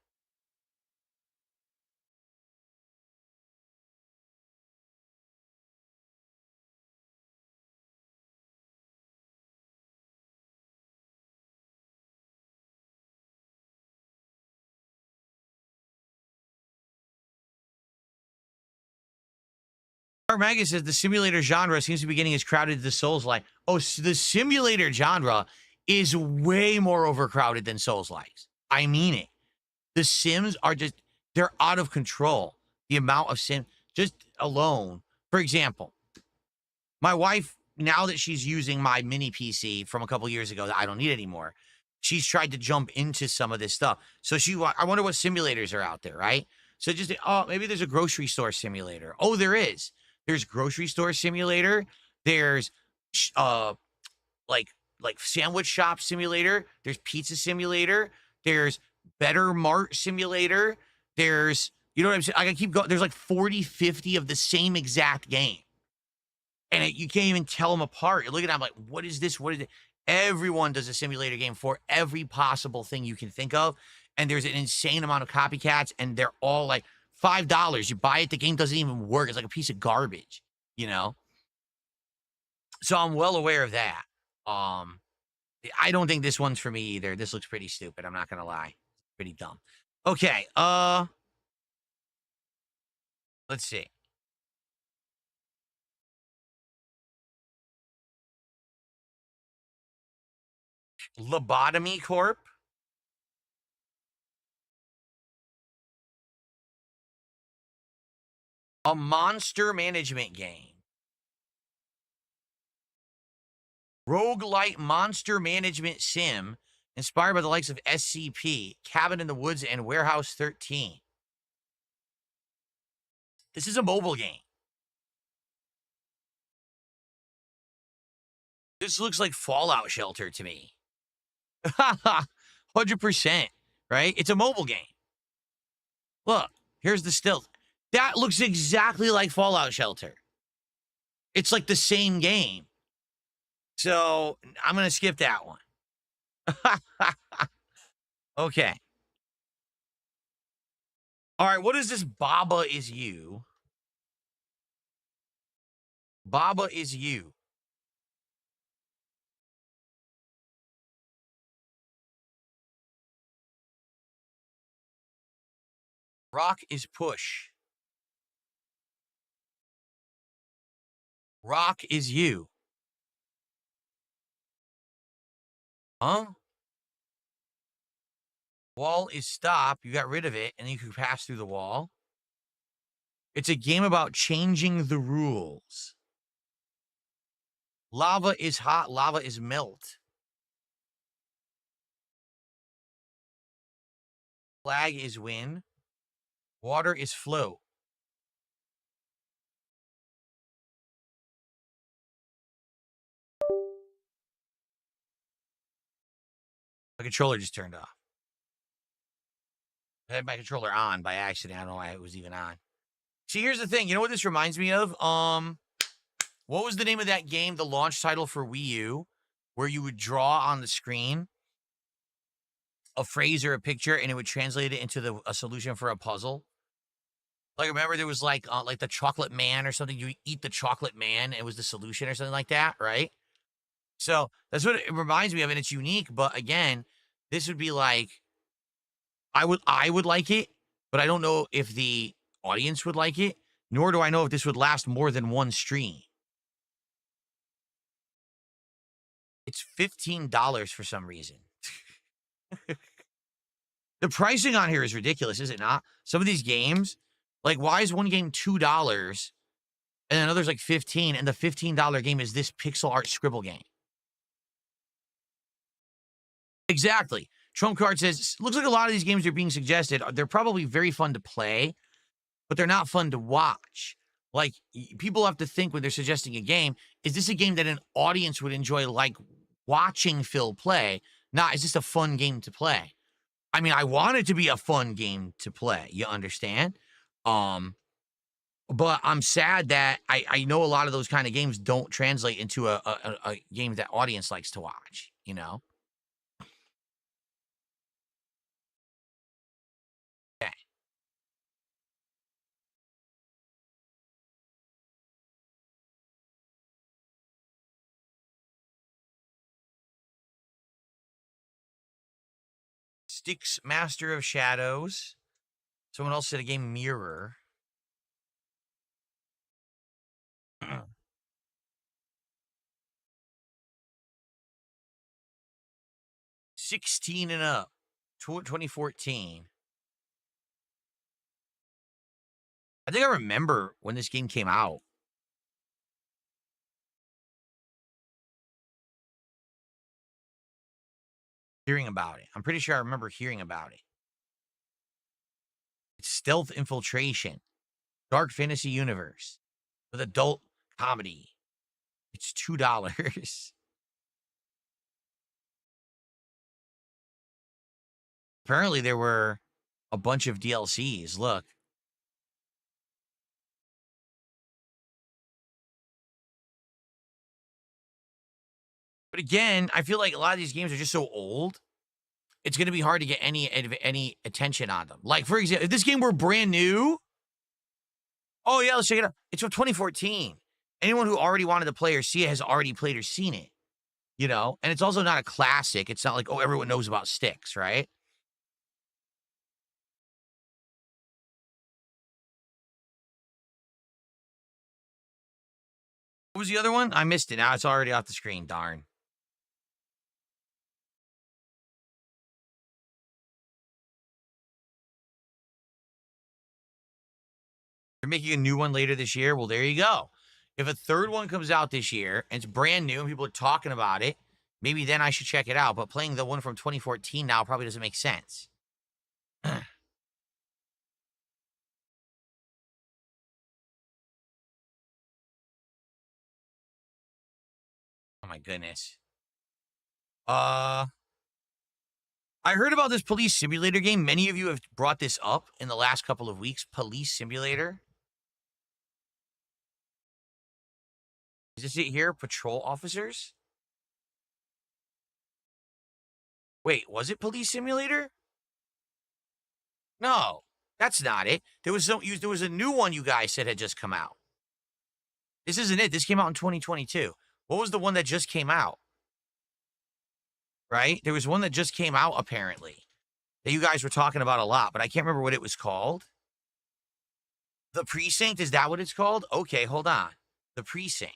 N: Magus says the simulator genre seems to be getting as crowded as the Souls-like. Oh, so the simulator genre is way more overcrowded than Souls-likes. I mean it. The Sims are just, they're out of control. The amount of Sims, just alone. For example, my wife, now that she's using my mini PC from a couple years ago that I don't need anymore, she's tried to jump into some of this stuff. So I wonder what simulators are out there, right? So just, maybe there's a grocery store simulator. Oh, there is. There's grocery store simulator. There's like sandwich shop simulator. There's pizza simulator. There's Better Mart simulator. There's, you know what I'm saying? I can keep going. There's like 40, 50 of the same exact game. And you can't even tell them apart. You're looking at them like, what is this? What is it? Everyone does a simulator game for every possible thing you can think of. And there's an insane amount of copycats, and they're all like $5. You buy it, the game doesn't even work. It's like a piece of garbage, you know? So I'm well aware of that. I don't think this one's for me either. This looks pretty stupid. I'm not gonna lie. Pretty dumb. Okay, let's see. Lobotomy Corp. A monster management game. Roguelite monster management sim inspired by the likes of SCP, Cabin in the Woods, and Warehouse 13. This is a mobile game. This looks like Fallout Shelter to me. 100%, right? It's a mobile game. Look, here's the still. That looks exactly like Fallout Shelter. It's like the same game. So I'm going to skip that one. Okay. All right, what is this Baba Is You? Baba Is You. Rock is Push. Rock is You. Huh? Wall is Stop. You got rid of it, and then you can pass through the wall. It's a game about changing the rules. Lava is Hot. Lava is Melt. Flag is Win. Water is Flow. My controller just turned off. I had my controller on by accident. I don't know why it was even on. See, here's the thing. You know what this reminds me of? What was the name of that game, the launch title for Wii U, where you would draw on the screen a phrase or a picture, and it would translate it into a solution for a puzzle? Like, remember there was like the Chocolate Man or something. You eat the Chocolate Man, and it was the solution or something like that, right? So that's what it reminds me of, and it's unique. But again, this would be like, I would like it, but I don't know if the audience would like it, nor do I know if this would last more than one stream. It's $15 for some reason. The pricing on here is ridiculous, is it not? Some of these games, like, why is one game $2 and another's like $15, and the $15 game is this pixel art scribble game? Exactly. Trump Card says, looks like a lot of these games are being suggested. They're probably very fun to play, but they're not fun to watch. Like, people have to think when they're suggesting a game, is this a game that an audience would enjoy, like watching Phil play? Not, is this a fun game to play? I mean, I want it to be a fun game to play. You understand? But I'm sad that I know a lot of those kind of games don't translate into a game that audience likes to watch, you know? Okay. Styx Master of Shadows. Someone else said a game Mirror. 16 and up. 2014. I think I remember when this game came out. Hearing about it. I'm pretty sure I remember hearing about it. It's stealth infiltration. Dark fantasy universe. With adult comedy. It's $2. Apparently there were a bunch of DLCs. Look. But again, I feel like a lot of these games are just so old. It's going to be hard to get any attention on them. Like, for example, if this game were brand new, oh, yeah, let's check it out. It's from 2014. Anyone who already wanted to play or see it has already played or seen it, you know? And it's also not a classic. It's not like, oh, everyone knows about Styx, right? What was the other one? I missed it. Now it's already off the screen. Darn. They're making a new one later this year. Well, there you go. If a third one comes out this year and it's brand new and people are talking about it, maybe then I should check it out. But playing the one from 2014 now probably doesn't make sense. Oh my goodness. I heard about this police simulator game. Many of you have brought this up in the last couple of weeks. Police simulator. Is this it here? Patrol officers? Wait, was it police simulator? No, that's not it. There was a new one you guys said had just come out. This isn't it. This came out in 2022. What was the one that just came out? Right? There was one that just came out, apparently, that you guys were talking about a lot, but I can't remember what it was called. The Precinct? Is that what it's called? Okay, hold on. The Precinct.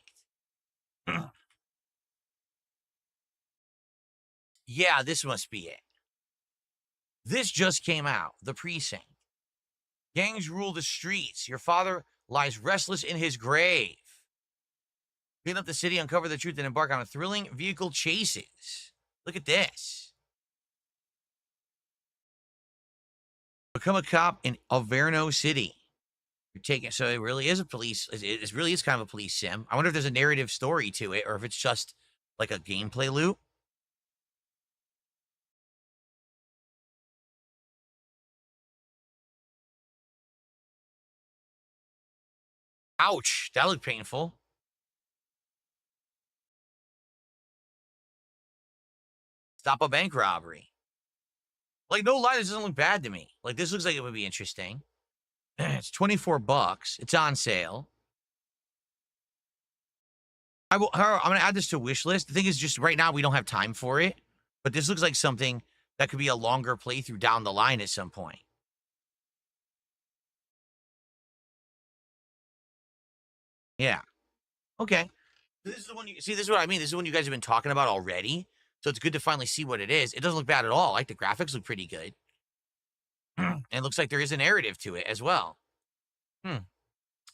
N: Yeah, this must be it. This just came out. The Precinct. Gangs rule the streets. Your father lies restless in his grave. Clean up the city, uncover the truth, and embark on a thrilling vehicle chases. Look at this. Become a cop in Averno City. You're taking, so it really is a police, it really is kind of a police sim. I wonder if there's a narrative story to it or if it's just like a gameplay loop. Ouch, that looked painful. Stop a bank robbery. Like, no lie, this doesn't look bad to me. Like, this looks like it would be interesting. It's $24. It's on sale. I'm going to add this to wish list. The thing is just right now we don't have time for it. But this looks like something that could be a longer playthrough down the line at some point. Yeah. Okay. This is the one you see. This is what I mean. This is one you guys have been talking about already. So it's good to finally see what it is. It doesn't look bad at all. Like the graphics look pretty good. And it looks like there is a narrative to it as well.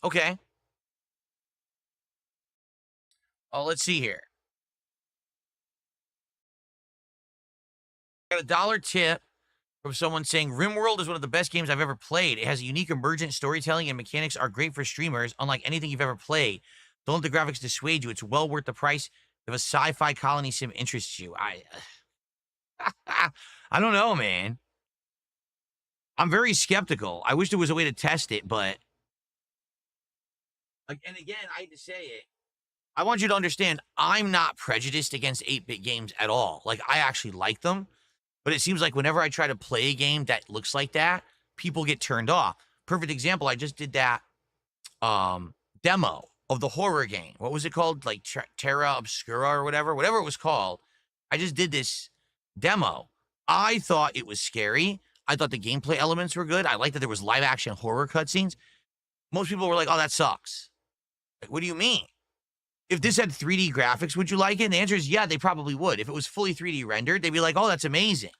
N: Okay. Oh, let's see here. Got a $1 tip from someone saying RimWorld is one of the best games I've ever played. It has unique emergent storytelling and mechanics are great for streamers, unlike anything you've ever played. Don't let the graphics dissuade you. It's well worth the price if a sci-fi colony sim interests you. I don't know, man. I'm very skeptical. I wish there was a way to test it, but and again, I hate to say it. I want you to understand, I'm not prejudiced against 8-bit games at all. Like, I actually like them, but it seems like whenever I try to play a game that looks like that, people get turned off. Perfect example, I just did that demo of the horror game. What was it called? Like Terra Obscura or whatever it was called. I just did this demo. I thought it was scary. I thought the gameplay elements were good. I liked that there was live action horror cutscenes. Most people were like, oh, that sucks. Like, what do you mean? If this had 3D graphics, would you like it? And the answer is yeah, they probably would. If it was fully 3D rendered, they'd be like, oh, that's amazing.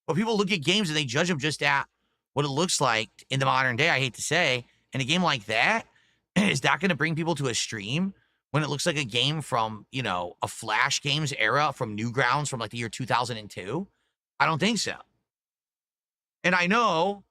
N: But people look at games and they judge them just at what it looks like in the modern day, I hate to say. And a game like that, is that going to bring people to a stream when it looks like a game from, you know, a Flash Games era from Newgrounds from like the year 2002? I don't think so. And I know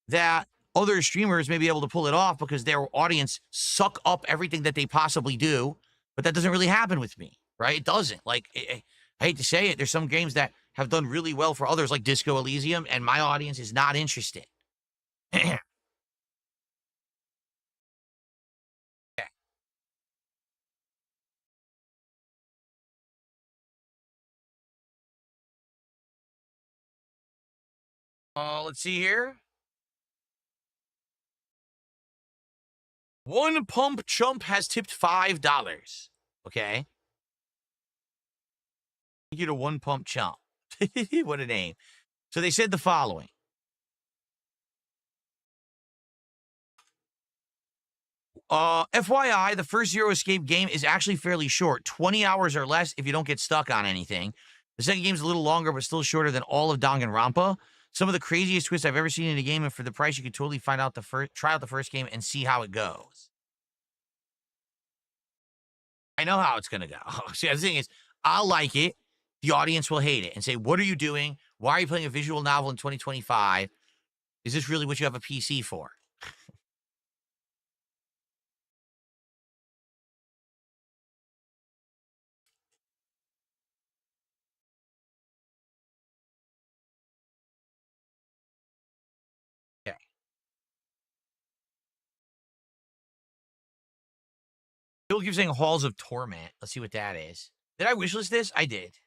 N: that other streamers may be able to pull it off because their audience suck up everything that they possibly do, but that doesn't really happen with me, right? It doesn't. Like, I hate to say it, there's some games that have done really well for others like Disco Elysium, and my audience is not interested. Okay. Let's see here. One Pump Chump has tipped $5. Okay. Thank you to One Pump Chump. What a name. So they said the following. FYI, the first Zero Escape game is actually fairly short, 20 hours or less if you don't get stuck on anything. The second game's a little longer, but still shorter than all of Danganronpa. Some of the craziest twists I've ever seen in a game, and for the price, you could totally try out the first game and see how it goes. I know how it's gonna go. See, the thing is, I'll like it. The audience will hate it and say, "What are you doing? Why are you playing a visual novel in 2025? Is this really what you have a PC for?" Okay. People keep saying Halls of Torment. Let's see what that is. Did I wishlist this? I did.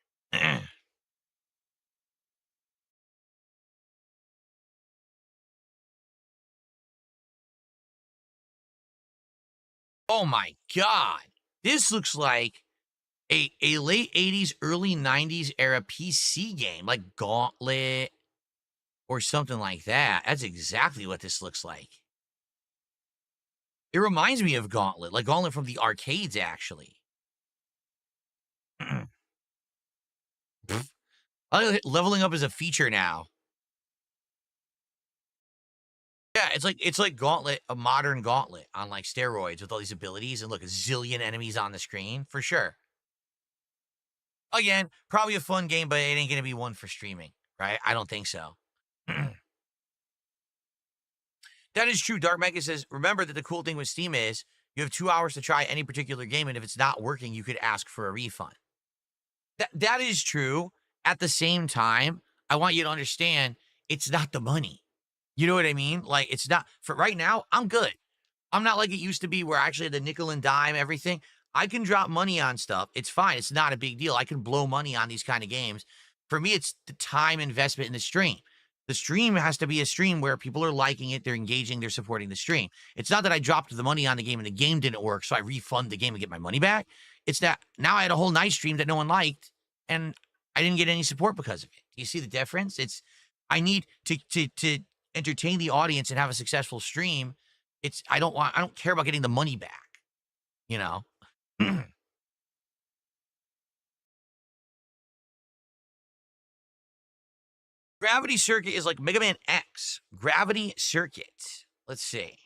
N: Oh my God. This looks like a late 80s, early 90s era PC game, like Gauntlet or something like that. That's exactly what this looks like. It reminds me of Gauntlet, like Gauntlet from the arcades, actually. Leveling up is a feature now. Yeah, it's like Gauntlet, a modern Gauntlet on like steroids with all these abilities, and look, a zillion enemies on the screen for sure. Again, probably a fun game, but it ain't gonna be one for streaming, right? I don't think so. That is true. Dark Mega says, remember that the cool thing with Steam is you have 2 hours to try any particular game, and if it's not working, you could ask for a refund. That is true. At the same time, I want you to understand it's not the money. You know what I mean? Like, it's not, for right now, I'm good. I'm not like it used to be where I actually had the nickel and dime everything. I can drop money on stuff. It's fine. It's not a big deal. I can blow money on these kind of games. For me, it's the time investment in the stream. The stream has to be a stream where people are liking it, they're engaging, they're supporting the stream. It's not that I dropped the money on the game and the game didn't work, so I refund the game and get my money back. It's that now I had a whole night stream that no one liked, and I didn't get any support because of it. Do you see the difference? It's, I need to entertain the audience and have a successful stream. It's, I don't care about getting the money back, you know? Gravity Circuit is like Mega Man X. Gravity Circuit. Let's see.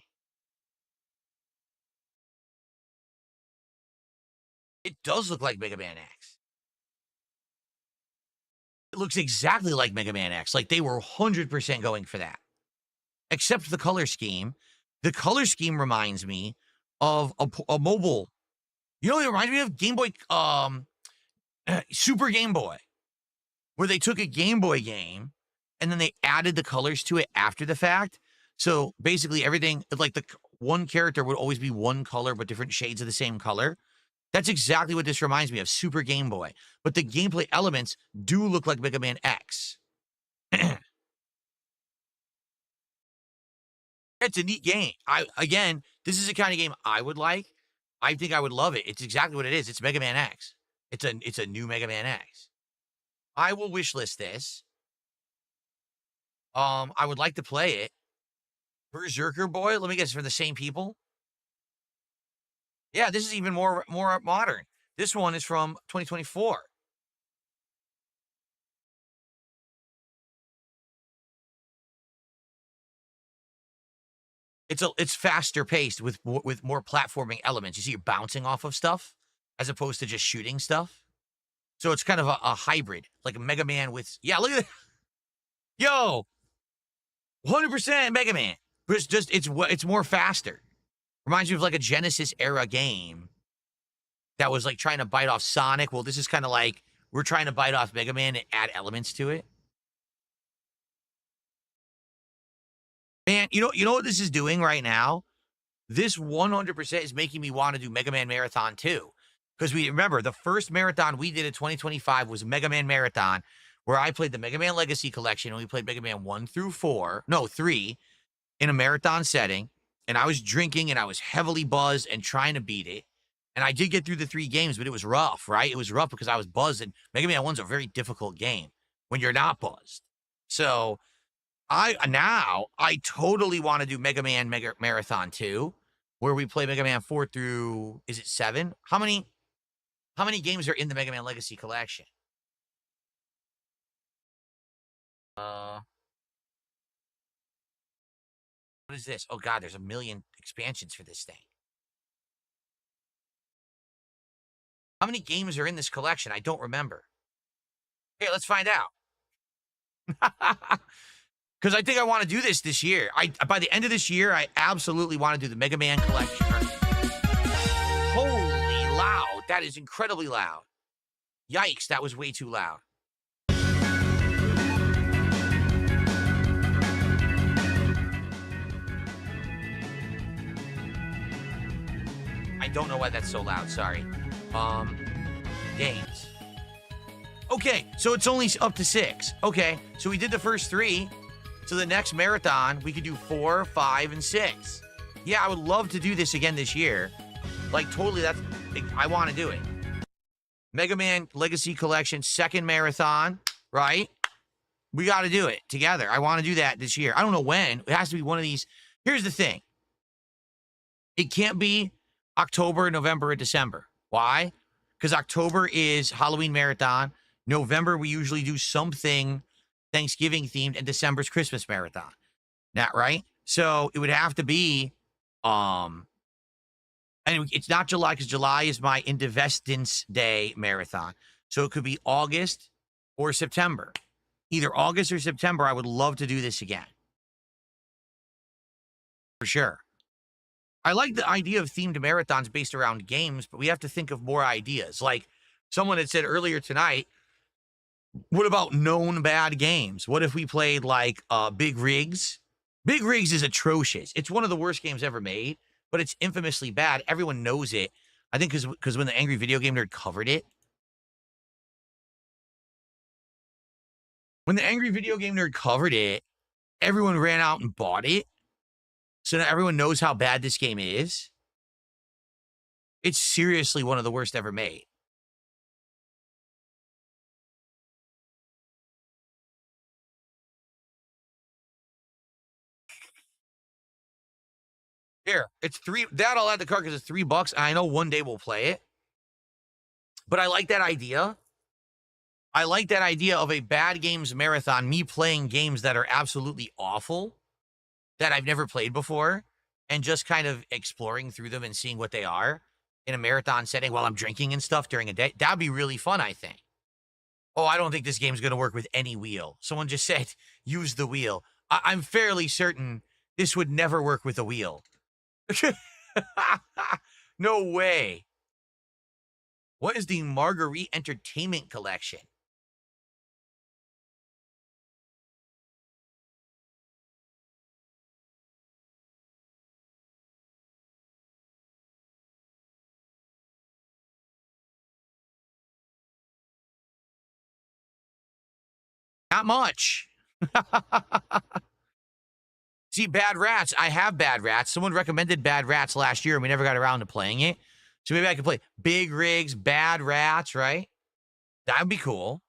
N: It does look like Mega Man X. It looks exactly like Mega Man X. Like they were 100% going for that. Except the color scheme. The color scheme reminds me of a mobile. You know what it reminds me of? Game Boy, Super Game Boy. Where they took a Game Boy game and then they added the colors to it after the fact. So basically everything, like the one character would always be one color, but different shades of the same color. That's exactly what this reminds me of, Super Game Boy. But the gameplay elements do look like Mega Man X. It's a neat game. Again, this is the kind of game I would like. I think I would love it. It's exactly what it is. It's Mega Man X. It's a new Mega Man X. I will wishlist this. I would like to play it. Berserker Boy, let me guess, for the same people. Yeah, this is even more modern. This one is from 2024. It's faster paced with more platforming elements. You see, you're bouncing off of stuff as opposed to just shooting stuff. So it's kind of a hybrid, like a Mega Man with, yeah, look at that. Yo, 100% Mega Man. But it's more faster. Reminds me of like a Genesis era game that was like trying to bite off Sonic. Well, this is kind of like we're trying to bite off Mega Man and add elements to it. Man, you know what this is doing right now? This 100% is making me want to do Mega Man Marathon 2. Because we remember the first marathon we did in 2025 was Mega Man Marathon, where I played the Mega Man Legacy Collection and we played Mega Man 1 through 3 in a marathon setting. And I was drinking and I was heavily buzzed and trying to beat it. And I did get through the 3 games, but it was rough, right? It was rough because I was buzzed, and Mega Man 1's a very difficult game when you're not buzzed. So I totally want to do Mega Man Marathon 2, where we play Mega Man 4 through, is it 7? How many games are in the Mega Man Legacy Collection? What is this? Oh God, there's a million expansions for this thing. How many games are in this collection? I don't remember. Okay, let's find out. Because I think I want to do this year. By the end of this year, I absolutely want to do the Mega Man collection. Holy loud. That is incredibly loud. Yikes, that was way too loud. I don't know why that's so loud, sorry. Games. Okay, so it's only up to 6. Okay, so we did the first 3. So the next marathon, we could do 4, 5, and 6. Yeah, I would love to do this again this year. Like, totally, I want to do it. Mega Man Legacy Collection, 2nd marathon, right? We got to do it together. I want to do that this year. I don't know when. It has to be one of these. Here's the thing. It can't be October, November, or December. Why? Because October is Halloween Marathon. November, we usually do something Thanksgiving themed, and December's Christmas Marathon. That right? So it would have to be, and it's not July, because July is my Independence Day Marathon. So it could be August or September. Either August or September, I would love to do this again. For sure. I like the idea of themed marathons based around games, but we have to think of more ideas. Like someone had said earlier tonight, what about known bad games? What if we played like Big Rigs? Big Rigs is atrocious. It's one of the worst games ever made, but it's infamously bad. Everyone knows it. I think because when the Angry Video Game Nerd covered it. When the Angry Video Game Nerd covered it, everyone ran out and bought it. So now everyone knows how bad this game is. It's seriously one of the worst ever made. Here, it's 3. That I'll add the card because it's $3. And I know one day we'll play it. But I like that idea. I like that idea of a bad games marathon, me playing games that are absolutely awful, that I've never played before, and just kind of exploring through them and seeing what they are in a marathon setting while I'm drinking and stuff during a day. That'd be really fun, I think. Oh, I don't think this game's going to work with any wheel. Someone just said, use the wheel. I'm fairly certain this would never work with a wheel. No way. What is the Marguerite Entertainment Collection? Not much. See, Bad Rats. I have Bad Rats. Someone recommended Bad Rats last year, and we never got around to playing it. So maybe I could play Big Rigs, Bad Rats, right? That would be cool.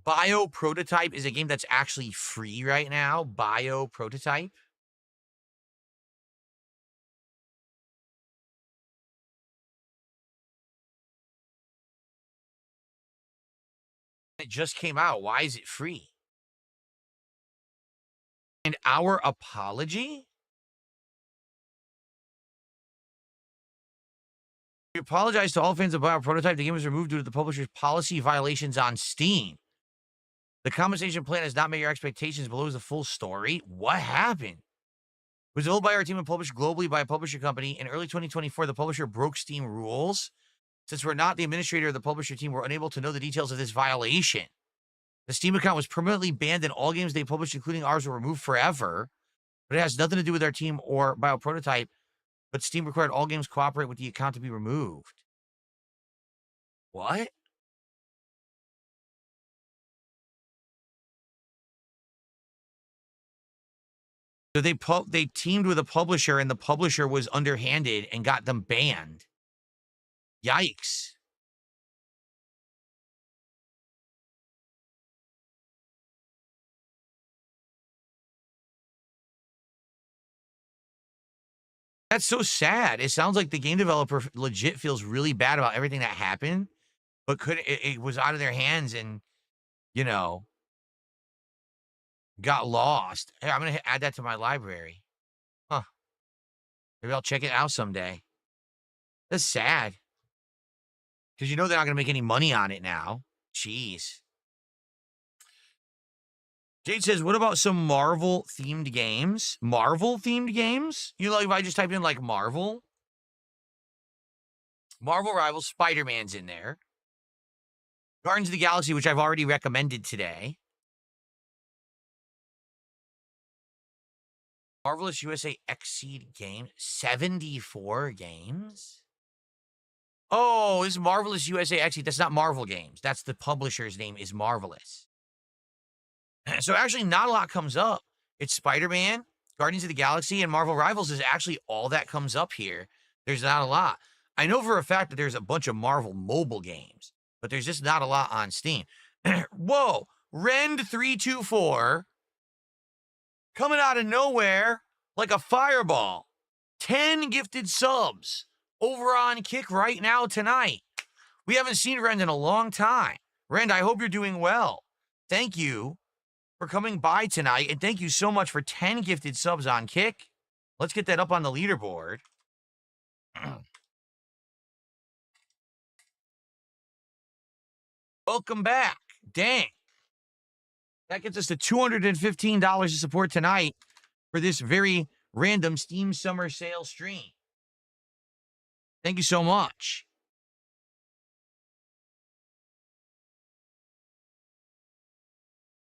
N: Bio Prototype is a game that's actually free right now. Bio Prototype. It just came out. Why is it free? And Our Apology? We apologize to all fans of Bio Prototype. The game was removed due to the publisher's policy violations on Steam. The compensation plan has not met your expectations below the full story. What happened? It was developed by our team and published globally by a publisher company. In early 2024, the publisher broke Steam rules. Since we're not the administrator of the publisher team, we're unable to know the details of this violation. The Steam account was permanently banned and all games they published, including ours, were removed forever. But it has nothing to do with our team or Bioprototype. But Steam required all games cooperate with the account to be removed. What? So they teamed with a publisher and the publisher was underhanded and got them banned. Yikes. That's so sad. It sounds like the game developer legit feels really bad about everything that happened, but it was out of their hands and, you know, got lost. Hey, I'm going to add that to my library. Huh. Maybe I'll check it out someday. That's sad. Because you know they're not going to make any money on it now. Jeez. Jade says, what about some Marvel-themed games? Marvel-themed games? You know, if I just typed in, like, Marvel? Marvel Rivals, Spider-Man's in there. Guardians of the Galaxy, which I've already recommended today. Marvelous USA Exceed game. 74 games? Oh, this is Marvelous USA Exceed. That's not Marvel Games. That's the publisher's name is Marvelous. So actually not a lot comes up. It's Spider-Man, Guardians of the Galaxy, and Marvel Rivals is actually all that comes up here. There's not a lot. I know for a fact that there's a bunch of Marvel mobile games, but there's just not a lot on Steam. Whoa, Rend324 coming out of nowhere like a fireball. 10 gifted subs over on Kick right now tonight. We haven't seen Rend in a long time. Rend, I hope you're doing well. Thank you for coming by tonight, and thank you so much for 10 gifted subs on Kick. Let's get that up on the leaderboard. Welcome back. Dang. That gets us to $215 of support tonight for this very random Steam Summer Sale stream. Thank you so much.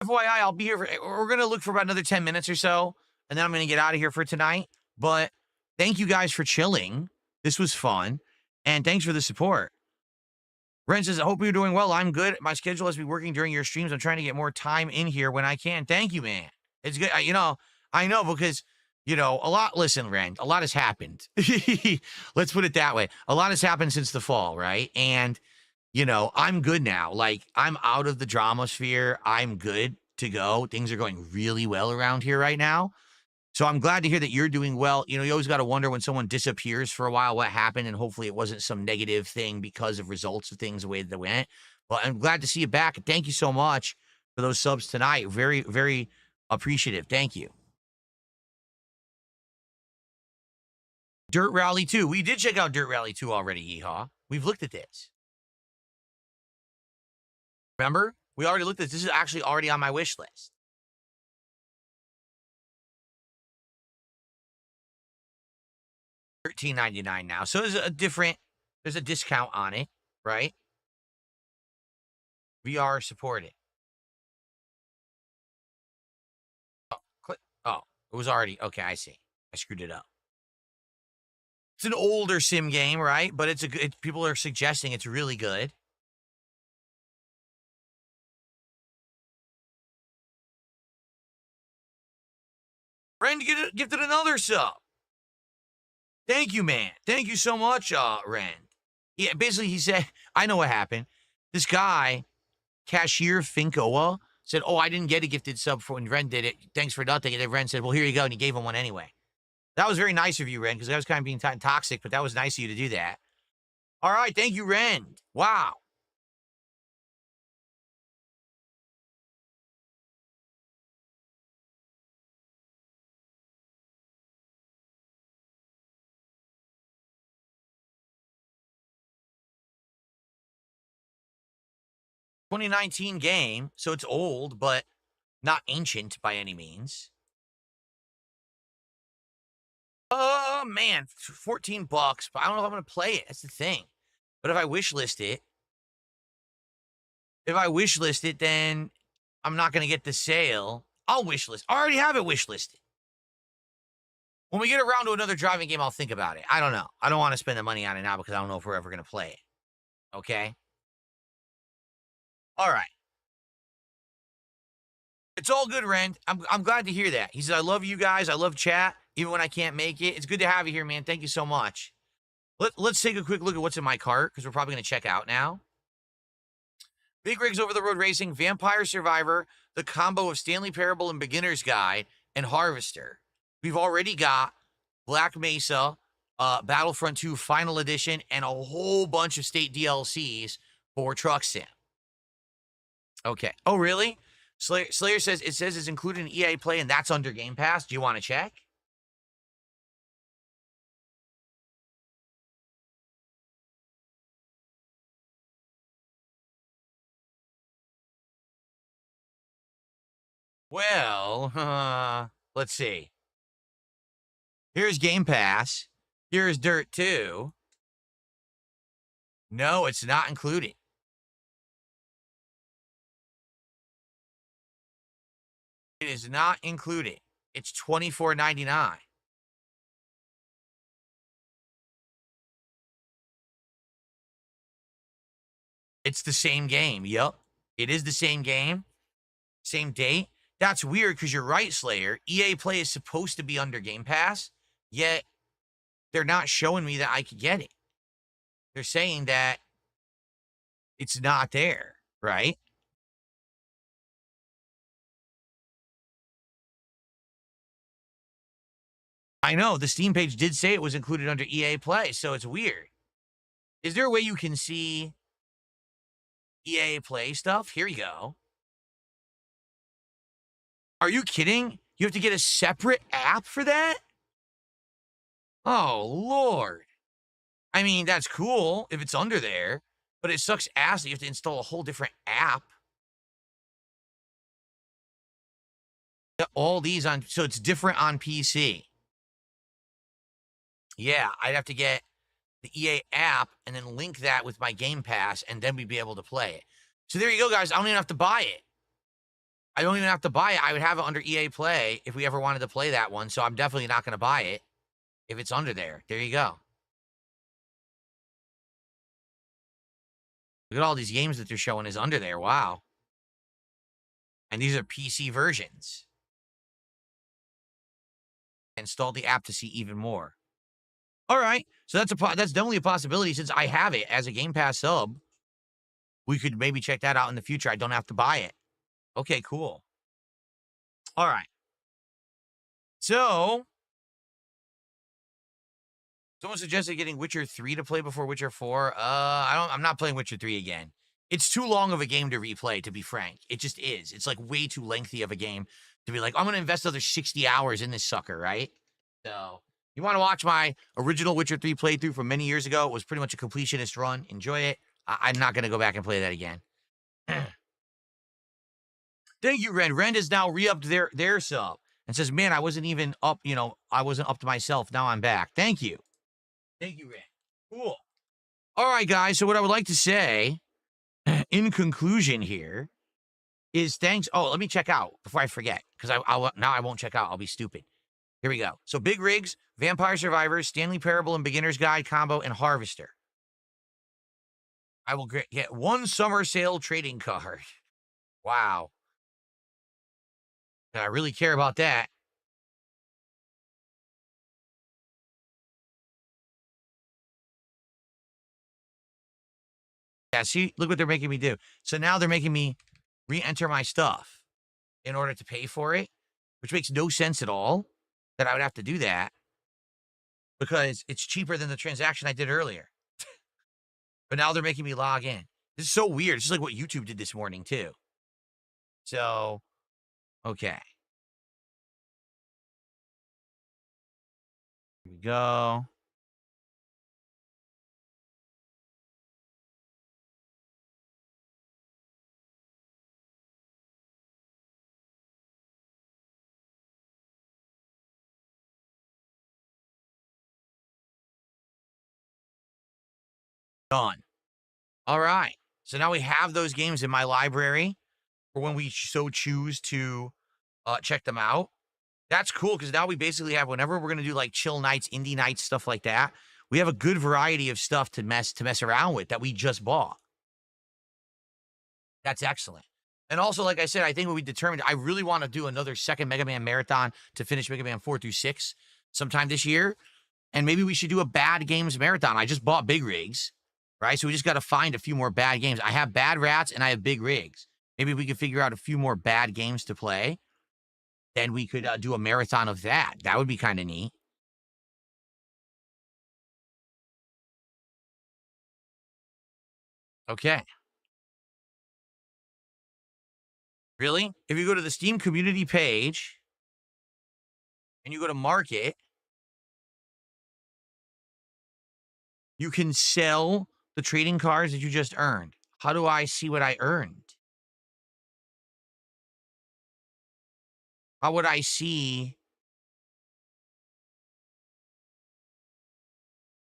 N: FYI, I'll be here we're going to look for about another 10 minutes or so, and then I'm going to get out of here for tonight. But thank you guys for chilling. This was fun, and thanks for the support. Ren says, I hope you're doing well. I'm good. My schedule has been working during your streams. I'm trying to get more time in here when I can. Thank you, man. It's good. I know because, listen, Ren, a lot has happened. Let's put it that way. A lot has happened since the fall, right? And, I'm good now. Like, I'm out of the drama sphere. I'm good to go. Things are going really well around here right now. So I'm glad to hear that you're doing well. You always got to wonder when someone disappears for a while what happened, and hopefully it wasn't some negative thing because of results of things the way that they went. But I'm glad to see you back. Thank you so much for those subs tonight. Very, very appreciative. Thank you. Dirt Rally 2. We did check out Dirt Rally 2 already, Yeehaw. We've looked at this. Remember? We already looked at this. This is actually already on my wish list. $13.99 now. So there's a discount on it, right? VR supported. Oh, it was already, okay, I see. I screwed it up. It's an older sim game, right? But people are suggesting it's really good. Ren gifted another sub. Thank you, man. Thank you so much, Ren. Yeah, basically, he said, I know what happened. This guy, Cashier Finkoa, said, I didn't get a gifted sub for when Ren did it. Thanks for nothing. And then Ren said, well, here you go. And he gave him one anyway. That was very nice of you, Ren, because I was kind of being toxic, but that was nice of you to do that. All right. Thank you, Ren. Wow. 2019 game, so it's old, but not ancient by any means. Oh, man, 14 bucks, but I don't know if I'm going to play it. That's the thing. But if I wishlist it, then I'm not going to get the sale. I'll wishlist. I already have it wishlisted. When we get around to another driving game, I'll think about it. I don't know. I don't want to spend the money on it now because I don't know if we're ever going to play it. Okay? All right. It's all good, Ren. I'm glad to hear that. He says, I love you guys. I love chat, even when I can't make it. It's good to have you here, man. Thank you so much. Let's take a quick look at what's in my cart because we're probably going to check out now. Big Rigs Over the Road Racing, Vampire Survivor, the combo of Stanley Parable and Beginner's Guide, and Harvester. We've already got Black Mesa, Battlefront 2 Final Edition, and a whole bunch of state DLCs for Truck Sim. Okay. Oh, really? Slayer says it's included in EA Play, and that's under Game Pass. Do you want to check? Well, let's see. Here's Game Pass. Here's Dirt 2. No, it's not included. It is not included. It's $24.99. It's the same game. Yup. It is the same game. Same date. That's weird because you're right, Slayer. EA Play is supposed to be under Game Pass, yet they're not showing me that I could get it. They're saying that it's not there, right? I know. The Steam page did say it was included under EA Play, so it's weird. Is there a way you can see EA Play stuff? Here you go. Are you kidding? You have to get a separate app for that? Oh, Lord. I mean, that's cool if it's under there, but it sucks ass that you have to install a whole different app. All these on, so it's different on PC. Yeah, I'd have to get the EA app and then link that with my Game Pass, and then we'd be able to play it. So there you go, guys. I don't even have to buy it. I don't even have to buy it. I would have it under EA Play if we ever wanted to play that one, so I'm definitely not going to buy it if it's under there. There you go. Look at all these games that they're showing is under there. Wow. And these are PC versions. Install the app to see even more. All right. So that's definitely a possibility since I have it as a Game Pass sub. We could maybe check that out in the future. I don't have to buy it. Okay, cool. All right. So, someone suggested getting Witcher 3 to play before Witcher 4. I'm not playing Witcher 3 again. It's too long of a game to replay, to be frank. It just is. It's like way too lengthy of a game to be like, I'm going to invest another 60 hours in this sucker, right? So, you want to watch my original Witcher 3 playthrough from many years ago? It was pretty much a completionist run. Enjoy it. I'm not going to go back and play that again. Thank you, Ren. Ren has now re-upped their sub and says, man, I wasn't even up, I wasn't up to myself. Now I'm back. Thank you. Thank you, Ren. Cool. All right, guys. So what I would like to say in conclusion here is thanks. Oh, let me check out before I forget because now I won't check out. I'll be stupid. Here we go. So Big Rigs, Vampire Survivors, Stanley Parable and Beginner's Guide combo, and Harvester. I will get one summer sale trading card. Wow. And I really care about that. Yeah, see, look what they're making me do. So now they're making me re-enter my stuff in order to pay for it, which makes no sense at all that I would have to do that because it's cheaper than the transaction I did earlier. But now they're making me log in. This is so weird. It's just like what YouTube did this morning, too. So, okay. Here we go. Done. All right. So now we have those games in my library for when we so choose to check them out. That's cool because now we basically have, whenever we're going to do like chill nights, indie nights, stuff like that, we have a good variety of stuff to mess around with that we just bought. That's excellent. And also, like I said, I think what we determined, I really want to do another second Mega Man marathon to finish Mega Man 4 through 6 sometime this year. And maybe we should do a bad games marathon. I just bought Big Rigs, right? So we just got to find a few more bad games. I have Bad Rats and I have Big Rigs. Maybe we could figure out a few more bad games to play. Then we could do a marathon of that. That would be kind of neat. Okay. Really? If you go to the Steam community page and you go to market, you can sell the trading cards that you just earned. How do I see what I earned? How would I see?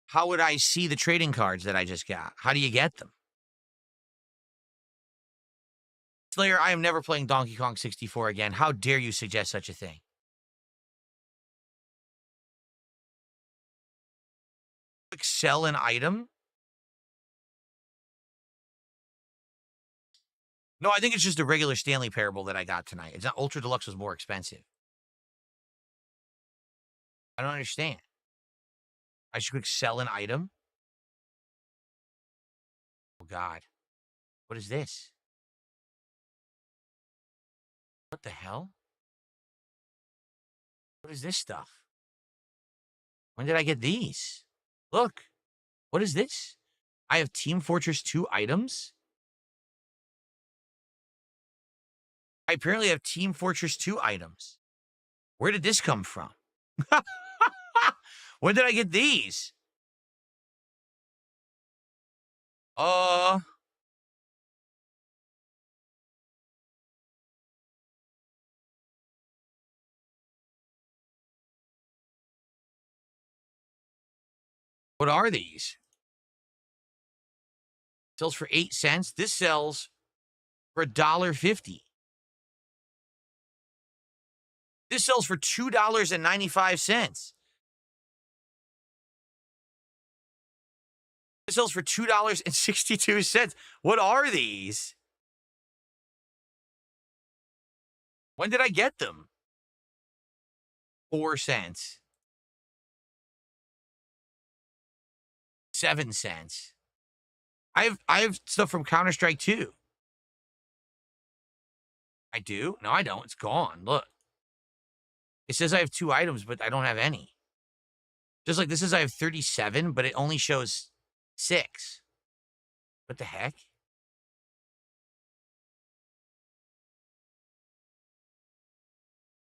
N: How would I see the trading cards that I just got? How do you get them? Slayer, I am never playing Donkey Kong 64 again. How dare you suggest such a thing? Click sell an item? No, I think it's just a regular Stanley Parable that I got tonight. It's not Ultra Deluxe was more expensive. I don't understand. I should click sell an item? Oh, God. What is this? What the hell? What is this stuff? When did I get these? Look. What is this? I have Team Fortress 2 items? I apparently have Team Fortress 2 items. Where did this come from? When did I get these? What are these? Sells for 8 cents. This sells for $1.50. This sells for $2.95. This sells for $2.62. What are these? When did I get them? 4 cents. 7 cents. I have stuff from Counter-Strike 2. I do? No, I don't. It's gone. Look. It says I have 2 items, but I don't have any. Just like this says I have 37, but it only shows 6. What the heck?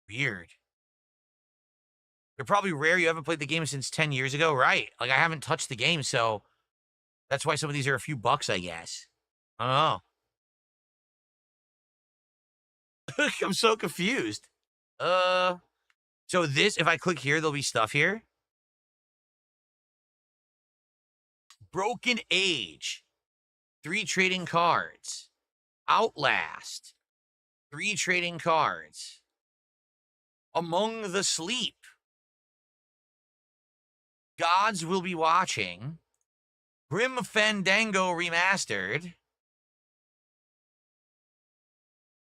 N: Weird. They're probably rare. You haven't played the game since 10 years ago, right? Like, I haven't touched the game, so that's why some of these are a few bucks, I guess. I don't know. I'm so confused. So this, if I click here, there'll be stuff here. Broken Age. 3 trading cards. Outlast. 3 trading cards. Among the Sleep. Gods Will Be Watching. Grim Fandango Remastered.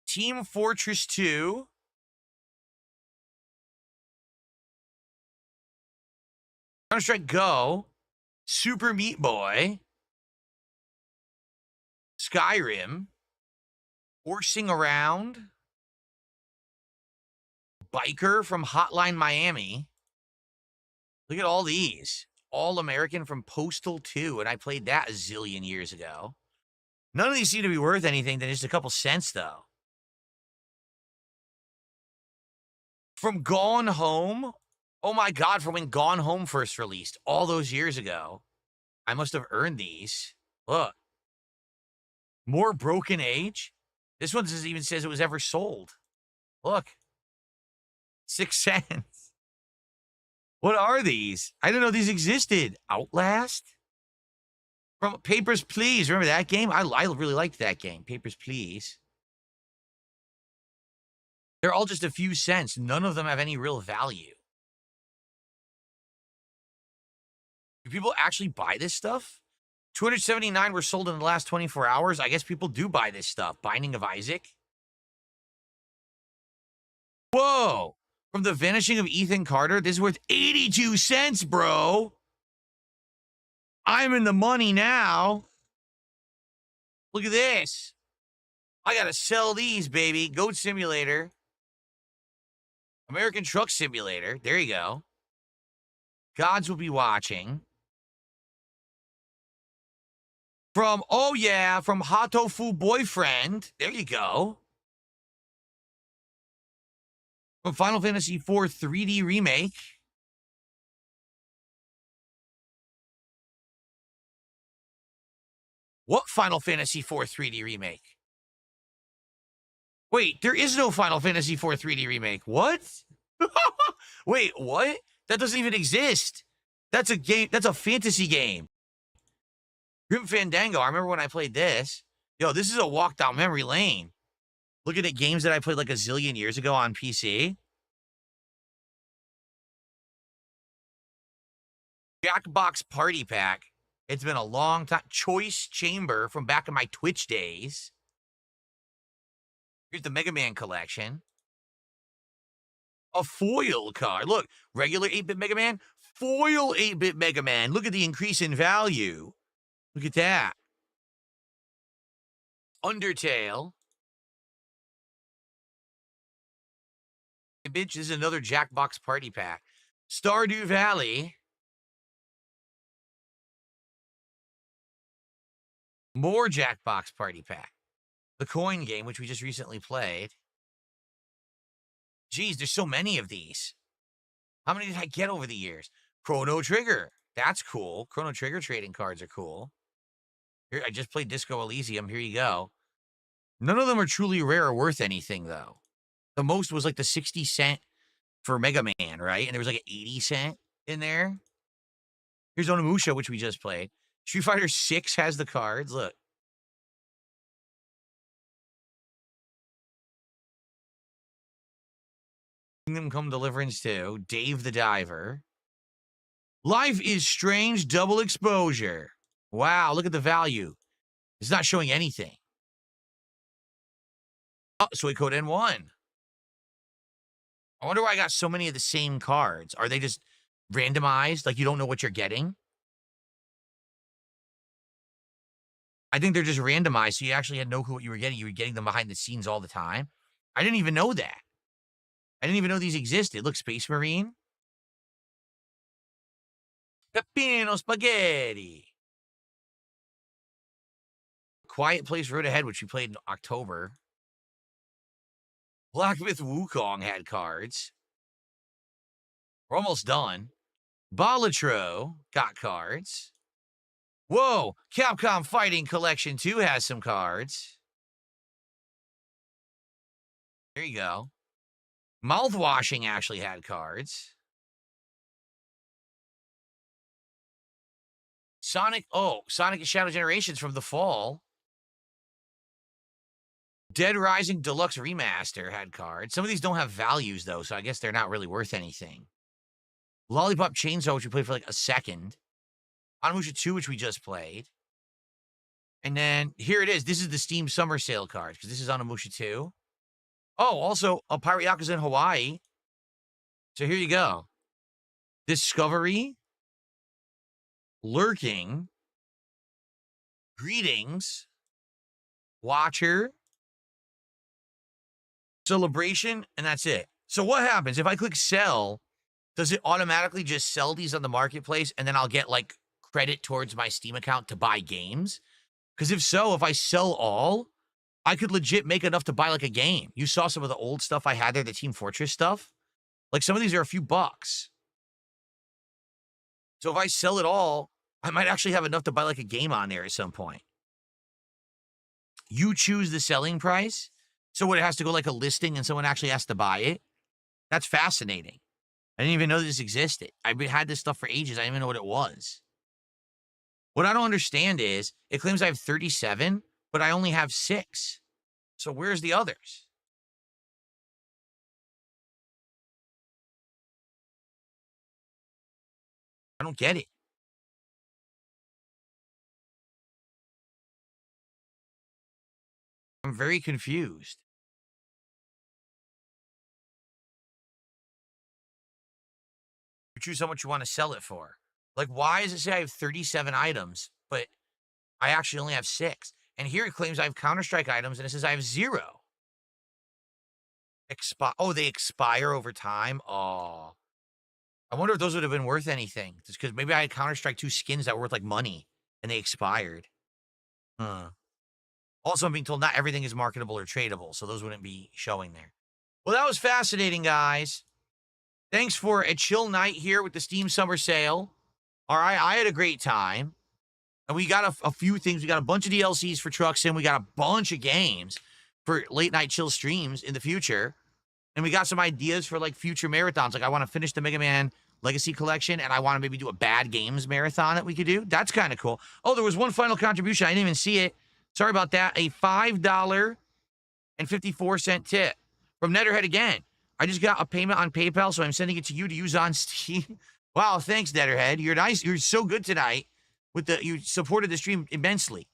N: Team Fortress 2. Counter-Strike Go. Super Meat Boy. Skyrim. Horsing Around. Biker from Hotline Miami. Look at all these. All American from Postal 2, and I played that a zillion years ago. None of these seem to be worth anything than just a couple cents, though. From Gone Home. Oh my God, from when Gone Home first released, all those years ago. I must have earned these. Look. More Broken Age. This one even says it was ever sold. Look. 6 cents. What are these? I didn't know these existed. Outlast? From Papers, Please. Remember that game? I really liked that game. Papers, Please. They're all just a few cents. None of them have any real value. Do people actually buy this stuff? 279 were sold in the last 24 hours. I guess people do buy this stuff. Binding of Isaac. Whoa. From The Vanishing of Ethan Carter. This is worth 82 cents, bro. I'm in the money now. Look at this. I got to sell these, baby. Goat Simulator. American Truck Simulator. There you go. Gods will be watching. From, oh yeah, from Hot Tofu Boyfriend. There you go. From Final Fantasy IV 3D Remake. What Final Fantasy IV 3D Remake? Wait, there is no Final Fantasy IV 3D Remake. What? Wait, what? That doesn't even exist. That's a game. That's a fantasy game. Grim Fandango. I remember when I played this. Yo, this is a walk down memory lane. Looking at games that I played like a zillion years ago on PC. Jackbox Party Pack. It's been a long time. Choice Chamber from back in my Twitch days. Here's the Mega Man collection. A foil card. Look, regular 8-bit Mega Man, foil 8-bit Mega Man. Look at the increase in value. Look at that. Undertale. Bitch, this is another Jackbox Party Pack. Stardew Valley. More Jackbox Party Pack. The coin game, which we just recently played. Geez, there's so many of these. How many did I get over the years? Chrono Trigger. That's cool. Chrono Trigger trading cards are cool. Here, I just played Disco Elysium. Here you go. None of them are truly rare or worth anything, though. The most was like the 60 cent for Mega Man, right? And there was like an 80 cent in there. Here's Onimusha, which we just played. Street Fighter 6 has the cards. Look. Kingdom Come Deliverance 2. Dave the Diver. Life is Strange Double Exposure. Wow, look at the value. It's not showing anything. Oh, Suikoden 1. I wonder why I got so many of the same cards. Are they just randomized? Like you don't know what you're getting? I think they're just randomized, so you actually had no clue what you were getting. You were getting them behind the scenes all the time. I didn't even know that. I didn't even know these existed. Look, Space Marine. Peppino Spaghetti. Quiet Place Road Ahead, which we played in October. Black Myth Wukong had cards. We're almost done. Balatro got cards. Whoa, Capcom Fighting Collection 2 has some cards. There you go. Mouthwashing actually had cards. Sonic and Shadow Generations from the fall. Dead Rising Deluxe Remaster had cards. Some of these don't have values, though, so I guess they're not really worth anything. Lollipop Chainsaw, which we played for like a second. Onimusha 2, which we just played. And then here it is. This is the Steam Summer Sale cards, because this is Onimusha 2. Oh, also a Pirate Yakuza in Hawaii. So here you go. Discovery. Lurking. Greetings. Watcher. Celebration. And that's it. So what happens if I click sell? Does it automatically just sell these on the marketplace and then I'll get like credit towards my Steam account to buy games? Because if so, if I sell all, I could legit make enough to buy like a game. You saw some of the old stuff I had there, the Team Fortress stuff. Like some of these are a few bucks. So if I sell it all, I might actually have enough to buy like a game on there at some point. You choose the selling price. So it has to go like a listing and someone actually has to buy it. That's fascinating. I didn't even know this existed. I've had this stuff for ages. I didn't even know what it was. What I don't understand is it claims I have 37, but I only have 6. So where's the others? I don't get it. I'm very confused. You choose how much you want to sell it for. Like, why does it say I have 37 items, but I actually only have 6? And here it claims I have Counter-Strike items, and it says I have 0. Oh, they expire over time? Oh. I wonder if those would have been worth anything. Just because maybe I had Counter-Strike 2 skins that were worth, like, money, and they expired. Huh. Also, I'm being told not everything is marketable or tradable, so those wouldn't be showing there. Well, that was fascinating, guys. Thanks for a chill night here with the Steam Summer Sale. All right, I had a great time. And we got a few things. We got a bunch of DLCs for Truck Sim. We got a bunch of games for late night chill streams in the future. And we got some ideas for like future marathons. Like I want to finish the Mega Man Legacy Collection, and I want to maybe do a Bad Games marathon that we could do. That's kind of cool. Oh, there was one final contribution. I didn't even see it. Sorry about that. A $5.54 tip from Netterhead again. I just got a payment on PayPal, so I'm sending it to you to use on Steam. Wow, thanks, Netterhead. You're nice. You're so good tonight. You supported the stream immensely.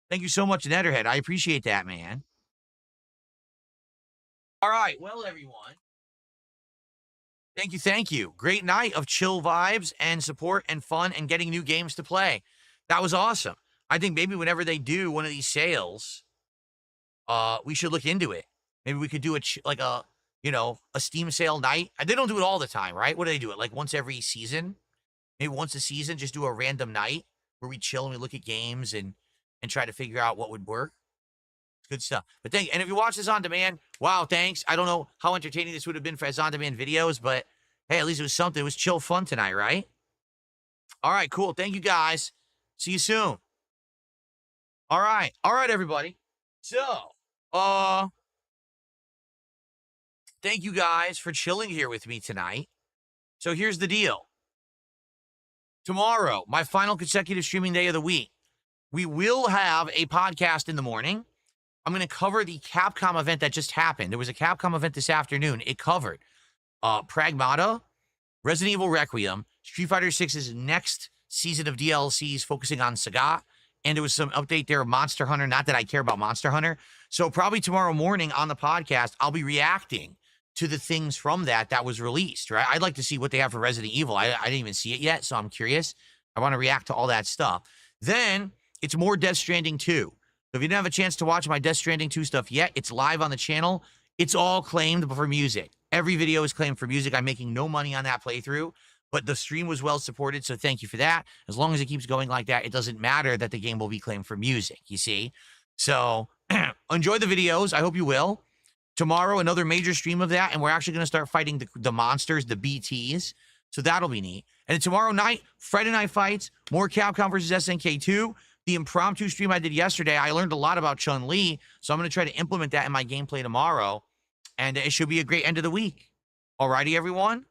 N: Thank you so much, Netterhead. I appreciate that, man. All right, well, everyone. Thank you. Great night of chill vibes and support and fun and getting new games to play. That was awesome. I think maybe whenever they do one of these sales, we should look into it. Maybe we could do a Steam sale night. They don't do it all the time, right? What do they do? It like once every season? Maybe once a season, just do a random night where we chill and we look at games and try to figure out what would work. Good stuff. But and if you watch this on demand, wow, thanks. I don't know how entertaining this would have been for as on-demand videos, but hey, at least it was something. It was chill fun tonight, right? All right, cool. Thank you, guys. See you soon. All right, everybody. So, thank you guys for chilling here with me tonight. So here's the deal. Tomorrow, my final consecutive streaming day of the week, we will have a podcast in the morning. I'm going to cover the Capcom event that just happened. There was a Capcom event this afternoon. It covered Pragmata, Resident Evil Requiem, Street Fighter 6's next season of DLCs focusing on Sagat, and there was some update there of Monster Hunter. Not that I care about Monster Hunter. So probably tomorrow morning on the podcast, I'll be reacting to the things from that was released, right? I'd like to see what they have for Resident Evil. I didn't even see it yet, so I'm curious. I want to react to all that stuff. Then it's more Death Stranding 2. So if you didn't have a chance to watch my Death Stranding 2 stuff yet, it's live on the channel. It's all claimed for music. Every video is claimed for music. I'm making no money on that playthrough, but the stream was well supported, so thank you for that. As long as it keeps going like that, it doesn't matter that the game will be claimed for music, you see? So enjoy the videos. I hope you will. Tomorrow, another major stream of that, and we're actually going to start fighting the monsters, the BTs. So that'll be neat. And then tomorrow night, Friday Night Fights, more Capcom versus SNK 2. The impromptu stream I did yesterday, I learned a lot about Chun-Li, so I'm going to try to implement that in my gameplay tomorrow, and it should be a great end of the week. Alrighty, everyone?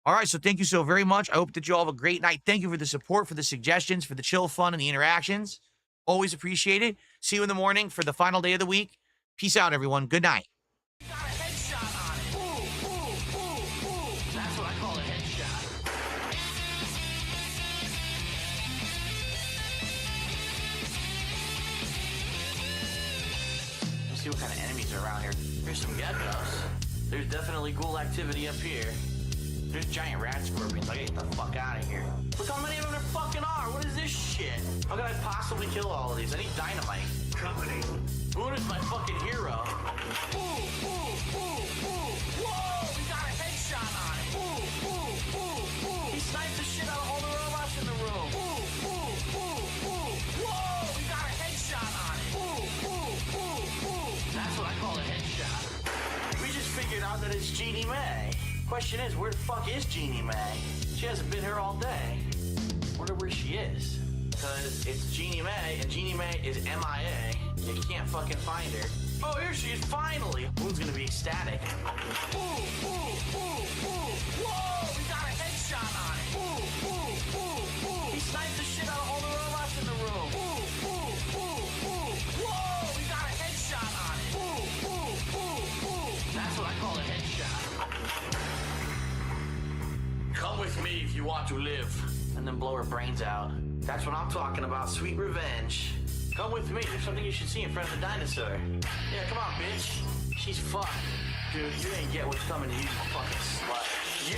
N: All right, so thank you so very much. I hope that you all have a great night. Thank you for the support, for the suggestions, for the chill fun and the interactions. Always appreciate it. See you in the morning for the final day of the week. Peace out, everyone. Good night.
A: See what kind of enemies are around here. There's some geckos. There's definitely ghoul activity up here. There's giant rat scorpions. I gotta get the fuck out of here. Look how many of them there fucking are. What is this shit? How could I possibly kill all of these? I need dynamite. Company. Moon is my fucking hero. Ooh, ooh, ooh, ooh. Whoa, we got a headshot on it. Ooh, ooh, ooh, ooh. He sniped the shit out of all the robots in the room. Ooh, ooh, ooh, ooh. Whoa, we got a headshot on it. Ooh, ooh, ooh, ooh. That's what I call a headshot. We just figured out that it's Jeannie Mae. Question is, where the fuck is Jeannie Mae? She hasn't been here all day. Wonder where she is. Because it's Jeannie Mae, and Jeannie Mae is MIA. You can't fucking find her. Oh, here she is, finally! Moon's gonna be ecstatic. Ooh, ooh, ooh, ooh. Whoa, we got a headshot on it. Ooh, ooh, ooh, ooh. He sniped the shit out of all the robots to live and then blow her brains out. That's what I'm talking about, sweet revenge. Come with me, there's something you should see in front of the dinosaur. Yeah, come on, bitch. She's fucked. Dude, you ain't get what's coming to you, you fucking slut. Yeah!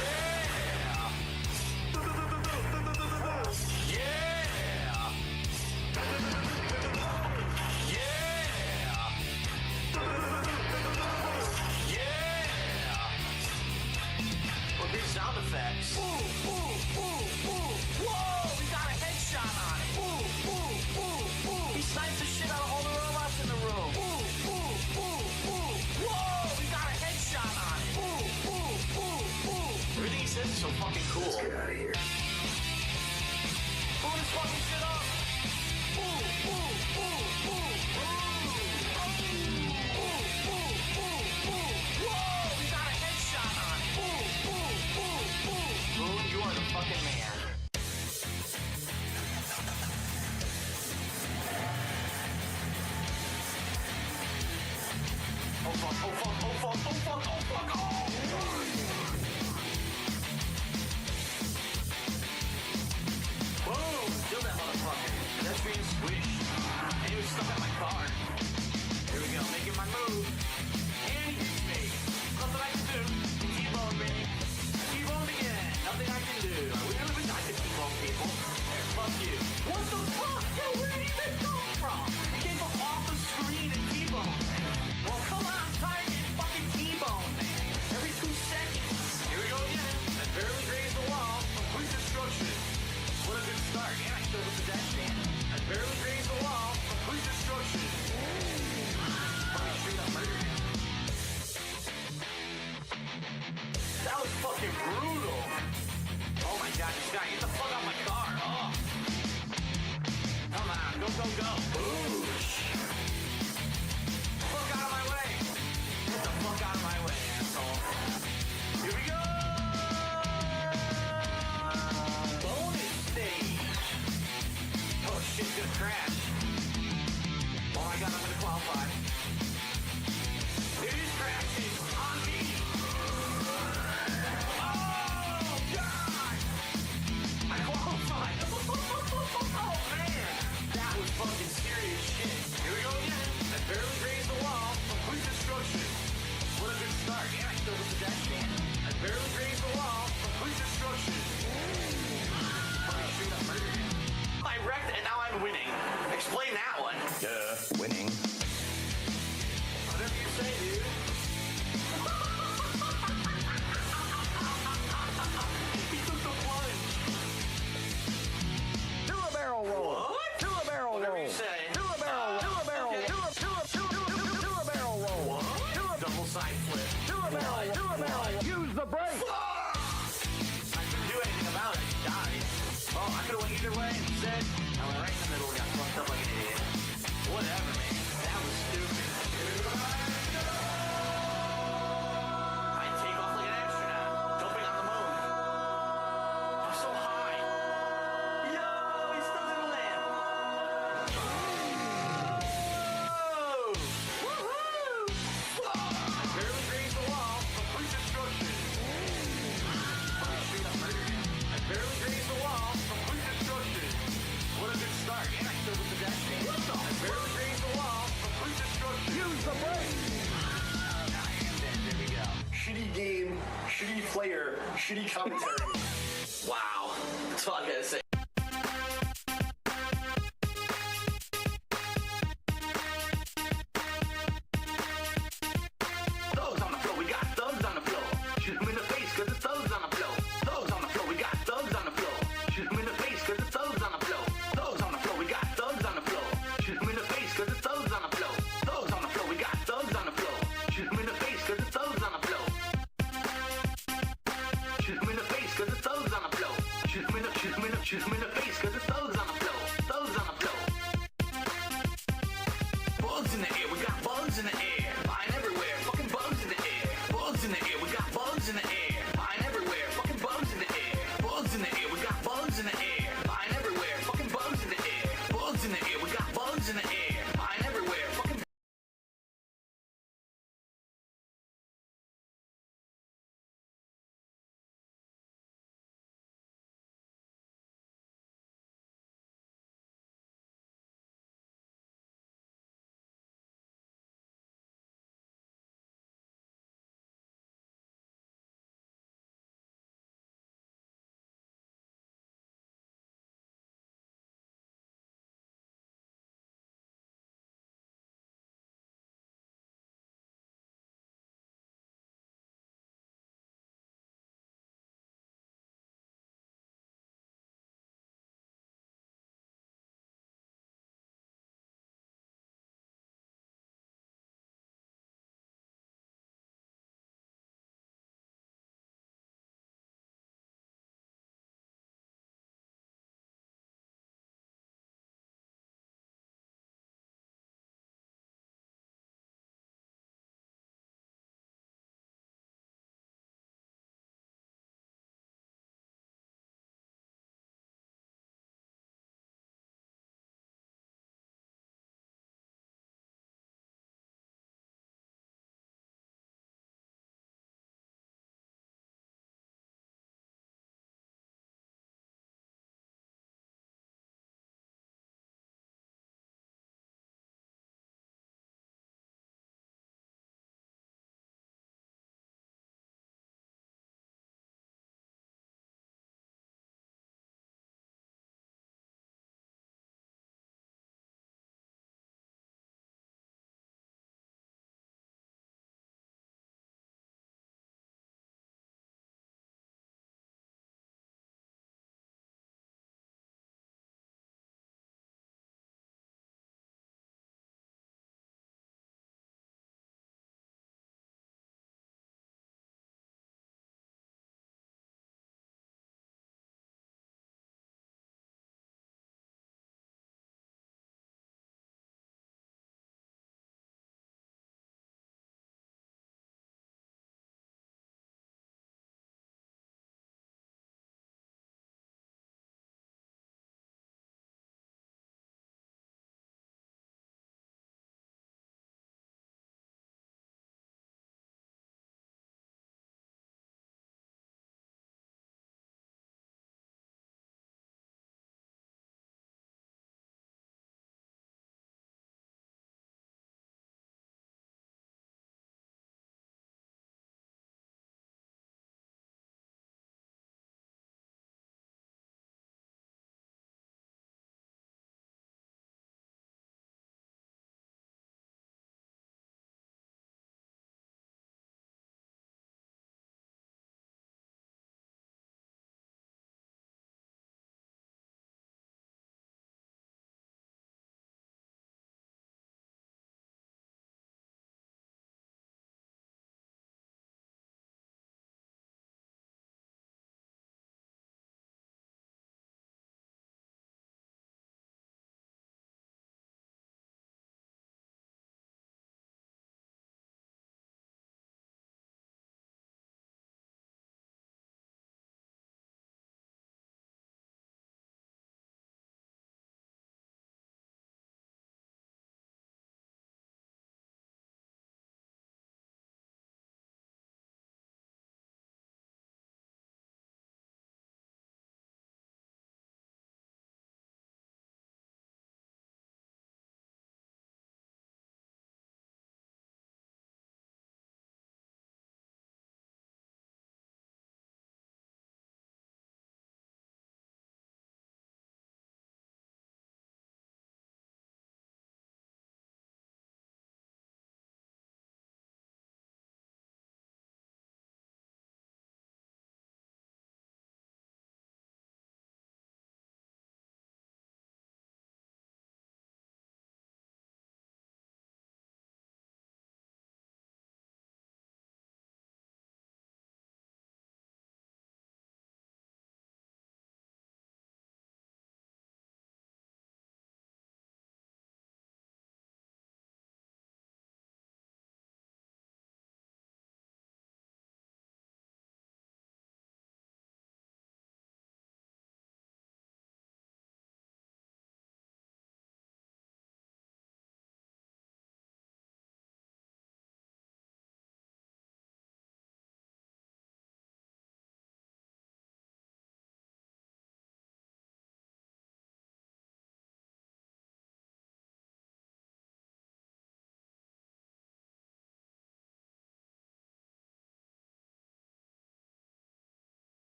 A: Sound effects. Ooh, ooh, ooh, ooh. Whoa, we got a headshot on it. Ooh, ooh, ooh, ooh. He snipes the shit out of all the robots in the room. Ooh, ooh, ooh, ooh. Whoa, we got a headshot on it. Ooh, ooh, ooh, ooh. Everything he says is so fucking cool. Let's get out of here. Blow this fucking shit up. Ooh, ooh, ooh, ooh, ooh. You are the fucking man. Oh fuck, oh fuck, oh fuck, oh fuck, oh fuck, oh! Boom! Kill that motherfucker. Pedestrian squish. And he was stuck in my car. Here we go, making my move. And he hits me. Nothing I can do. T-bone me. T-bone again. Nothing I can do. I can T-bone people. Fuck you. What the fuck? Yo, where did he even come from? He came from off the screen and T-bone. Well, come on, I'm tired of getting fucking T-bone, man. Every 2 seconds. Here we go again. I barely grazed the wall. Complete destruction. What a good start. And I still with the pedestrian. I barely grazed the wall. Complete destruction. Fucking straight up murder. That was fucking brutal. Oh my god, this guy, get the fuck out of my car. Oh. Come on, go, go, go. Boosh. Fuck out of my way. Get the fuck out of my way, asshole. Here we go. Bonus stage. Oh shit, gonna crash. Oh my god, I'm gonna qualify. It is crashing on me. Fucking serious shit. Here we go again. I barely grazed the wall. Complete destruction. What a good start. And I still with the pedestrian. I barely grazed the wall. Complete destruction. Fucking straight up murder. I wrecked and now I'm winning. Explain that one.
N: Winning.
A: Whatever you say, dude. He took the plunge.
O: Do a barrel roll.
A: What?
O: Whatever
A: you say.
O: Do a barrel roll. Do a barrel roll. Do a barrel roll.
A: What?
O: Do a
A: double side flip.
O: Do a barrel. Do a barrel. Use the brake.
A: I couldn't do anything about it. He died. Oh, I could have went either way instead. I went right in the middle and got fucked up like an idiot. Whatever, man. That was stupid. I take off like an astronaut, jumping on the moon. I'm so high. Yo, he still didn't land. I barely grazed the wall. Complete destruction. Straight up murder. I barely grazed the wall. Complete destruction. What a good start. And I still with the pedestrian. I barely grazed the wall. Complete destruction.
O: Use the brake.
A: I am dead. There we go.
P: Shitty game, shitty player, shitty commentary.
A: Wow. That's all I gotta say. Thugs on the floor, we got thugs on the floor. Shoot them in the face, cause it's thugs on the floor. Thugs on the floor, we got thugs on the floor. Shoot them in the face, cause it's thugs on the floor. Thugs on the floor, we got thugs on the floor. Shoot them in the face, cause it's thugs on the floor. Thugs on the floor, we got thugs on the floor. Shoot them in the face, cause it's thugs on the floor. Shoot them in the face, cause it's thugs on the floor. Shoot them in the face,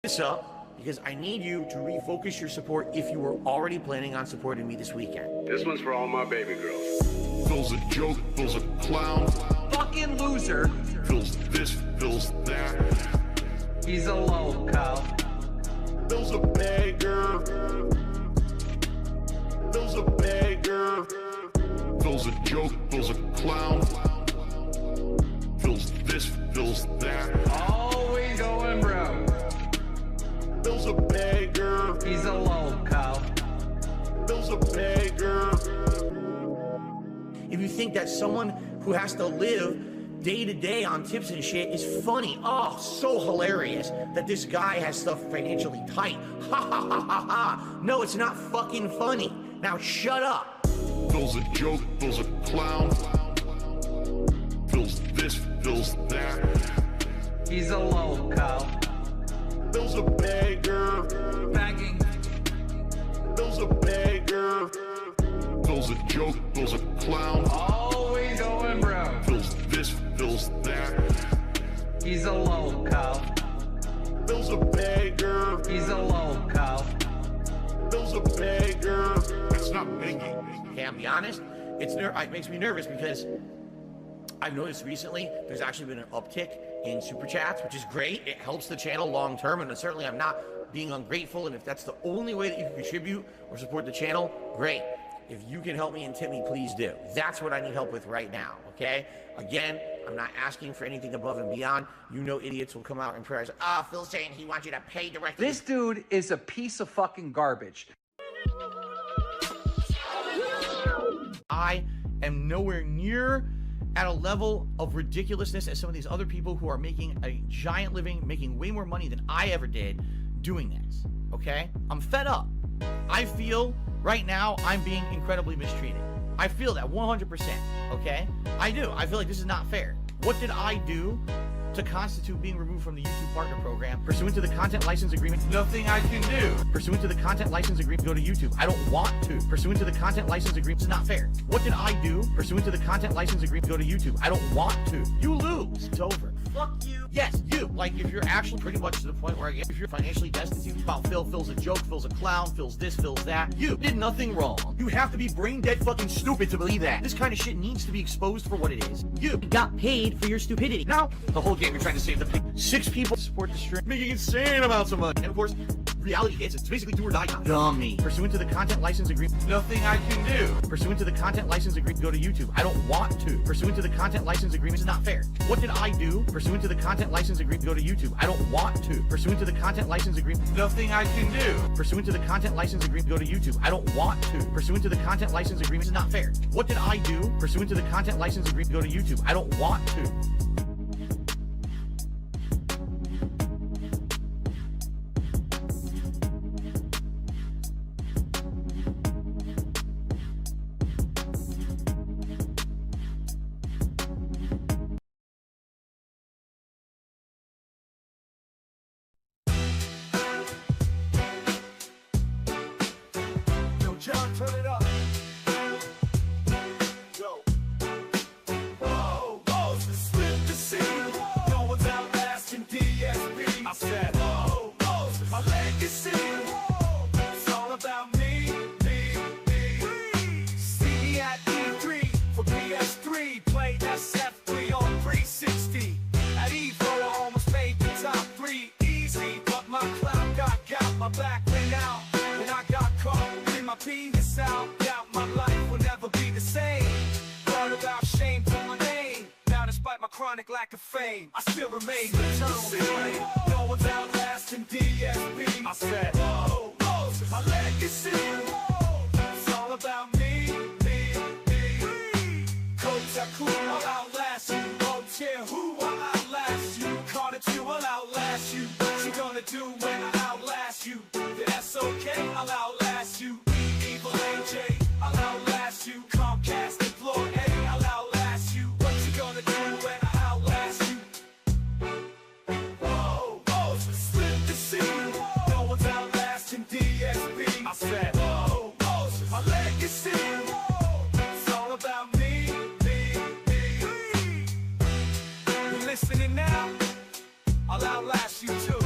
A: this up because I need you to refocus your support if you were already planning on supporting me this weekend.
Q: This one's for all my baby girls.
K: Phil's a joke, Phil's a clown.
R: Fucking loser.
K: Phil's this, Phil's that.
R: He's a loco.
K: Phil's a beggar. Phil's a beggar. Phil's a joke, Phil's a clown. Phil's this, Phil's that.
R: Always going broke.
K: Phil's a beggar.
R: He's a loco.
K: Phil's a beggar.
A: If you think that someone who has to live day to day on tips and shit is funny, oh, so hilarious that this guy has stuff financially tight. Ha ha ha ha ha. No, it's not fucking funny. Now shut up.
K: Phil's a joke, Phil's a clown. Phil's this, Phil's that.
R: He's a loco.
K: Phil's a beggar.
R: Begging.
K: Phil's a beggar. Phil's a joke, Phil's a clown.
R: Always going broke.
K: Phil's this, Phil's that.
R: He's a loco.
K: Phil's a beggar.
R: He's a loco.
K: Phil's a beggar. That's not begging.
A: Okay, I'll be honest. It makes me nervous because I've noticed recently there's actually been an uptick in super chats, which is great. It helps the channel long term, and certainly I'm not being ungrateful. And if that's the only way that you can contribute or support the channel, great. If you can help me and tip me, please do. That's what I need help with right now, okay? Again, I'm not asking for anything above and beyond. You know idiots will come out in prayers. Phil's saying he wants you to pay directly.
R: This dude is a piece of fucking garbage.
A: I am nowhere near at a level of ridiculousness as some of these other people who are making a giant living, making way more money than I ever did doing this, okay? I'm fed up. I feel right now I'm being incredibly mistreated. I feel that 100%, okay? I do. I feel like this is not fair. What did I do to constitute being removed from the YouTube Partner Program pursuant to the Content License Agreement? Nothing I can do. Pursuant to the Content License Agreement, go to YouTube. I don't want to. Pursuant to the Content License Agreement, it's not fair. What did I do? Pursuant to the Content License Agreement, go to YouTube. I don't want to. You lose. It's over. Fuck you. Yes, you. Like, if you're actually pretty much to the point where if you're financially destitute about Phil's a joke, Phil's a clown, Phil's this, Phil's that, you did nothing wrong. You have to be brain dead fucking stupid to believe that. This kind of shit needs to be exposed for what it is. You got paid for your stupidity. Now, the whole game you're trying to save the 6 people support the stream, making insane amounts of money. And of course, reality hits. It's basically do or die. Dummy. Pursuant to the Content License Agreement, nothing I can do. Pursuant to the Content License Agreement, go to YouTube. I don't want to. Pursuant to the Content License Agreement, it's not fair. What did I do? Pursuant to the Content License Agreement, go to YouTube. I don't want to. Pursuant to the Content License Agreement, nothing I can do. Pursuant to the Content License Agreement, go to YouTube. I don't want to. Pursuant to the Content License Agreement, it's not fair. What did I do? Pursuant to the Content License Agreement, go to YouTube. I don't want to.
B: John, turn it up. Yo. Whoa, whoa, it's the slip to see. No one's outlasting DSP. I said, whoa, whoa, my legacy. It's all about me, me. See at E3 for PS3. Played SF3 on 360. At Evo, I almost made the top 3 easy. But my cloud got my back went out. And I got caught. My penis out, doubt my life will never be the same. Thought about shame to my name. Now despite my chronic lack of fame, I still remain eternal. No one's outlasting DSP. I said, whoa, whoa, my legacy. It's all about me. Coach Taku, I'll outlast you. Don't care who, I'll outlast you. Carter 2, I'll outlast you. What you gonna do when I outlast you? That's okay, I'll outlast you. AJ, I'll outlast you. Comcast and Floor A, I'll outlast you. What you gonna do when I outlast you? Whoa, whoa, slip to see. No one's outlasting DSP. I said, whoa, whoa, my legacy. It's all about me. You listening now? I'll outlast you too.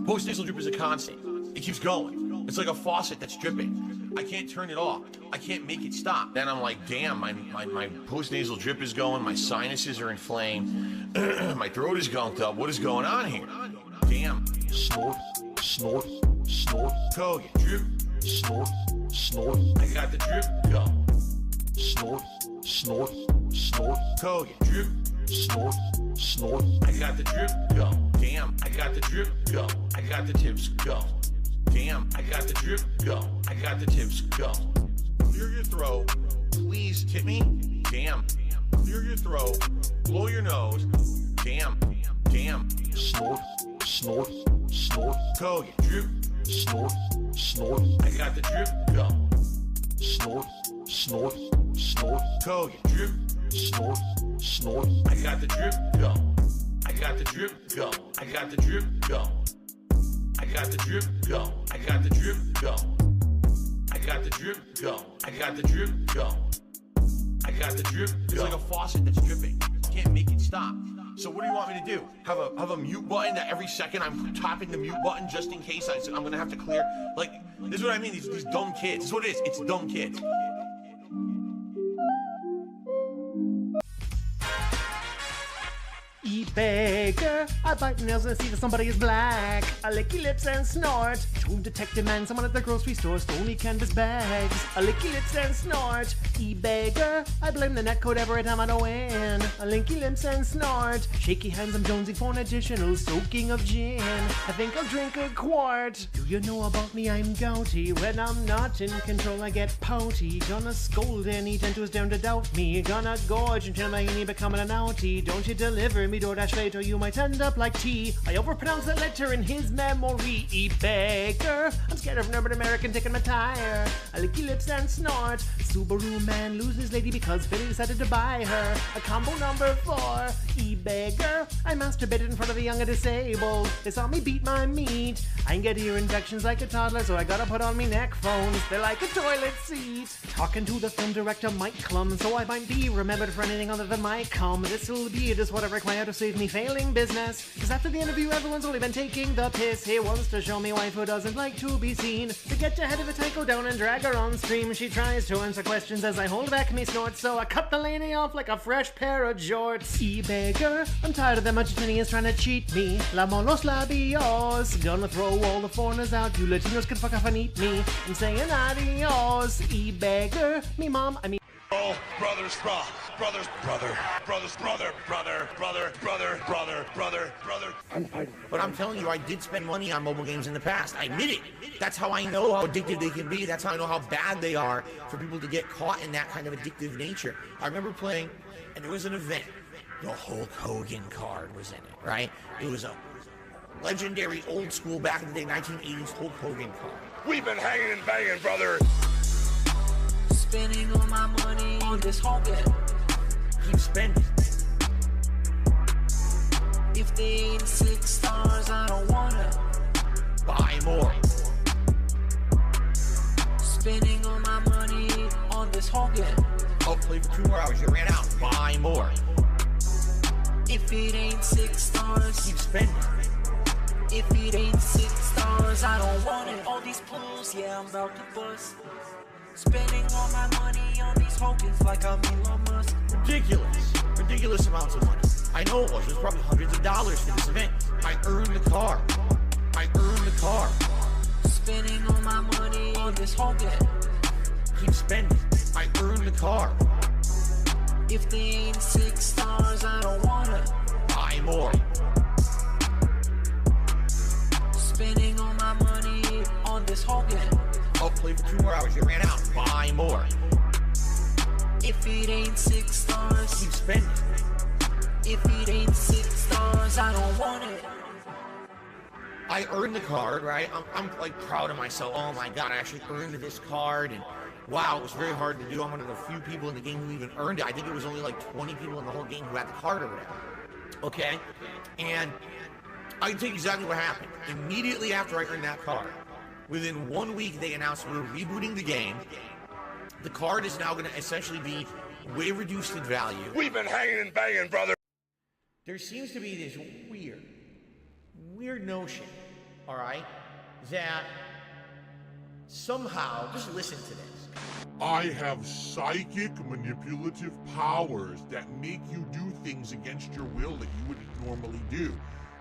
K: Post-nasal drip is a constant. It keeps going. It's like a faucet that's dripping. I can't turn it off. I can't make it stop. Then I'm like, damn, my post-nasal drip is going, my sinuses are inflamed, my throat is gunked up. What is going on here? Damn. Snort, snort, snort. Kogan. Drip, snort, snort. I got the drip, go. Snort, snort, snort. Kogan. Drip, snort, snort. I got the drip, go. Damn, I got the drip, go. I got the tips, go. Damn, I got the drip, go. I got the tips, go. Clear your throat. Please tip me. Damn. Clear your throat. Blow your nose. Damn. Damn. Snort, snort, snort. Kogan. Drip, snort, snort. I got the drip, go. Snort, snort, snort. Kogan. Drip, snort, snort. I got the drip, go. I got the drip, go. I got the drip, go. I got the drip, go. I got the drip, go. I got the drip, go. I got the drip, go. I got the drip, go. It's like a faucet that's dripping. Can't make it stop. So what do you want me to do? Have a mute button that every second I'm tapping the mute button just in case I'm gonna have to clear? Like, this is what I mean, these dumb kids. This is what it is, it's dumb kids.
S: Beggar, I bite nails and see that somebody is black. I licky lips and snort. Tomb detective man, someone at the grocery store stole me canvas bags. I licky lips and snort. Beggar, I blame the netcode every time I don't win. I linky lips and snort. Shaky hands, I'm jonesing for an additional soaking of gin. I think I'll drink a quart. Do you know about me? I'm gouty. When I'm not in control, I get pouty. Gonna scold any gent who's down to doubt me. Gonna gorge until my innie becoming an outie. Don't you deliver me DoorDash later, you might end up like T. I overpronounce that letter in his memory. Beggar, I'm scared of an urban American taking my tire. I licky lips and snort. Subaru man loses his lady because Billy decided to buy her a combo number 4. Beggar, I masturbated in front of a young and disabled. They saw me beat my meat. I can get ear infections like a toddler, so I gotta put on me neck phones. They're like a toilet seat. Talking to the film director Mike Clum, so I might be remembered for anything other than my cum. This'll be just what I require to save me failing business. Cause after the interview, everyone's only been taking the piss. He wants to show me wife who doesn't like to be seen. To get ahead of it, I go down and drag her on stream. She tries to answer questions as I hold back me snort, so I cut the lady off like a fresh pair of jorts. Beggar, I'm tired of them Argentinians trying to cheat me. Lamo los labios. Gonna throw all the foreigners out. You Latinos can fuck off and eat me. I'm saying adios. Beggar, me mom, I mean.
Q: Oh, brothers, brothers, brother, brothers, brother,
A: But I'm telling you, I did spend money on mobile games in the past. I admit it. That's how I know how addictive they can be. That's how I know how bad they are for people to get caught in that kind of addictive nature. I remember playing, and there was an event. The Hulk Hogan card was in it, right? It was a legendary old school back in the day 1980s Hulk Hogan card.
Q: We've been hanging and banging, brother.
B: Spending all my money on this Hogan.
A: Keep spending.
B: If they ain't 6 stars, I don't wanna
A: buy more.
B: Spending all my money on this Hogan.
A: Oh, play for 2 more hours. You ran out. Buy more.
B: If it ain't 6 stars,
A: keep spending.
B: If it ain't 6 stars, I don't want it. All these pools, yeah, I'm about to bust. Spending all my money on these Hogans like I'm Elon Musk.
A: Ridiculous amounts of money. I know it was. It was probably hundreds of dollars for this event. I earned the car.
B: Spending all my money on this Hogan.
A: Keep spending. I earned the car.
B: If they ain't 6 stars, I don't wanna
A: buy more.
B: Spending all my money on this Hogan.
A: Oh, play for 2 more hours. You ran out. Buy more.
B: If it ain't 6 stars,
A: keep spending.
B: If it ain't 6 stars, I don't want it.
A: I earned the card, right? I'm like proud of myself. Oh my god, I actually earned this card, and wow, it was very hard to do. I'm one of the few people in the game who even earned it. I think it was only like 20 people in the whole game who had the card or whatever. Okay? And I can tell you exactly what happened. Immediately after I earned that card, within 1 week they announced we're rebooting the game. The card is now going to essentially be way reduced in value.
Q: We've been hanging and banging, brother.
A: There seems to be this weird notion all right, that somehow, just listen to this.
K: I have psychic manipulative powers that make you do things against your will that you wouldn't normally do.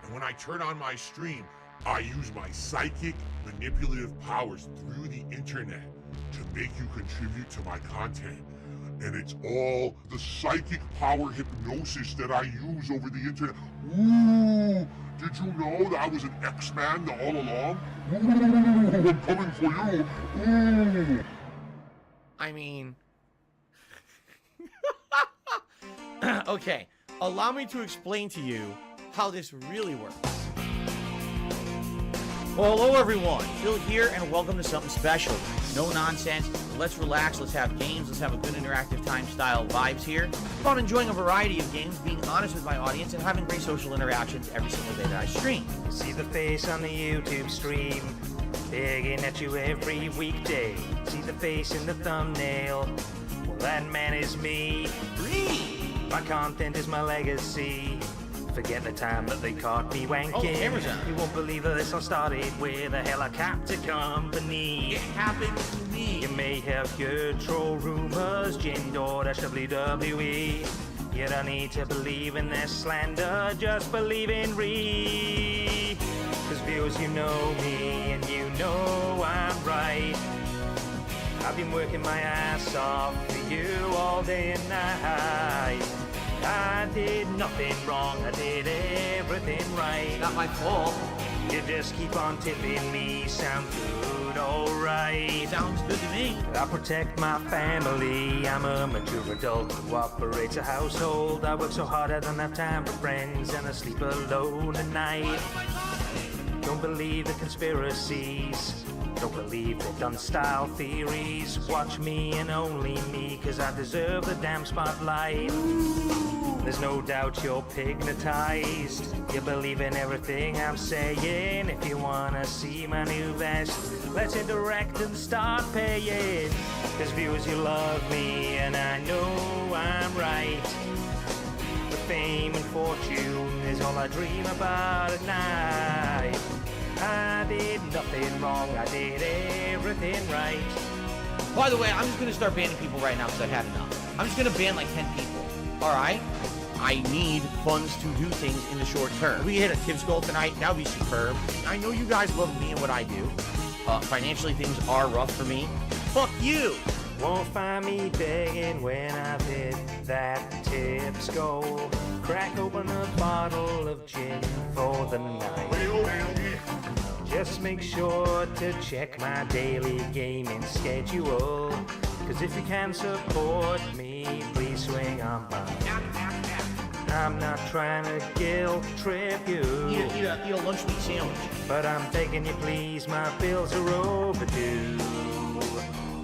K: And when I turn on my stream, I use my psychic manipulative powers through the internet to make you contribute to my content. And it's all the psychic power hypnosis that I use over the internet. Ooh, did you know that I was an X-Man all along? Ooh, I'm coming for you. Ooh.
A: I mean, okay, allow me to explain to you how this really works. Well, hello everyone, Phil here, and welcome to something special. No nonsense, let's relax, let's have games, let's have a good interactive time style vibes here. I'm enjoying a variety of games, being honest with my audience, and having great social interactions every single day that I stream.
T: See the face on the YouTube stream, begging at you every weekday. See the face in the thumbnail, well that man is me. My content is my legacy. Forget the time that they caught me wanking.
A: Oh, camera's on.
T: You won't believe that this all started with a helicopter company.
A: It happened to me.
T: You may have heard troll rumors, Jinder-WWE. You don't need to believe in their slander, just believe in Ree. Cause viewers, you know me, and you know I'm right. I've been working my ass off for you all day and night. I did nothing wrong, I did everything right.
A: Not my fault.
T: You just keep on tipping me, sound good, alright.
A: Sounds good to me.
T: I protect my family, I'm a mature adult who operates a household. I work so hard I don't have time for friends, and I sleep alone at night. Don't believe the conspiracies, don't believe the done style theories. Watch me and only me, cause I deserve the damn spotlight. There's no doubt you're pignatized, you believe in everything I'm saying. If you wanna see my new vest, let's interact and start paying. Cause viewers, you love me, and I know I'm right. The fame and fortune is all I dream about at night. I did nothing wrong, I did everything right.
A: By the way, I'm just gonna start banning people right now because I've had enough. I'm just gonna ban like 10 people, alright? I need funds to do things in the short term. If we hit a Tibbs goal tonight, that would be superb. I know you guys love me and what I do. Financially, things are rough for me. Fuck you!
T: Won't find me begging when I've hit that Tibbs goal. Crack open a bottle of gin for the night. Just make sure to check my daily gaming schedule. Cause if you can support me, please swing on by. I'm not trying to guilt trip you.
A: Eat a lunch meat sandwich.
T: But I'm begging you please, my bills are overdue.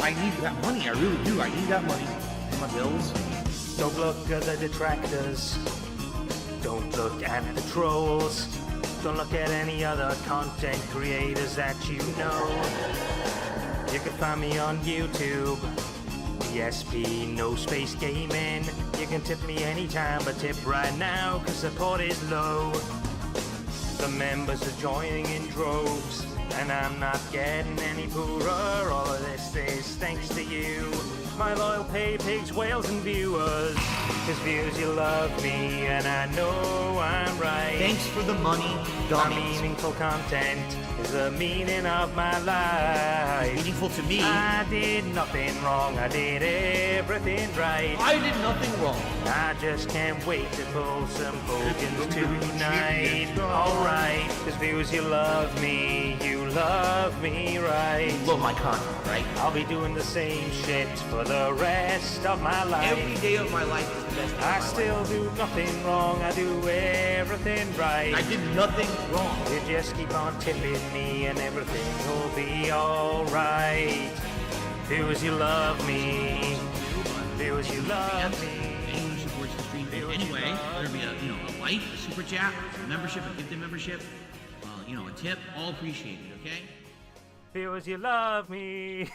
A: I need that money, I really do. I need that money. My bills.
T: Don't look at the detractors. Don't look at the trolls. Don't look at any other content creators that you know. You can find me on YouTube. ESP, no space gaming. You can tip me anytime, but tip right now, cause support is low. The members are joining in droves, and I'm not getting any poorer. All of this is thanks to you, my loyal pay pigs, whales, and viewers. Cause viewers, you love me, and I know I'm right.
A: Thanks for the money, dummies.
T: My meaningful content is the meaning of my life.
A: Meaningful to me.
T: I did nothing wrong, I did everything right.
A: I did nothing wrong.
T: I just can't wait to pull some Bogans tonight. Alright, cause viewers, you love me right.
A: You love my content, right?
T: I'll be doing the same shit for the rest of my life.
A: Every day of my life is the best day of my life.
T: I still do nothing wrong, I do everything right.
A: I did nothing wrong.
T: You just keep on tipping me and everything will be alright. Viewers, you love me. Viewers, you love me.
A: Anyone who supports the stream anyway, whether it be a like, a super chat, a membership, a gifted membership, a tip, all appreciated, okay?
T: Viewers, you love me.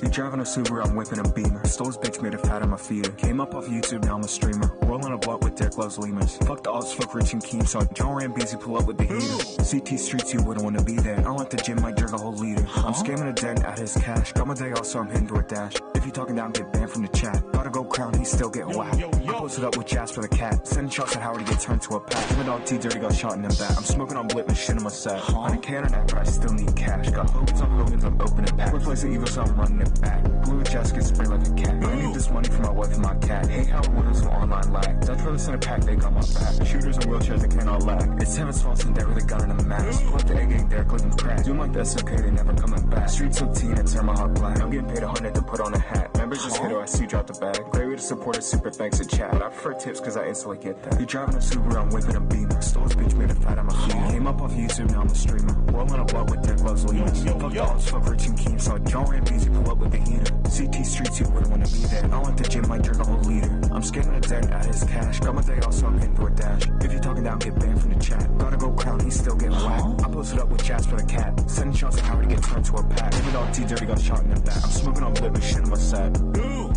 U: You driving a Subaru, I'm whipping a Beamer. Stole his bitch, made a fat on my feeder. Came up off YouTube, now I'm a streamer. Rolling a blunt with Dick Loves Lemurs. Fuck the odds, fuck Rich and Keem. So John Rambeezy pull up with the heater. CT streets, you wouldn't wanna be there. I don't like the gym, might jerk a whole liter. I'm scamming a dent out of his cash. Got my day off, so I'm hitting DoorDash. If you talking down, get banned from the chat. Gotta go crown, he's still getting whacked. I posted up with Jasper the cat. Sending shots at Howard to get turned to a pack. My dog T Dirty got shot in the back. I'm smoking on Blip and shit in my set. On a can on that, but I still need cash. Got Hogan's, I'm opening back. Replace the evil, so I'm running it back. Blue with Jess gets sprayed like a cat. I need this money for my wife and my cat. Hate how it was some online lag. Dutch brothers in a pack, they got my back. Shooters and wheelchairs, they cannot lack. It's Heaven's false and there with a gun and a mask. Pull up the egg gang there, click them crack. Doing like this, okay, they never coming back. Streets so teen and turn my heart black. I'm getting paid 100 to put on a hat. Members just hit or I see drop the bag. Great way to support us, super thanks to chat. But I prefer tips cause I instantly get that. You driving a Subaru, I'm whipping a Beamer. Stole his bitch, made a fat on my feet. Came up off YouTube, now I'm a streamer. Rolling a blunt with Dick Loves Lemurs. Fuck dogs, fuck Rich and Keem. Saw John Rambeezy pull up with the heater. CT streets, you wouldn't wanna be there. I don't like the gym, might jerk a whole liter. I'm scamming a dent out of his cash. Got my day off, so I'm hitting DoorDash. If you talking down, get banned from the chat. Gotta go crown, he's still getting whacked. I posted up with Jasper the cat. Sending shots at Howard to get turned to a pack. Every dog T Dirty got shot in the back. I'm smoking on Blip and shit in my set. Ooh.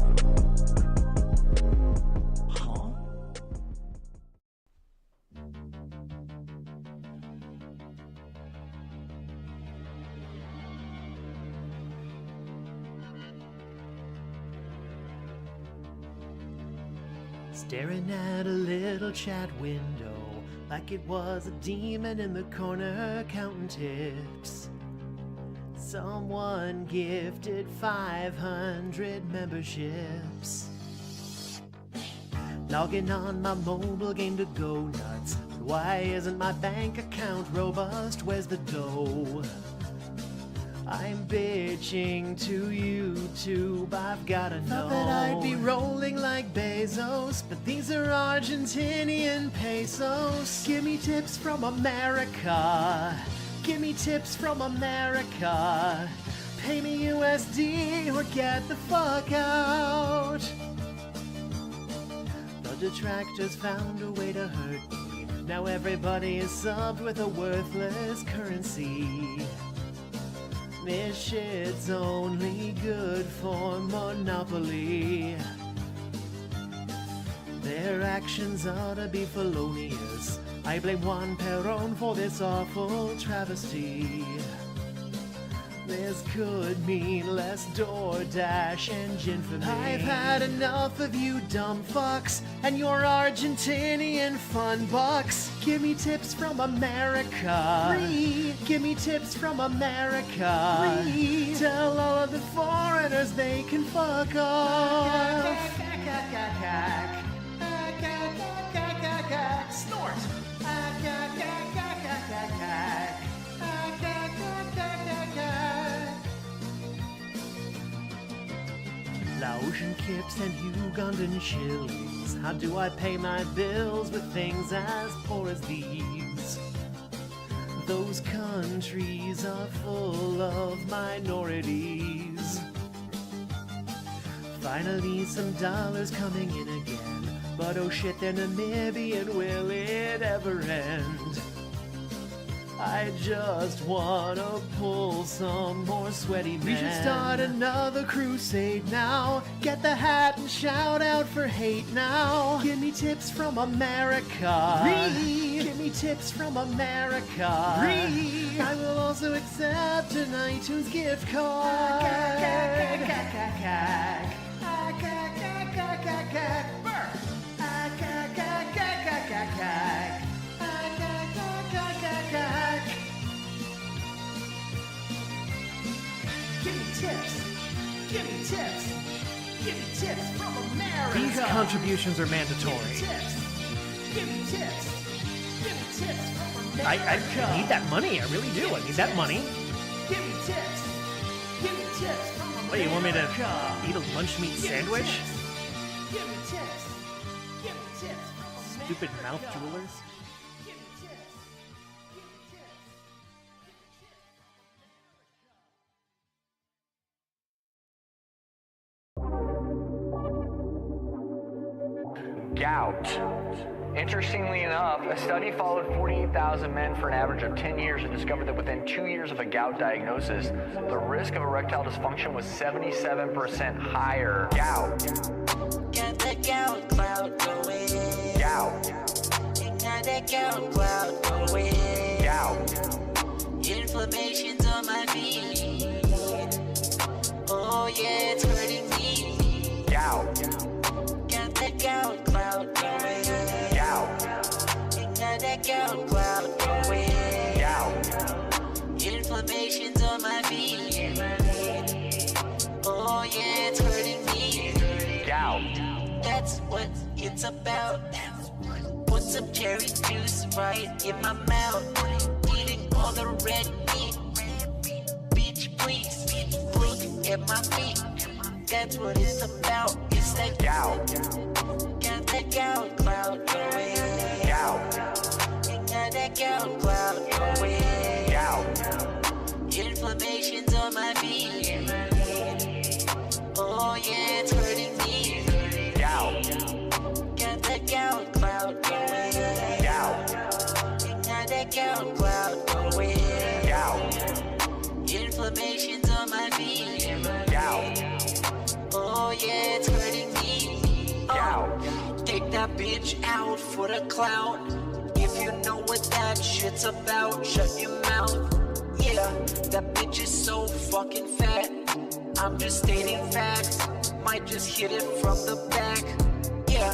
S: Staring at a little chat window like it was a demon in the corner counting tips. Someone gifted 500 memberships. Logging on my mobile game to go nuts. Why isn't my bank account robust? Where's the dough? I'm bitching to YouTube, I've gotta know. Thought that I'd be rolling like Bezos, but these are Argentinian pesos. Give me tips from America. Give me tips from America. Pay me USD or get the fuck out. The detractors found a way to hurt me. Now everybody is subbed with a worthless currency. This shit's only good for Monopoly. Their actions ought to be felonious. I blame Juan Perón for this awful travesty. This could mean less DoorDash and gin for me. I've had enough of you dumb fucks and your Argentinian fun bucks. Give me tips from America. Free. Give me tips from America. Free. Tell all of the foreigners they can fuck off. Snort. Laotian kips and Ugandan shillings. How do I pay my bills with things as poor as these? Those countries are full of minorities. Finally, some dollars coming in again. But oh shit, they're Namibian, will it ever end? I just wanna pull some more sweaty men. We should start another crusade now. Get the hat and shout out for hate now. Give me tips from America. Give me tips from America. I will also accept an iTunes gift card. Give me tips. Give me tips from America. These contributions are mandatory. Give me tips. Give me tips from America. I need that money. I really do. I need that money. Give me tips. Give me tips from America. What, you want me to eat a lunch meat sandwich? Give me tips. Give me tips from America. Stupid mouth jewelers.
V: Gout
D: Interestingly enough, a study followed 48,000 men for an average of 10 years and discovered that within 2 years of a gout diagnosis, the risk of erectile dysfunction was 77% higher. Gout.
E: Got that gout cloud going.
D: Gout.
E: Got that gout cloud going.
D: Gout.
E: Inflammations on my feet. Oh yeah, it's hurting me.
D: Gout.
E: Got that gout cloud going.
D: Gout.
E: Got that gout cloud going.
D: Gout.
E: Inflammations on my feet. Oh yeah, it's hurting me.
D: Gout.
E: That's what it's about. Put some cherry juice right in my mouth. Eating all the red meat. Bitch, please look at my feet. That's what it's about. It's that
D: gout.
E: Got that gout cloud going.
D: Gout.
E: Got that gout cloud going.
D: Gout.
E: Inflammations on my feet. Oh yeah, it's hurting me.
D: Gout.
E: Got that gout cloud going.
D: Gout.
E: Got that gout cloud going.
D: Gout.
E: Inflammations on my feet.
D: Gout.
E: Oh yeah, it's hurting me.
D: Gout.
E: Take that bitch out for the clout. If you know what that shit's about, shut your mouth. Yeah, that bitch is so fucking fat. I'm just stating facts. Might just hit it from the back. Yeah,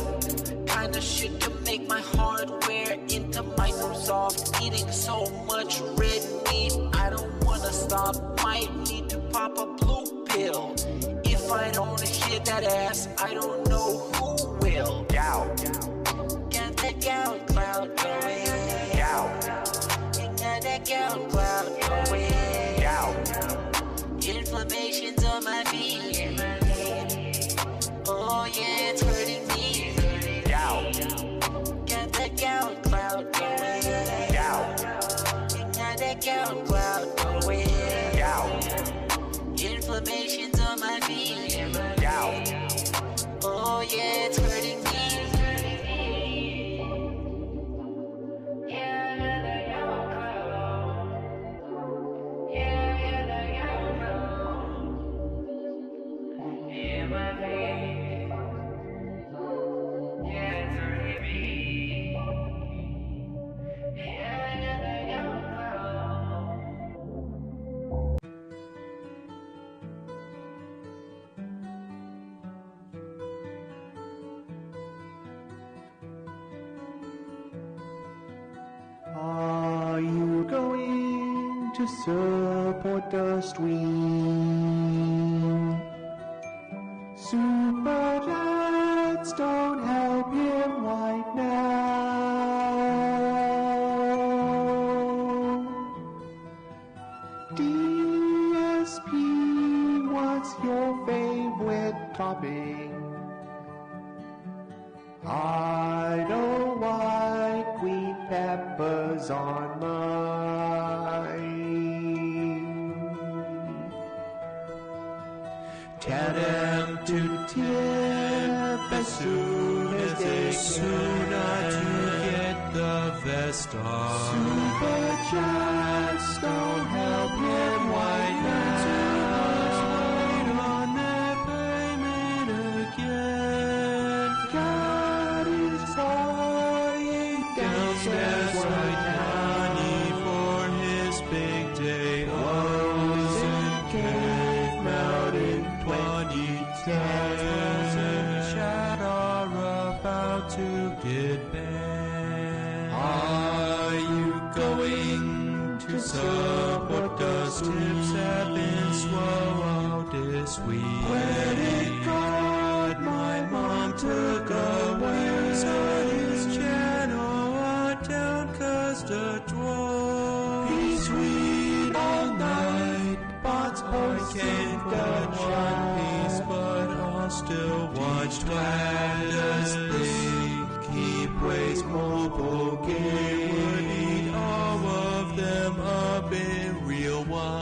E: kinda shit to make my hardware into Microsoft. Eating so much red meat, I don't wanna stop. Might need to pop a blue pill. If I don't hit that ass, I don't know who will.
D: Gout.
E: Got that gout cloud going.
D: Gout.
E: Got that gout cloud going.
D: Gout.
E: Inflammations on my feet. Oh yeah, it's hurting me.
D: Gout.
E: Got that gout cloud going.
D: Gout.
E: Got that gout cloud going.
D: Gout.
E: Inflammations on my feet.
D: Gout.
E: Oh yeah, it's hurting me.
S: Are you going to support the stream? Super chats don't help him right now. DSP, what's your favorite topping? I don't like green peppers on mine. Tell them to tip as soon as they can to get the vest on. Super chats don't help him right now. On their payment again. God is partying downstairs right now. For his big day. Isn't came out in 2010. Chat are about to get banned. Are you going to support us? Tips have been swallowed this week. Credit card my mom took away. On his channel are down 'cause the draw. He's sweet all night. Bots posting the One Piece, but I'll still watch twice as they keep Ray's mobile game. Would eat all of them up in real life.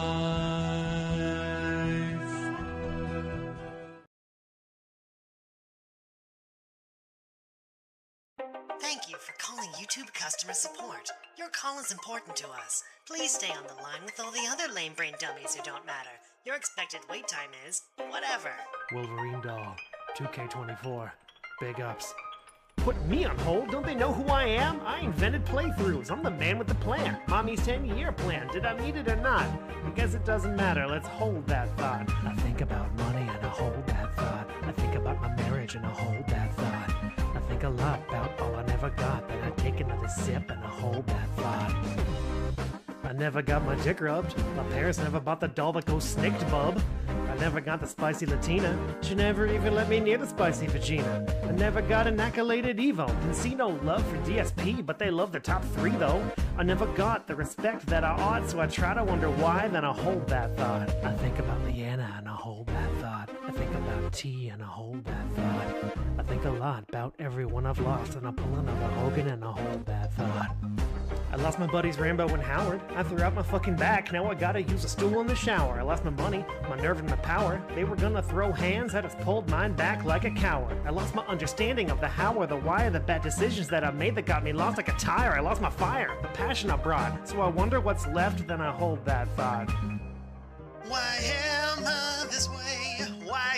F: Thank you for calling YouTube customer support. Your call is important to us. Please stay on the line with all the other lame brain dummies who don't matter. Your expected wait time is whatever.
S: Wolverine doll, 2K24, big ups. Put me on hold? Don't they know who I am? I invented playthroughs. I'm the man with the plan. Mommy's 10-year plan. Did I need it or not? I guess it doesn't matter. Let's hold that thought. I think about money and I hold that thought. I think about my marriage and I hold that thought. I think a lot about all I never got. Then I take another sip and I hold that thought. I never got my dick rubbed. My parents never bought the doll that goes snicked, bub. I never got the spicy Latina. She never even let me near the spicy vagina. I never got an accoladed Evo. Can see no love for DSP, but they love the top 3 though. I never got the respect that I ought, so I try to wonder why, then I hold that thought. I think about Leanna and I hold that thought. I think about T and I hold that thought. I think a lot about everyone I've lost, and I pull another Hogan and I hold that thought. I lost my buddies Rambo and Howard. I threw out my fucking back, now I gotta use a stool in the shower. I lost my money, my nerve and my power. They were gonna throw hands, I just pulled mine back like a coward. I lost my understanding of the how or the why of the bad decisions that I made that got me lost like a tire. I lost my fire, the passion I brought. So I wonder what's left, then I hold that thought.
F: Why am I this way? Why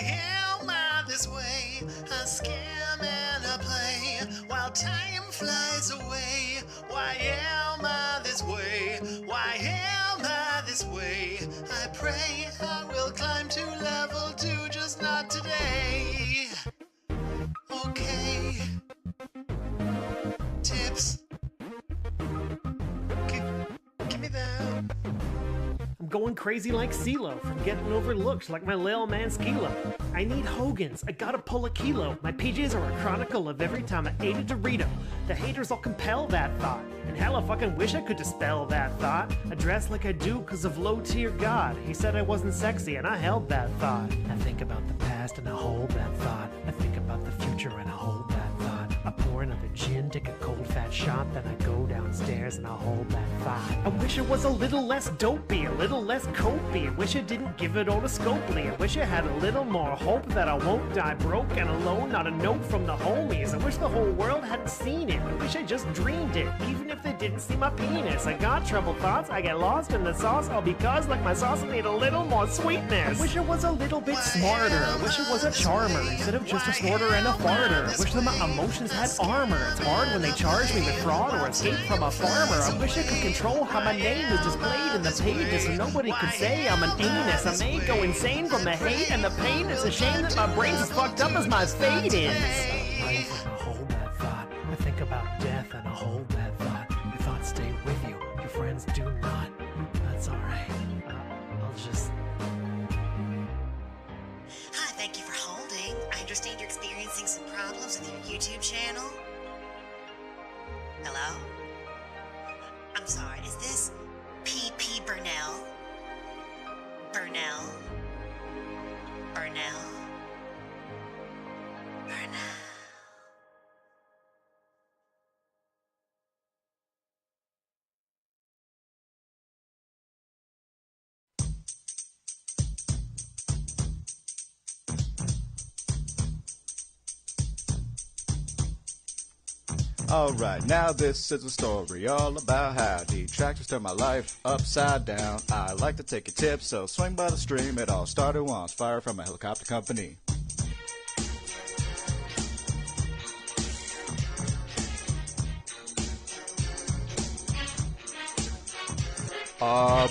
F: am I this way? A scam and a play while time flies away. Why am I this way? Why am I this way? I pray I will climb to level 2, just not today. Okay. Tips. Give me that.
S: I'm going crazy like CeeLo from getting overlooked like my lil man Skilo. I need Hogan's, I gotta pull a kilo. My PJs are a chronicle of every time I ate a Dorito. The haters all compel that thought, and hell I fucking wish I could dispel that thought. I dress like I do cause of low tier God. He said I wasn't sexy and I held that thought. I think about the past and I hold that thought. I think about the future and I hold that thought. I pour another gin, take a cold fat shot, then I go downstairs and I hold that thought. I wish it was a little less dopey, a little less copey. I wish I didn't give it all to Scopely. I wish I had a little more hope that I won't die broke and alone, not a note from the homies. I wish the whole world hadn't seen it. I wish I just dreamed it, even if they didn't see my penis. I got troubled thoughts, I get lost in the sauce, all because like my sauce I need a little more sweetness. I wish I was a little bit smarter. I wish I was a charmer instead of just a snorter and a farter. I wish that my emotions had armor. It's hard when they charge me with fraud or escape from a farmer. I wish I could control how my name is displayed in the pages so nobody could say I'm an anus. I may go insane from the hate and the pain. It's a shame that my brain's as fucked up as my fate is. Life and I hold that thought. I think about death and I hold that thought. Your thoughts stay with you, your friends do not. That's alright. I'll just...
F: Hi, thank you for holding. I understand you're experiencing some problems with your YouTube channel. Hello? I'm sorry, is this PP Burnell? Burnell? Burnell? Burnell?
V: Alright, now this is a story all about how detractors turn my life upside down. I like to take a tip, so swing by the stream. It all started once, fire from a helicopter company.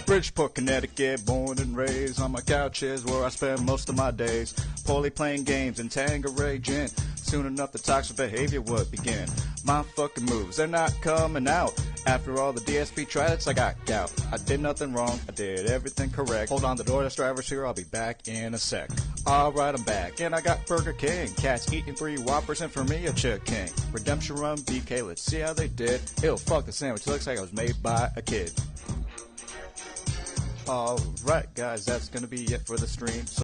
V: Bridgeport, Connecticut, born and raised. On my couch is where I spend most of my days. Poorly playing games and Tanqueray gin. Soon enough the toxic behavior would begin. My fucking moves, they're not coming out. After all the DSP trials, I got gout. I did nothing wrong, I did everything correct. Hold on, the DoorDash driver's here, I'll be back in a sec. Alright, I'm back, and I got Burger King. Cats eating 3 Whoppers, and for me a chicken. Redemption Run BK, let's see how they did. Ew, fuck, the sandwich looks like it was made by a kid. Alright guys, that's gonna be it for the stream. So